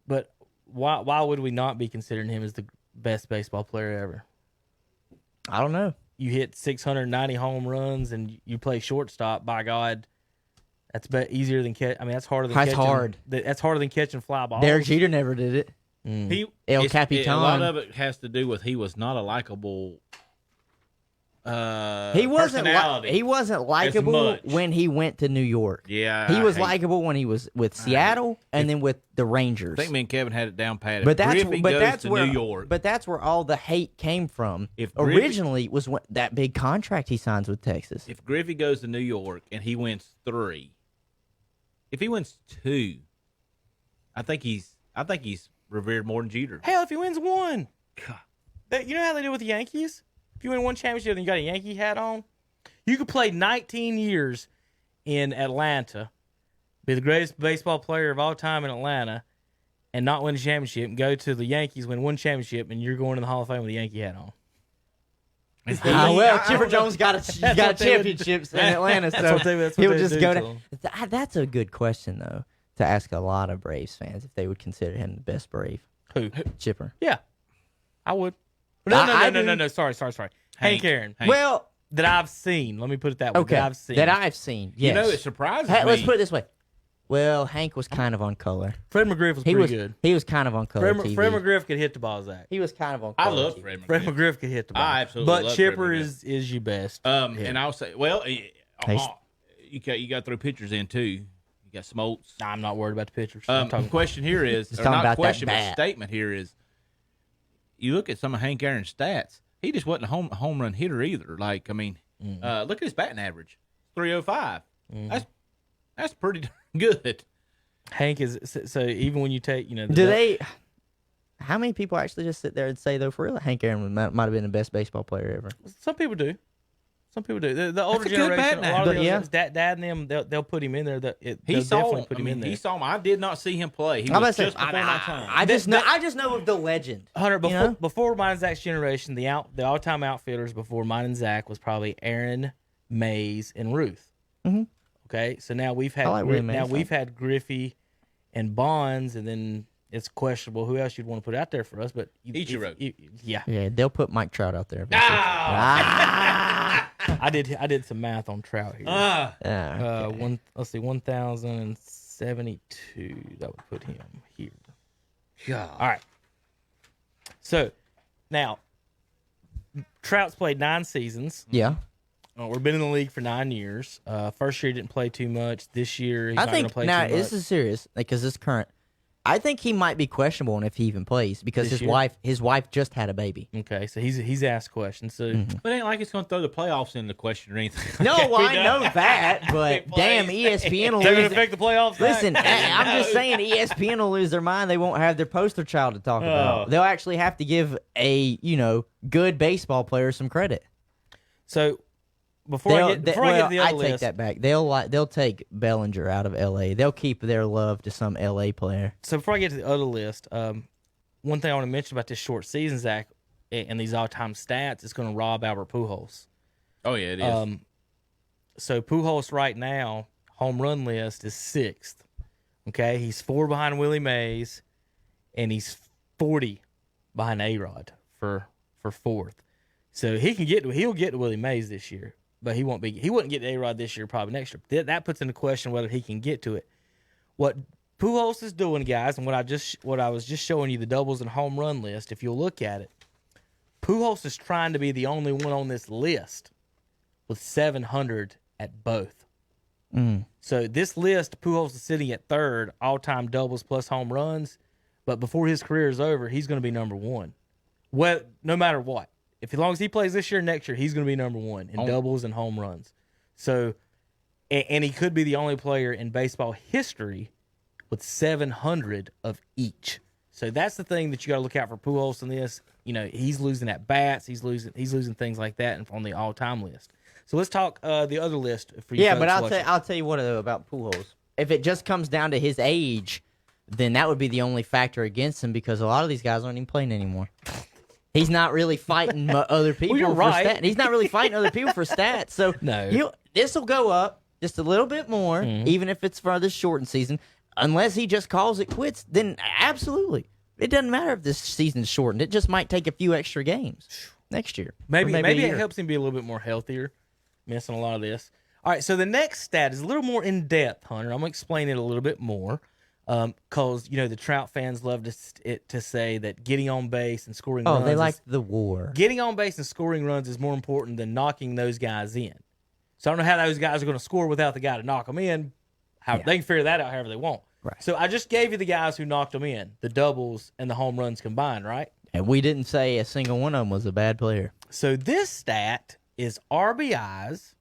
But why would we not be considering him as the best baseball player ever? I don't know. You hit 690 home runs and you play shortstop. By God, that's easier than catch. I mean, that's harder than That's catching. hard. That's harder than catching fly balls. Derek Jeter never did it. El A Capitan. lot of it has to do with he was not a likable. He wasn't. Personality He wasn't likable much. when he went to New York. Yeah, he I was hate- likable when he was with Seattle and then with the Rangers. I think me and Kevin had it down pat. But that's Griffey but goes that's to where New York. But that's where all the hate came from. If Griffey- Originally was when, that big contract he signs with Texas. If Griffey goes to New York and he wins 3, if he wins 2, I think he's revered more than Jeter. Hell, if he wins one, you know how they do with the Yankees. If you win one championship and you got a Yankee hat on, you could play 19 years in Atlanta, be the greatest baseball player of all time in Atlanta, and not win a championship, and go to the Yankees, win one championship, and you're going to the Hall of Fame with a Yankee hat on. Chipper Jones got championships in Atlanta, so that's what he'll they just do go to to. him. That's a good question though to ask a lot of Braves fans if they would consider him the best Brave. Who? Chipper. Yeah, I would. I No. do. Sorry. Hank Aaron. Well, That I've seen. Let me put it that way. okay, That I've seen. Yes. You know, it surprises Hey, me. let's put it this way. Well, Hank was kind of on color. Fred McGriff was He pretty was good. He was kind of on color Fred TV. McGriff could hit the ball, Zach. He was kind of on I color love TV. Fred McGriff. Fred McGriff could hit the ball. I absolutely But love Chipper Fred McGriff. is your best. And I'll say, well, Taste- you got to throw pitchers in too. You got Smoltz. I'm not worried about the pitchers. I'm The talking question here is, Just or talking not about that question, but bat. statement here is, you look at some of Hank Aaron's stats. He just wasn't a home run hitter either. Like, I mean, look at his batting average, 305. That's pretty darn good. Hank is so even when you take Do they? How many people actually just sit there and say though, for real, Hank Aaron might have been the best baseball player ever? some people do. Some people do. The older a good generation, batting a lot of average. the dad and them, they'll put him in there. They'll He saw definitely him. put him in there. He saw him. I did not see him play. He I'm was about to just say, before my time. I just know of the legend. Hunter, You know? before mine and Zach's generation, the all-time outfielders before mine and Zach was probably Aaron, Mays, and Ruth. Mhm. Okay, so now we've had I like Willie Mays. we've had Griffey and Bonds, and then it's questionable who else you'd want to put out there for us. But Ichiro. yeah, Yeah, they'll put Mike Trout out there. Ah! I did some math on Trout here. Ah, okay. 1,072. That would put him here. God. All right. So now Trout's played 9 seasons. Yeah. We've been in the league for 9 years. First year he didn't play too much. This year he's I not going to think play now too much. this is serious because this current. I think he might be questionable on if he even plays because This his year? wife just had a baby. Okay, so he's asked questions. So But it ain't like it's going to throw the playoffs into question or anything. No, like well, that. I know that, but damn, ESPN will they're going lose. to affect the playoffs. Listen, I'm just saying ESPN will lose their mind. They won't have their poster child to talk about. They'll actually have to give a good baseball player some credit. So before I get to the other I list, take that back. They'll take Bellinger out of L.A. They'll keep their love to some L.A. player. So before I get to the other list, one thing I want to mention about this short season, Zach, and these all-time stats is going to rob Albert Pujols. Oh, yeah, it is. So Pujols right now, home run list is 6th. Okay, he's 4 behind Willie Mays, and he's 40 behind A-Rod for 4th. So he'll get to Willie Mays this year, but he wouldn't get to A-Rod this year, probably next year. That puts into question whether he can get to it. What Pujols is doing, guys, and what I was just showing you, the doubles and home run list, if you'll look at it, Pujols is trying to be the only one on this list with 700 at both. So this list, Pujols is sitting at 3rd, all-time doubles plus home runs, but before his career is over, he's going to be number 1. Well, no matter what. As long as he plays this year, next year, he's going to be number 1 in doubles and home runs. So, and he could be the only player in baseball history with 700 of each. So that's the thing that you got to look out for Pujols in this. He's losing at bats, he's losing things like that on the all-time list. So let's talk the other list for you. Yeah, folks but I'll tell you what about Pujols. If it just comes down to his age, then that would be the only factor against him because a lot of these guys aren't even playing anymore. He's not really fighting other people you're for right. stats. He's not really fighting other people for stats. So No. This will go up just a little bit more, even if it's for this shortened season. Unless he just calls it quits, then absolutely. It doesn't matter if this season's shortened. It just might take a few extra games next year. Maybe a it year. helps him be a little bit more healthier, missing a lot of this. All right, so the next stat is a little more in depth, Hunter. I'm gonna explain it a little bit more, because the Trout fans love to say that getting on base and scoring. Oh, runs they like the war. Getting on base and scoring runs is more important than knocking those guys in. So I don't know how those guys are going to score without the guy to knock them in. They can figure that out however they want. Right. So I just gave you the guys who knocked them in, the doubles and the home runs combined, right? And we didn't say a single one of them was a bad player. So this stat is RBIs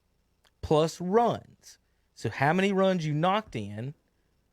plus runs. So how many runs you knocked in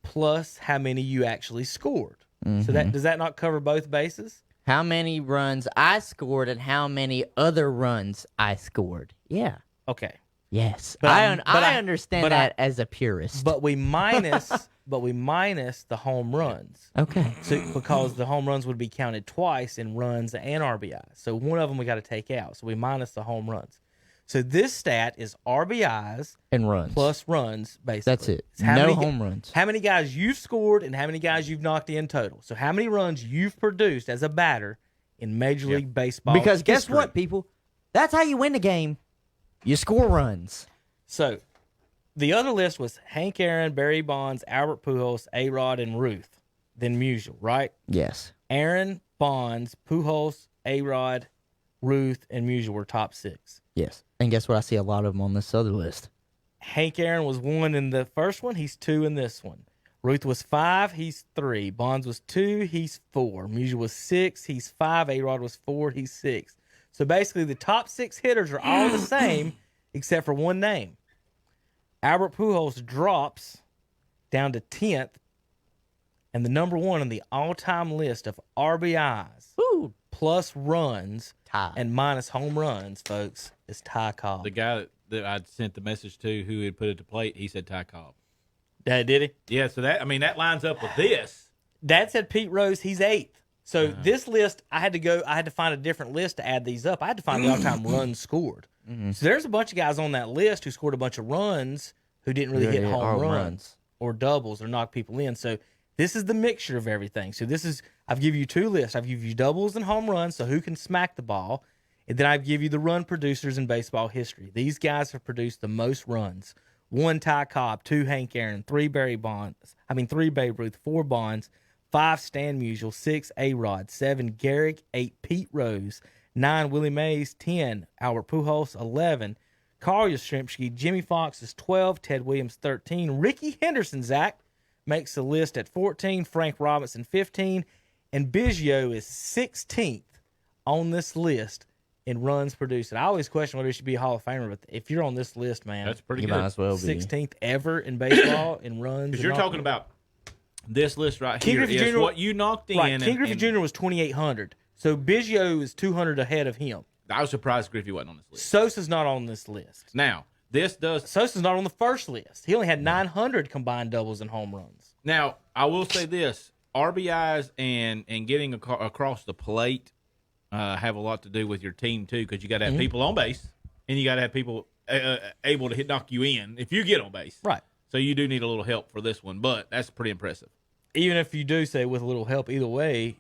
plus how many you actually scored. So does that not cover both bases? How many runs I scored and how many other runs I scored. Yeah. Okay. Yes. But I understand that as a purist. But we minus the home runs. Okay. So because the home runs would be counted twice in runs and RBIs. So one of them we got to take out. So we minus the home runs. So this stat is RBIs And runs. plus runs, basically. That's it. It's how No many home runs. How many guys you've scored and how many guys you've knocked in total. So how many runs you've produced as a batter in Major League Baseball Because guess history. what, people? That's how you win the game. You score runs. So the other list was Hank Aaron, Barry Bonds, Albert Pujols, A-Rod, and Ruth. Then Musial, right? Yes. Aaron, Bonds, Pujols, A-Rod, Ruth, and Musial were top 6. Yes. And guess what? I see a lot of them on this other list. Hank Aaron was 1 in the first one. He's 2 in this one. Ruth was 5. He's 3. Bonds was 2. He's 4. Musial was 6. He's 5. A-Rod was 4. He's 6. So basically, the top 6 hitters are all the same except for one name. Albert Pujols drops down to 10th, and the number 1 on the all-time list of RBIs plus runs and minus home runs, folks, is Ty Cobb. The guy that I sent the message to who had put it to plate, he said Ty Cobb. Did he? Yeah, so that lines up with this. Dad said Pete Rose, he's 8th. So this list, I had to find a different list to add these up. I had to find the all-time runs scored. So there's a bunch of guys on that list who scored a bunch of runs who didn't really hit home runs or doubles or knock people in. So this is the mixture of everything. So I've given you 2 lists. I've given you doubles and home runs, so who can smack the ball. And then I've given you the run producers in baseball history. These guys have produced the most runs. 1 Ty Cobb, 2 Hank Aaron, 3 Babe Ruth, 4 Bonds, 5 Stan Musial, 6 A-Rod, 7 Garrick, 8 Pete Rose, 9 Willie Mays, 10 Albert Pujols, 11 Carl Yastrzemski, Jimmy Fox is 12, Ted Williams 13, Ricky Henderson, Zach, makes the list at 14, Frank Robinson 15, and Biggio is 16th on this list in runs produced. And I always question whether he should be a Hall of Famer, but if you're on this list, man, That's pretty You good. might as well be. 16th ever in baseball in runs. Because you're talking about this list right King here Griffey is Jr. what you knocked in. Right, King Griffey and Jr. was 2,800, so Biggio is 200 ahead of him. I was surprised Griffey wasn't on this list. Sosa's not on this list. Now, this does. Sosa's not on the first list. He only had 900 combined doubles and home runs. Now, I will say this: RBIs and getting across the plate have a lot to do with your team too, because you got to have people on base and you got to have people able to knock you in if you get on base. Right. So you do need a little help for this one, but that's pretty impressive. Even if you do say with a little help, either way,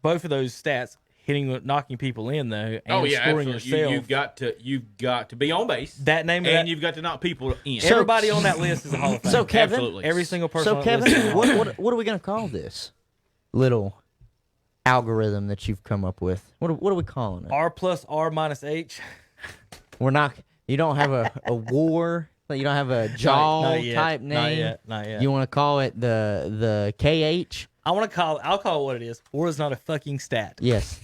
both of those stats, knocking people in though, and scoring yourself. You've got to be on base. That name of and that, you've got to knock people in. everybody on that list is a Hall of Fame. So Kevin, Absolutely. Every single person. So on that list is a Kevin, Hall of Fame. what are we gonna call this little algorithm that you've come up with? What are we calling it? R plus R minus H. We're not. You don't have a war. You don't have a jaw Not yet. type name. Not yet. You want to call it the KH? I'll call it what it is. War is not a fucking stat. Yes,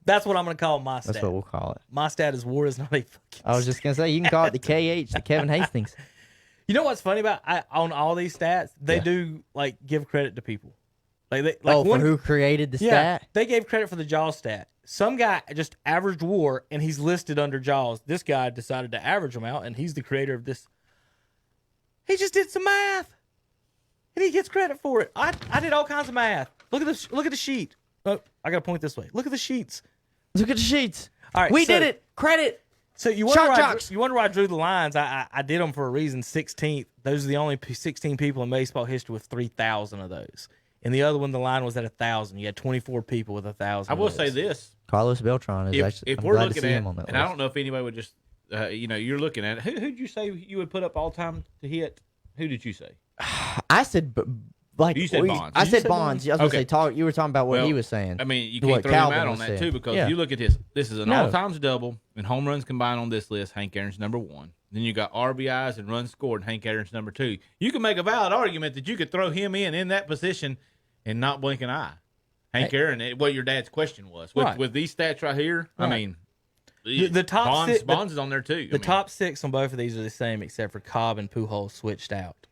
That's what I'm going to call my stat. that's what we'll call it. My stat is war is not a fucking I was just gonna say you can call it the KH, the Kevin Hastings. You know what's funny about on all these stats? They do like give credit to people. For who created the stat? They gave credit for the Jaws stat. Some guy just averaged WAR and he's listed under Jaws. This guy decided to average them out, and he's the creator of this. He just did some math, and he gets credit for it. I did all kinds of math. Look at the sheet. Oh, I got to point this way. Look at the sheets. Look at the sheets. All right, we so- did it. Credit. So you Shock wonder, jocks. why I drew the lines. I did them for a reason. 16th. Those are the only 16 people in baseball history with 3,000 of those. And the other one, the line was at 1,000. You had 24 people with 1,000. I will say this: Carlos Beltran is actually. if I'm we're glad to looking see at, him on that and list. I don't know if anybody would just, you're looking at it. Who'd you say you would put up all time to hit? Who did you say? I said, You said Bonds. I Did said Bonds. I was Okay. gonna say you were talking about what Well, he was saying. I mean, you What can't throw Calvin him out on was that saying. too, because Yeah. you look at this. This is an No. all times double and home runs combined on this list. Hank Aaron's number one. Then you got RBIs and runs scored. Hank Aaron's number two. You can make a valid argument that you could throw him in that position and not blink an eye. Hank Aaron, what your dad's question was Right. with these stats right here. I Right. mean, The top Bonds, six- Bonds is on there too. The top six on both of these are the same, except for Cobb and Pujols switched out.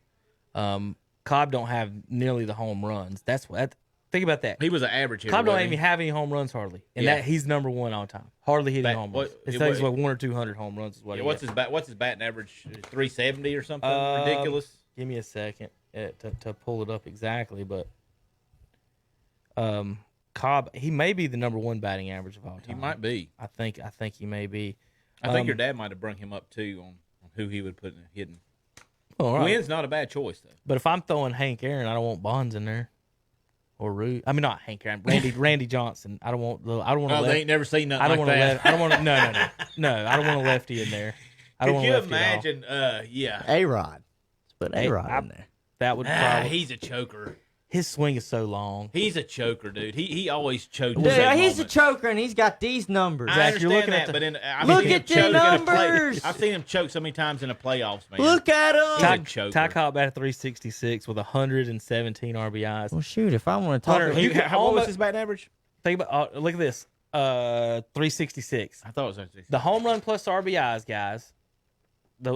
Cobb don't have nearly the home runs. That's what. Think about that. He was an average hitter. Cobb don't wasn't even he? have any home runs hardly, and Yeah. that he's number one all time. Hardly hitting Bat- home what- runs. It's it- things what- like 100 or 200 home runs is what. Yeah, he what's has. his batting average? 370 or something ridiculous. Give me a second to pull it up exactly, but Cobb, he may be the number one batting average of all time. He might be. I think he may be. I think your dad might have brung him up too on who he would put in hidden. All right. Wynn's not a bad choice though. But if I'm throwing Hank Aaron, I don't want Bonds in there, or Rude. I mean, not Hank Aaron, Randy Johnson. I don't want. Oh, they ain't never seen nothing I don't like want that. I don't want. No. I don't want a lefty in there. I don't Could want you a lefty at all. imagine? Yeah. A-Rod. Let's put Hey, A-Rod in there. That would probably. He's a choker. His swing is so long. He's a choker, dude. He always choked. Dude, at that he's a moment. choker, and he's got these numbers. I Zach, you're understand looking that, at the- but I've Look seen him at the choke in a play- numbers! I've seen him choke so many times in the playoffs, man. Look at him. Ty- a choker. Ty Cobb batted 366 with 117 RBIs. Well, shoot, if I want to talk, Hunter, about, you can What was almost- his batting average? Think about. Look at this. 366. I thought it was actually. The home run plus RBIs, guys. The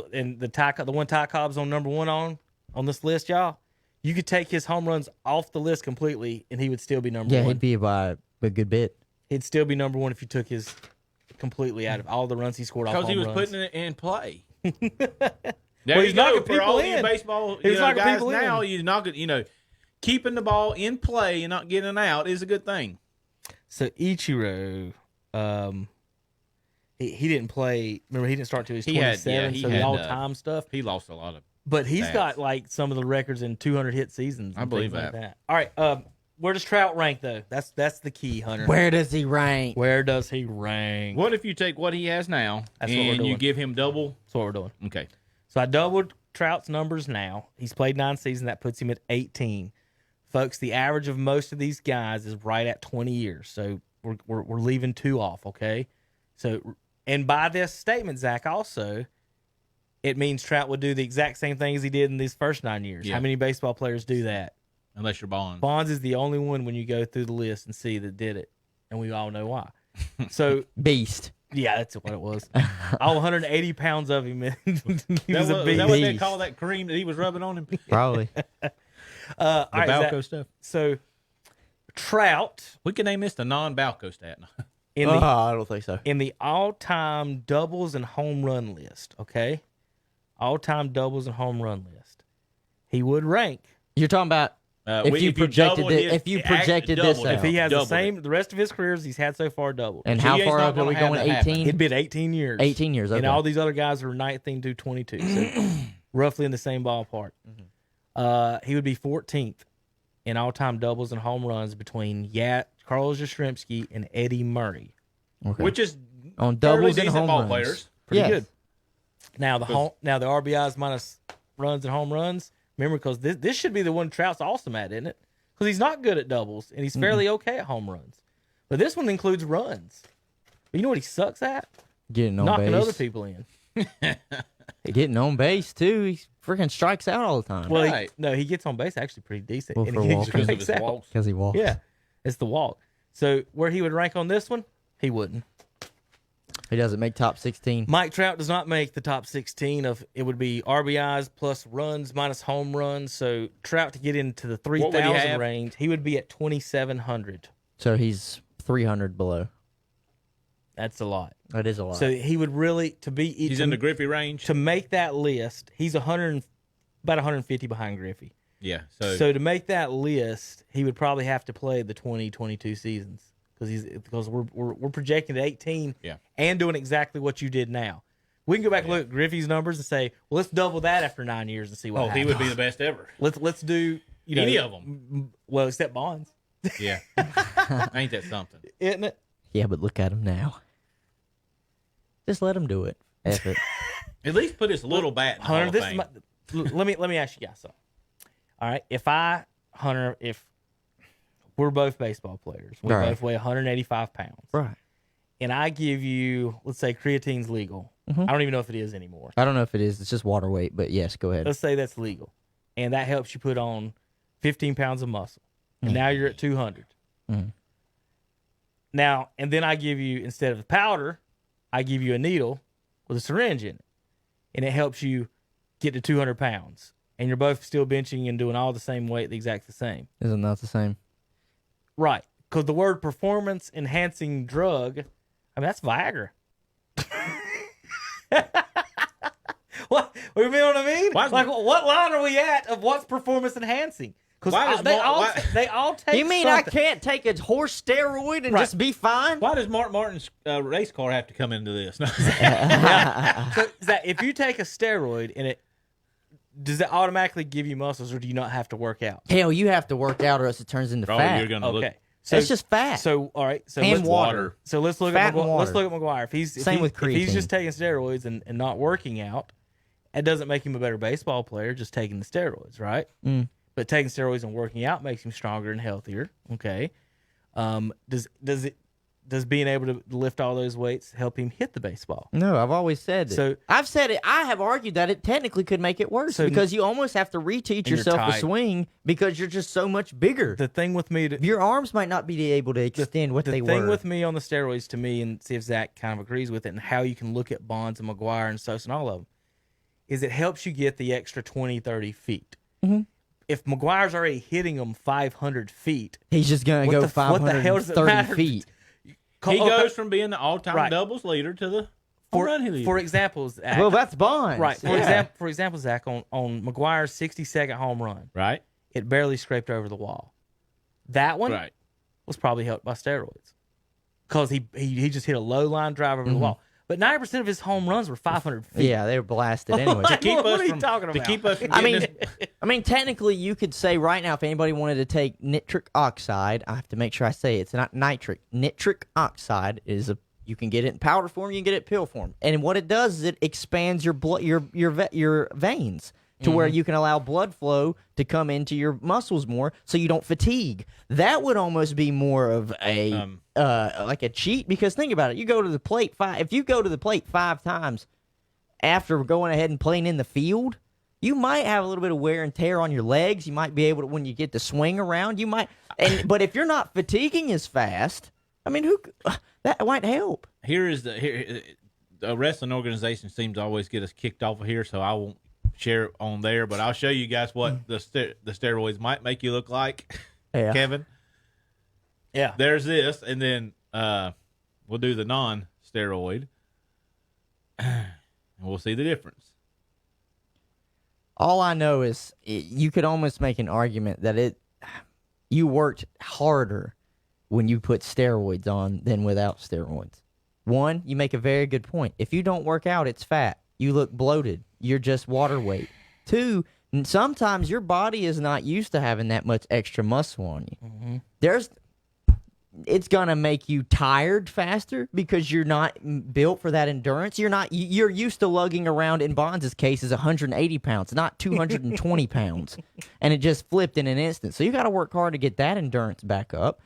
one Ty Cobb's on number one on this list, y'all. You could take his home runs off the list completely, and he would still be number yeah, one. he'd be by a good bit. He'd still be number one if you took his completely out of all the runs he scored off Because home he was runs. putting it in play. There Well, you he's go. knocking For people all in. you baseball He was knocking guys people now, in. you're not good. Keeping the ball in play and not getting out is a good thing. So Ichiro, he didn't play. Remember, he didn't start till he was He had- 27. he so had, the all-time stuff. He lost a lot of. But he's stats. got like some of the records in 200 hit seasons. And I believe things like that. All right, where does Trout rank though? That's the key, Hunter. Where does he rank? Where does he rank? What if you take what he has now That's what we're and you doing. give him double? That's what we're doing. Okay. So I doubled Trout's numbers now. He's played 9 seasons. That puts him at 18. Folks, the average of most of these guys is right at 20 years. So we're leaving 2 off, okay? So, and by this statement, Zach, also, it means Trout would do the exact same thing as he did in these first 9 years. Yeah. How many baseball players do that? Unless you're Bonds. Bonds is the only one when you go through the list and see that did it, and we all know why. So, Beast. yeah, that's what it was. All 180 pounds of him, he was a Is beast. that what they call that cream that he was rubbing on him? Probably. All right, Balco stuff. So, Trout We can name this the non-Balco stat. in the I don't think so. in the all-time doubles and home run list, okay? All-time doubles and home run list. He would rank You're talking about if you projected doubled it, his- if you actually projected this doubled out. it. if he has the Doubled same the rest of his careers he's had so far doubled. and So how yeah, far he's up not are we gonna going? have that happen. 18? It'd been 18 years. 18 years, And okay. all these other guys were 19 to 22, so roughly in the same ballpark. He would be 14th in all-time doubles and home runs between Carlos Yastrzemski and Eddie Murray. Okay. Which is On fairly doubles and decent home ball runs. players. Pretty Yes. good. Now the RBIs minus runs and home runs. Remember, because this should be the one Trout's awesome at, isn't it? Because he's not good at doubles and he's fairly okay at home runs. But this one includes runs. But you know what he sucks at? Getting on Knocking base. other people in. Getting on base, too. He freaking strikes out all the time. Well, Right. he gets on base actually pretty decent. Well, and for he walking. Because of strikes his out. walks. Because he walks. Yeah, it's the walk. So where he would rank on this one, he wouldn't. He doesn't make top 16. Mike Trout does not make the top 16 of it would be RBIs plus runs minus home runs. So Trout to get into the would he 3,000 have? range, he would be at 2,700. So he's 300 below. That's a lot. That is a lot. So he would really He's in the Griffey range. to make that list. He's about 150 behind Griffey. Yeah. So to make that list, he would probably have to play the 2022 seasons because we're projecting at 18 Yeah. and doing exactly what you did now. We can go back and look at Griffey's numbers and say, well, let's double that after 9 years and see what happens. he would be the best ever. Let's do Any of them. Well, except Bonds, Yeah. Ain't that something? isn't it? yeah, but look at him now. Just let him do it. F it. At least put his little bat in the Hall Hunter, of this is Fame. let me ask you guys something. All right, if we're both baseball players, we Right. both weigh 185 pounds, Right. and I give you, let's say creatine's legal. I don't even know if it is anymore. I don't know if it is. It's just water weight, but yes, go ahead. Let's say that's legal, and that helps you put on 15 pounds of muscle, and now you're at 200. Now, and then I give you, instead of the powder, I give you a needle with a syringe in it, and it helps you get to 200 pounds, and you're both still benching and doing all the same weight, the exact the same. Isn't that the same? Right, because the word performance enhancing drug, I mean, that's Viagra. What you know what I mean? Why- Like, what line are we at of what's performance enhancing? Because Why does they Mark- all take. You mean something. I can't take a horse steroid and Right. just be fine? Why does Mark Martin's race car have to come into this? So, Zach, if you take a steroid and it does it automatically give you muscles, or do you not have to work out? Hell, you have to work out or else it turns into Oh, fat. you're gonna Okay, look. so It's just fat. So all right, so And let's, water. So let's look Fat at and let's water. look at McGuire. If he's with if he's creatine. just taking steroids and not working out, that doesn't make him a better baseball player. Just taking the steroids, right? But taking steroids and working out makes him stronger and healthier. Okay. Does being able to lift all those weights help him hit the baseball? No, I've always said it. So- I've said it. I have argued that it technically could make it worse So- because you almost have to reteach you're yourself the tight. swing because you're just so much bigger. The thing with me, Your arms might not be able to extend what the they thing were. with me on the steroids, to me, and see if Zach kind of agrees with it, and how you can look at Bonds and McGuire and Sosa and all of them, is it helps you get the extra 20, 30 feet. If McGuire's already hitting them 500 feet, He's just going What to go the- what the hell does it 530 matter? feet. He goes from being the all-time Right. doubles leader to the home run leader. for example, Zach, Well, that's Bonds. right. Yeah. For example, Zach, on McGuire's 60-second home run, right, it barely scraped over the wall. That one right. was probably helped by steroids because he just hit a low line drive over the wall. But 90% of his home runs were 500 feet. Yeah, they were blasted anyway. To keep What us are you from talking to about? keep us from I getting mean, this- I mean, technically, you could say right now, if anybody wanted to take nitric oxide, I have to make sure I say it's not nitric. Nitric oxide is you can get it in powder form, you can get it in pill form, and what it does is it expands your blood, your veins to where you can allow blood flow to come into your muscles more, so you don't fatigue. That would almost be more of a like a cheat because think about it. You go to the plate if you go to the plate 5 times. after going ahead and playing in the field, you might have a little bit of wear and tear on your legs. You might be able to, when you get the swing around, you might. But if you're not fatiguing as fast, I mean, that might help. The wrestling organization seems to always get us kicked off of here, so I won't share it on there. But I'll show you guys what the steroids might make you look like, Yeah. Kevin. Yeah. There's this, and then we'll do the non-steroid, and we'll see the difference. All I know is you could almost make an argument that you worked harder when you put steroids on than without steroids. One, you make a very good point. If you don't work out, it's fat. You look bloated. You're just water weight. Two, sometimes your body is not used to having that much extra muscle on you. Mm-hmm. It's gonna make you tired faster because you're not built for that endurance. You're used to lugging around, in Bonds' case, is 180 pounds, not 220 pounds, and it just flipped in an instant. So you got to work hard to get that endurance back up.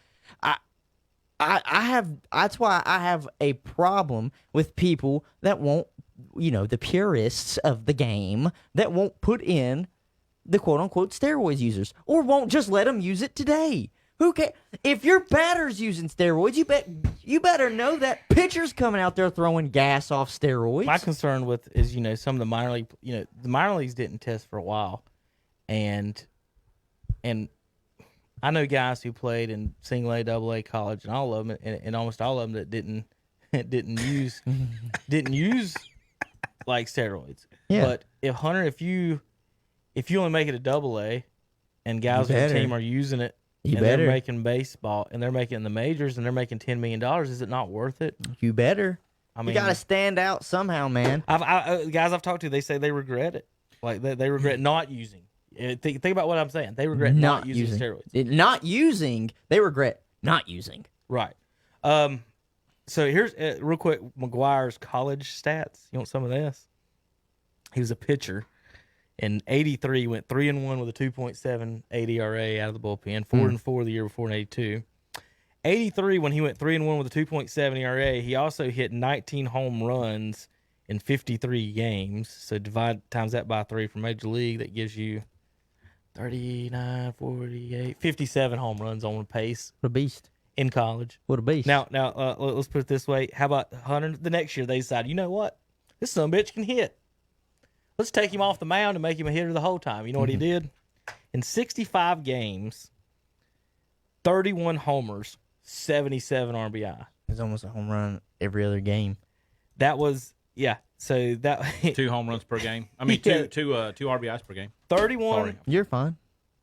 That's why I have a problem with people that won't, the purists of the game that won't put in the quote unquote steroids users, or won't just let them use it today. Who cares? If your batter's using steroids, you better know that pitcher's coming out there throwing gas off steroids. My concern with is, some of the minor league, the minor leagues didn't test for a while, and I know guys who played in single A, double A college, and all of them, and almost all of them that didn't use like steroids. Yeah. But if you only make it a double A, and guys on the team are using it. They're making baseball, and they're making the majors, and they're making $10 million. Is it not worth it? You better. I mean, you got to stand out somehow, man. Guys I've talked to, they say they regret it. Like they regret not using. Think about what I'm saying. They regret not using steroids. They regret not using. Right. So here's real quick McGuire's college stats. You want some of this? He was a pitcher. In 83, went 3-1 with a 2.78 ERA out of the bullpen. 4-4 the year before in 82. 83, when he went 3-1 with a 2.7 ERA, he also hit 19 home runs in 53 games. So times that by 3 for Major League. That gives you 39, 48, 57 home runs on the pace. What a beast. In college. What a beast. Now, let's put it this way. How about Hunter? The next year, they decided, you know what? This son of a bitch can hit. Let's take him off the mound and make him a hitter the whole time. You know what he did? In 65 games, 31 homers, 77 RBI. It's almost a home run every other game. That was, so that 2 home runs per game. I mean, two RBIs per game. 31. Sorry. You're fine.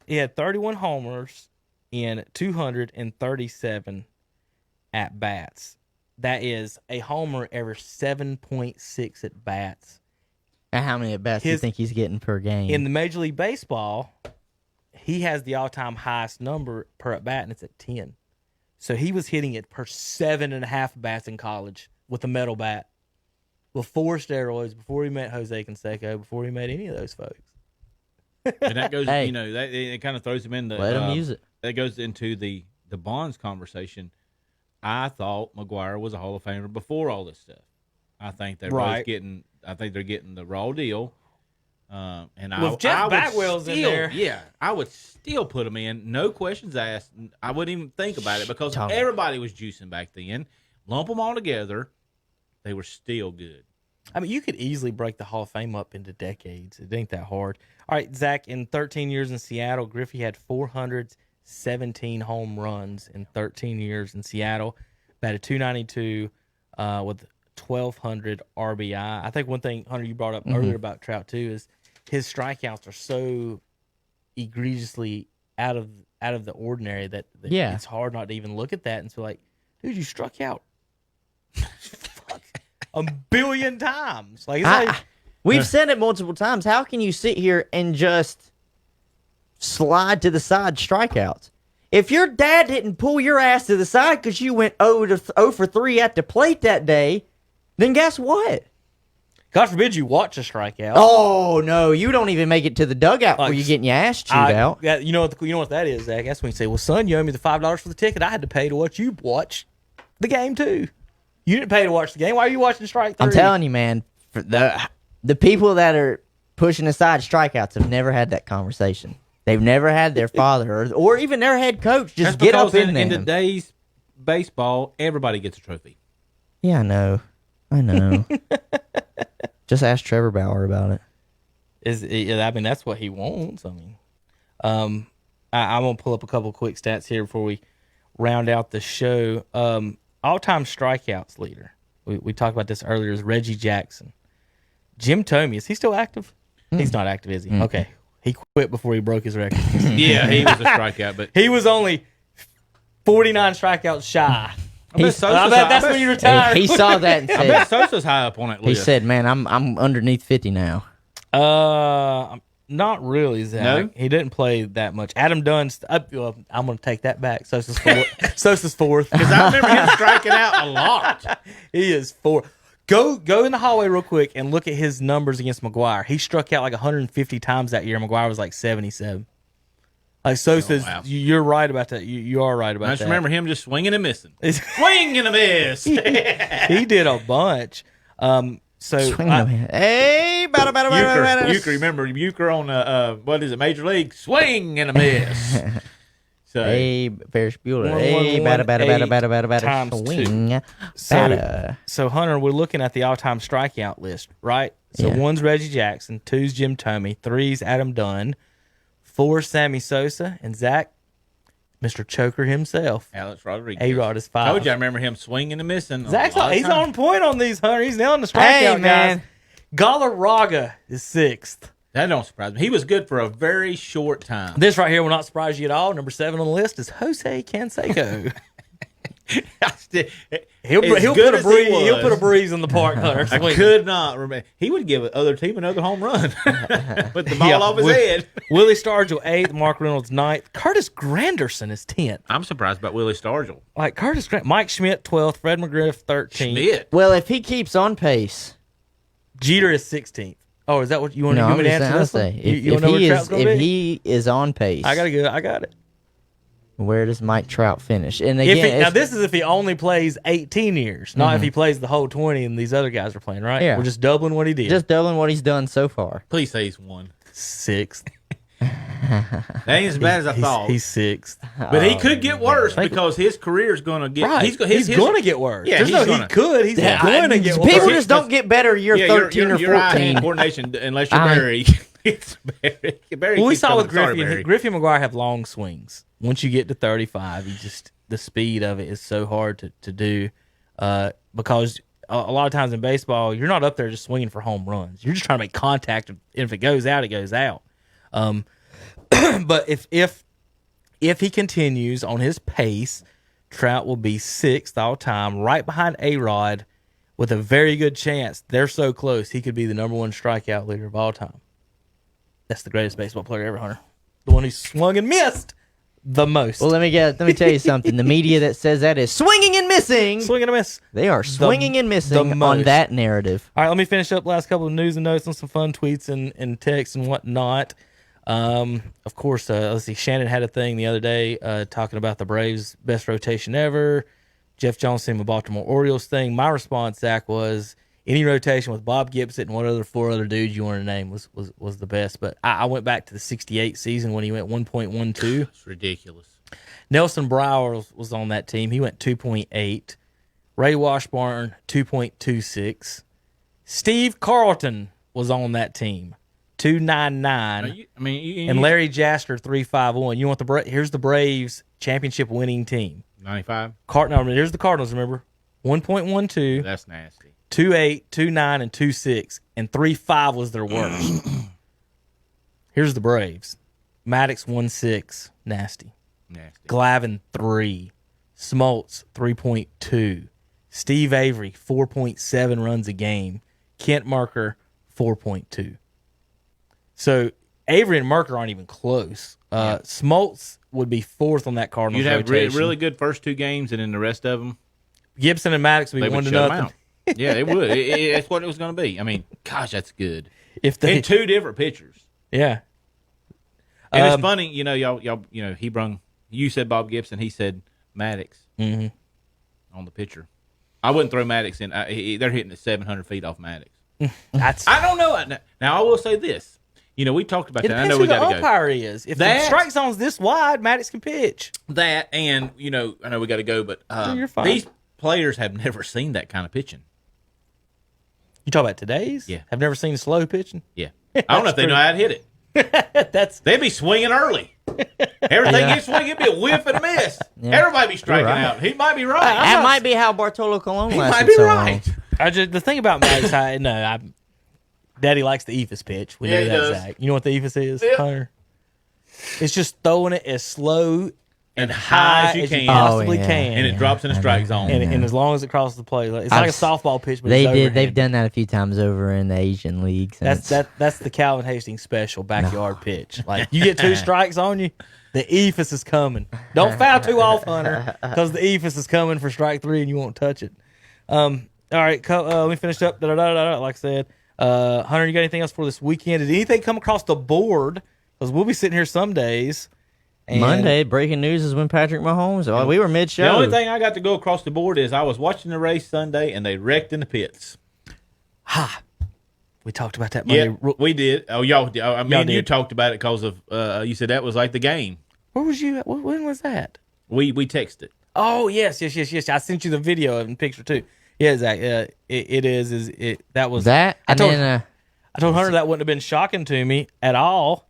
He had 31 homers in 237 at bats. That is a homer every 7.6 at bats. And how many at bats do you think he's getting per game? In the Major League Baseball, he has the all-time highest number per at bat, and it's at 10. So he was hitting it per 7.5 bats in college with a metal bat, before steroids, before he met Jose Canseco, before he met any of those folks. And that goes, it kind of throws him in the. Let him use it. That goes into the Bonds conversation. I thought McGuire was a Hall of Famer before all this stuff. I think they're both getting. I think they're getting the raw deal. And with Jeff Bagwell's in there, I would still put him in. No questions asked. I wouldn't even think about it because everybody was juicing back then. Lump them all together, they were still good. I mean, you could easily break the Hall of Fame up into decades. It ain't that hard. All right, Zach, in 13 years in Seattle, Griffey had 417 home runs in 13 years in Seattle. Batted .292 with 1,200 RBI. I think one thing, Hunter, you brought up earlier about Trout too, is his strikeouts are so egregiously out of the ordinary that it's hard not to even look at that and be like, dude, you struck out a billion times. We've said it multiple times. How can you sit here and just slide to the side strikeouts? If your dad didn't pull your ass to the side because you went 0 for 3 at the plate that day, then guess what? God forbid you watch a strikeout. Oh, no. You don't even make it to the dugout where you're getting your ass chewed out. You know what that is, Zach? That's when you say, well, son, you owe me the $5 for the ticket. I had to pay to watch you watch the game, too. You didn't pay to watch the game. Why are you watching strike 3? I'm telling you, man, The people that are pushing aside strikeouts have never had that conversation. They've never had their father or even their head coach just That's get up because in in there. today's baseball, everybody gets a trophy. Yeah, I know. Just ask Trevor Bauer about it. I mean, that's what he wants. I mean, I'm gonna pull up a couple quick stats here before we round out the show. All-time strikeouts leader. We talked about this earlier. Is Reggie Jackson. Jim Thome, is he still active? He's not active, is he? Okay, he quit before he broke his record. Yeah, he was a strikeout, but He was only 49 strikeouts shy. I bet Sosa's I bet that's when you retired. He saw that and I bet said, Sosa's high up on that he list. said, "Man, I'm underneath 50 now." Not really, Zach. No? He didn't play that much. Adam Dunn. I'm going to take that back. Sosa's fourth. Sosa's fourth. Because I remember him striking out a lot. He is fourth. Go in the hallway real quick and look at his numbers against McGuire. He struck out like 150 times that year. McGuire was like 77. Like Sosa's, wow. you're right about that. You are right about I that. just remember him just swinging and missing. Swing and a miss. He did a bunch. So Swing him. Hey, Euchre, remember Euchre on what is it, Major League? Swing and a miss. So Hey, Ferris Bueller. One, Hey, one, batter, times swing. So, Batter. so Hunter, we're looking at the all-time strikeout list, right? So Yeah. 1's Reggie Jackson, 2's Jim Thome, 3's Adam Dunn, 4's Sammy Sosa, and Zach, Mr. Choker himself. Alex Rodriguez. A-Rod is 5. Told you I remember him swinging and missing. Zach's a lot of he's times. on point on these, Hunter. He's nailing the strikeout, Hey, man. guys. Galarraga is 6th. That don't surprise me. He was good for a very short time. This right here will not surprise you at all. Number 7 on the list is Jose Canseco. He'll good as he was. put a breeze in the park, Hunter. I could not remember. He would give the other team another home run with the ball off his head. Willie Stargell 8th, Mark Reynolds 9th, Curtis Granderson is 10th. I'm surprised about Willie Stargell. Like Mike Schmidt 12th, Fred McGriff 13th, Schmidt. Well, if he keeps on pace, Jeter is 16th. Oh, is that what you want to no, give I'm me to just answer this saying, one? if, You if wanna know where he Trout's is gonna if be? he is on pace, I got it. where does Mike Trout finish? And If again, now this is if he only plays 18 years, not if he plays the whole 20 and these other guys are playing, right? Yeah. We're just doubling what he did. just doubling what he's done so far. Please say he's won. 6th. That ain't as bad as I thought. He's 6th. But he could get worse because his career is going to get. Right. He's going to get worse. Yeah, There's he's no gonna- he could. He's Yeah, going to get worse. People just don't get better year Yeah, 13 or your eye-hand 14. coordination, unless you're I- Barry. It's Barry. Barry Well, we keeps saw with coming. Sorry, Griffey. Barry. Griffey and McGuire have long swings. Once you get to 35, the speed of it is so hard to do because a lot of times in baseball, you're not up there just swinging for home runs. You're just trying to make contact, and if it goes out, it goes out. But if he continues on his pace, Trout will be 6th all time, right behind A-Rod, with a very good chance. They're so close, he could be the number 1 strikeout leader of all time. That's the greatest baseball player ever, Hunter. The one who swung and missed the most. Well, let me tell you something. The media that says that is swinging and missing. Swing and a miss. They are swinging and the missing on most. that narrative. All right, let me finish up last couple of news and notes on some fun tweets and texts and whatnot. Of course, let's see. Shannon had a thing the other day talking about the Braves' best rotation ever. Jeff Johnson, the Baltimore Orioles thing. My response, Zach, was any rotation with Bob Gibson and what other 4 other dudes you want to name was the best. But I went back to the '68 season when he went 1.12. It's ridiculous. Nelson Brower was on that team. He went 2.8. Ray Washburn, 2.26. Steve Carlton was on that team, 2.99. And Larry Jaster, 3.51. You want here's the Braves championship winning team. 95. Here's the Cardinals, remember? 1.12, That's nasty. 2.8, 2.9, and 2.6. And 3.5 was their worst. Here's the Braves. Maddox, 1.6. Nasty. Glavine, 3. Smoltz, 3.2. Steve Avery, 4.7 runs a game. Kent Merker, 4.2. So Avery and Merker aren't even close. Smoltz would be 4th on that Cardinals You'd have rotation. really good first 2 games, and then the rest of them, Gibson and Maddox would they be would 1-0. shut them out. Yeah, they would. That's what it was going to be. I mean, gosh, that's good. If they, And 2 different pitchers. yeah. And it's funny, y'all, you said Bob Gibson, he said Maddox on the pitcher. I wouldn't throw Maddox in. They're hitting at 700 feet off Maddox. That's I don't know. Now I will say this. You know, we talked about it that. I depends know who we the got to go. umpire is. If the That- strike zone's this wide, Maddox can pitch. That and I know we got to go, but You're fine. these players have never seen that kind of pitching. You talk about today's? Yeah. I've never seen slow pitching. Yeah, I don't know if they know how to hit it. That's They'd be swinging early. Everything you swing, it'd be a whiff and a miss. Yeah. Everybody be striking You're right. out. He might be right. That might be how Bartolo Colon he lasted might be so right. long. the thing about Maddox. Daddy likes the Ephus pitch. We Yeah, know he that, does. Zach. You know what the Ephus is, Yeah. Hunter? It's just throwing it as slow And high as you can. possibly Oh, yeah. can, And it drops in the strike zone. and as long as it crosses the plate, it's like a softball pitch. But They it's did. overhand. They've done that a few times over in the Asian leagues. And That's the Calvin Hastings special backyard pitch. Like you get 2 strikes on you, the Ephus is coming. Don't foul too off, Hunter, because the Ephus is coming for strike 3 and you won't touch it. All right, let me finish up. Like I said, Hunter, you got anything else for this weekend? Did anything come across the board? Because we'll be sitting here some days. And Monday, breaking news is when Patrick Mahomes. Oh, we were mid-show. The only thing I got to go across the board is I was watching the race Sunday and they wrecked in the pits. we talked about that Monday. Yeah, we did. Oh, y'all did. I mean, Y'all you did. talked about it because of you said that was like the game. Where was you at? When was that? We texted. Oh, yes. I sent you the video and picture, too. Yeah, Zach. It is. That was that. I And told, then I told Hunter that wouldn't have been shocking to me at all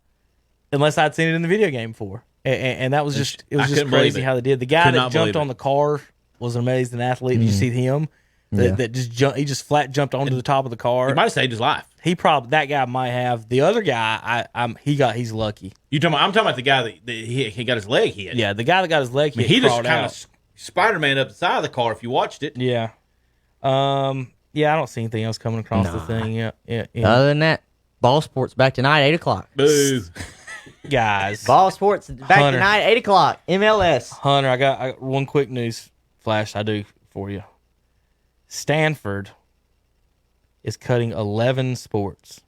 unless I'd seen it in the video game before. And that was just I just couldn't believe crazy it. how they did. The guy Could that not jumped believe on it. the car was an amazing athlete. Did you see him? That just jumped. He just flat jumped onto the top of the car. He might have saved his life. That guy might have. The other guy, he's lucky. I'm talking about the guy that he got his leg hit. Yeah, the guy that got his leg I mean, hit he just crawled kind out. of Spider-Man up the side of the car if you watched it. Yeah. Yeah, I don't see anything else coming across the thing. Yeah. other than that, ball sports back tonight, 8:00. Boo. Guys. Ball sports back Hunter. tonight, 8:00. MLS. Hunter, I got one quick news flash I do for you. Stanford is cutting 11 sports.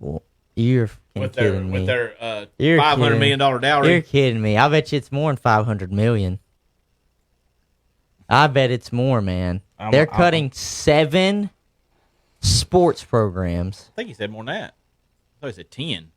Well, you're kidding me. With their You're $500 kidding. million You're dowry. kidding me. I bet you it's more than 500 million. I bet it's more, man. They're cutting 7 sports programs. I think he said more than that. I thought he said 10.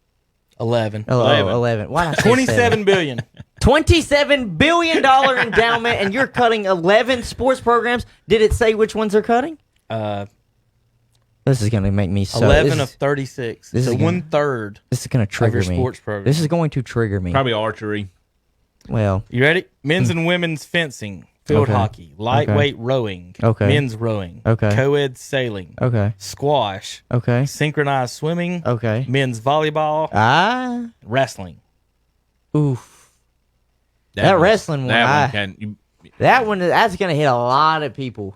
11. Oh, 11. 11. Why did I say 27 billion. $27 billion endowment, and you're cutting 11 sports programs. Did it say which ones they're cutting? This is going to make me so... 11 of 36. this So is gonna- 1/3 This is going to trigger your me. sports program. This is going to trigger me. Probably archery. Well, You ready? Men's and women's fencing, field Okay. hockey, lightweight rowing, Okay. men's rowing, Okay. co-ed sailing, okay. squash, Okay. synchronized swimming, Okay. men's volleyball, wrestling. Oof. That one- wrestling one, That one can. That's going to hit a lot of people.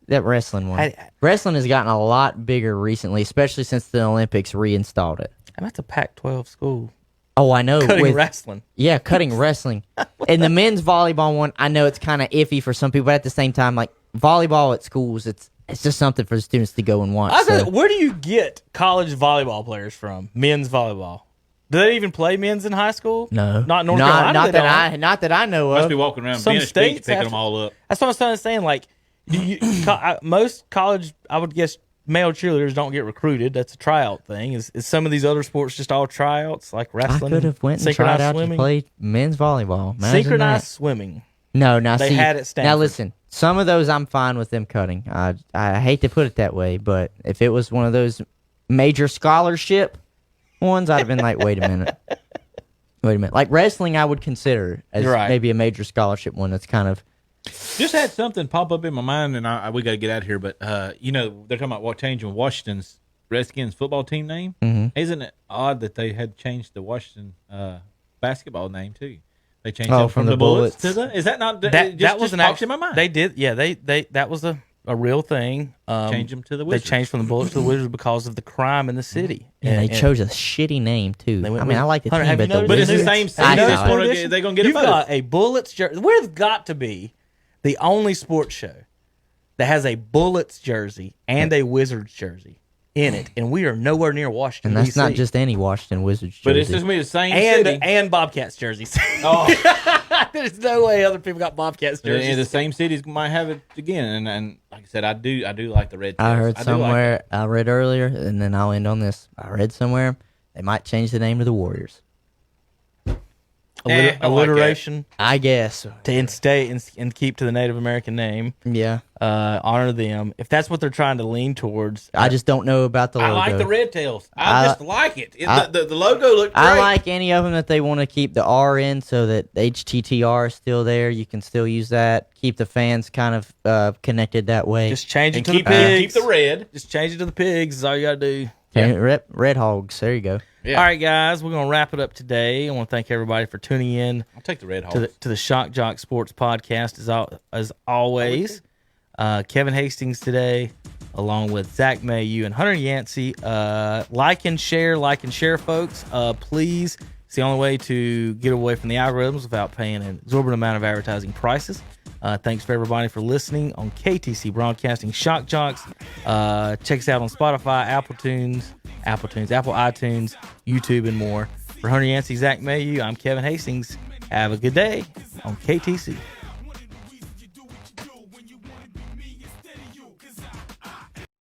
That wrestling one. Wrestling has gotten a lot bigger recently, especially since the Olympics reinstalled it. I'm at the Pac-12 school. Oh, I know. Cutting wrestling. Yeah, cutting wrestling. And the men's volleyball one, I know it's kind of iffy for some people, but at the same time, like volleyball at schools, it's just something for the students to go and watch. so- Where do you get college volleyball players from? Men's volleyball. Do they even play men's in high school? No, Not North Carolina. Not they that don't. not that I know Must of. be walking around Some Venice Beach states picking have them to- all up. That's what I'm saying. Like, most college, I would guess, male cheerleaders don't get recruited. That's a tryout thing. Is some of these other sports just all tryouts, like I wrestling? could have went and tried synchronized out swimming? to play men's volleyball. Imagine Synchronized that. swimming. No, now They see, had at Stanford. now listen. Some of those I'm fine with them cutting. I hate to put it that way, but if it was one of those major scholarship ones, I'd have been like, wait a minute. Like wrestling, I would consider as Right. maybe a major scholarship one. That's kind of Just had something pop up in my mind, and we got to get out of here. But they're talking about changing Washington's Redskins football team name. Mm-hmm. Isn't it odd that they had changed the Washington basketball name too? They changed it from the Bullets to the. Is that not That was an pops action in my mind? They did. Yeah, they that was a real thing. Change them to the They Wizards. changed from the Bullets to the Wizards because of the crime in the city. and they chose a shitty name too. They I went mean, I with- like the Hunter, team, have you but the noticed But it's the Wizards- same city. I They know. just wanna get- they're gonna get it You've both. got a Bullets jersey. We've got to be the only sports show that has a Bullets jersey and a Wizards jersey in it, and we are nowhere near Washington. and that's not DC. just any Washington Wizards jersey. But it's just gonna be the same city. and Bobcats jerseys. Oh. There's no way other people got Bobcats jerseys. And the same cities might have it again. And like I said, I do like the red tails. I heard do somewhere, like I read earlier, and then I'll end on this. I read somewhere they might change the name to the Warriors. I like that. Alliteration I guess. to instate and keep to the Native American name. Yeah. Honor them. If that's what they're trying to lean towards. I just don't know about the I logo. like the red tails. I just like it. The logo looked great. I like any of them that they want to keep the R in so that HTTR is still there. You can still use that. Keep the fans kind of connected that way. Just change it And to keep the pigs. the red. Just change it to the pigs is all you got to do. Red Hogs. There you go. Yeah. All right, guys, we're going to wrap it up today. I want to thank everybody for tuning in I'll take the red to hogs. the Shock Jock Sports Podcast as always. Kevin Hastings today, along with Zach Mayu and Hunter Yancey. Like and share, folks. Please, it's the only way to get away from the algorithms without paying an exorbitant amount of advertising prices. Thanks for everybody for listening on KTC Broadcasting Shock Jocks. Check us out on Spotify, Apple iTunes, YouTube, and more. For Hunter Yancey, Zach Mayu, I'm Kevin Hastings. Have a good day on KTC.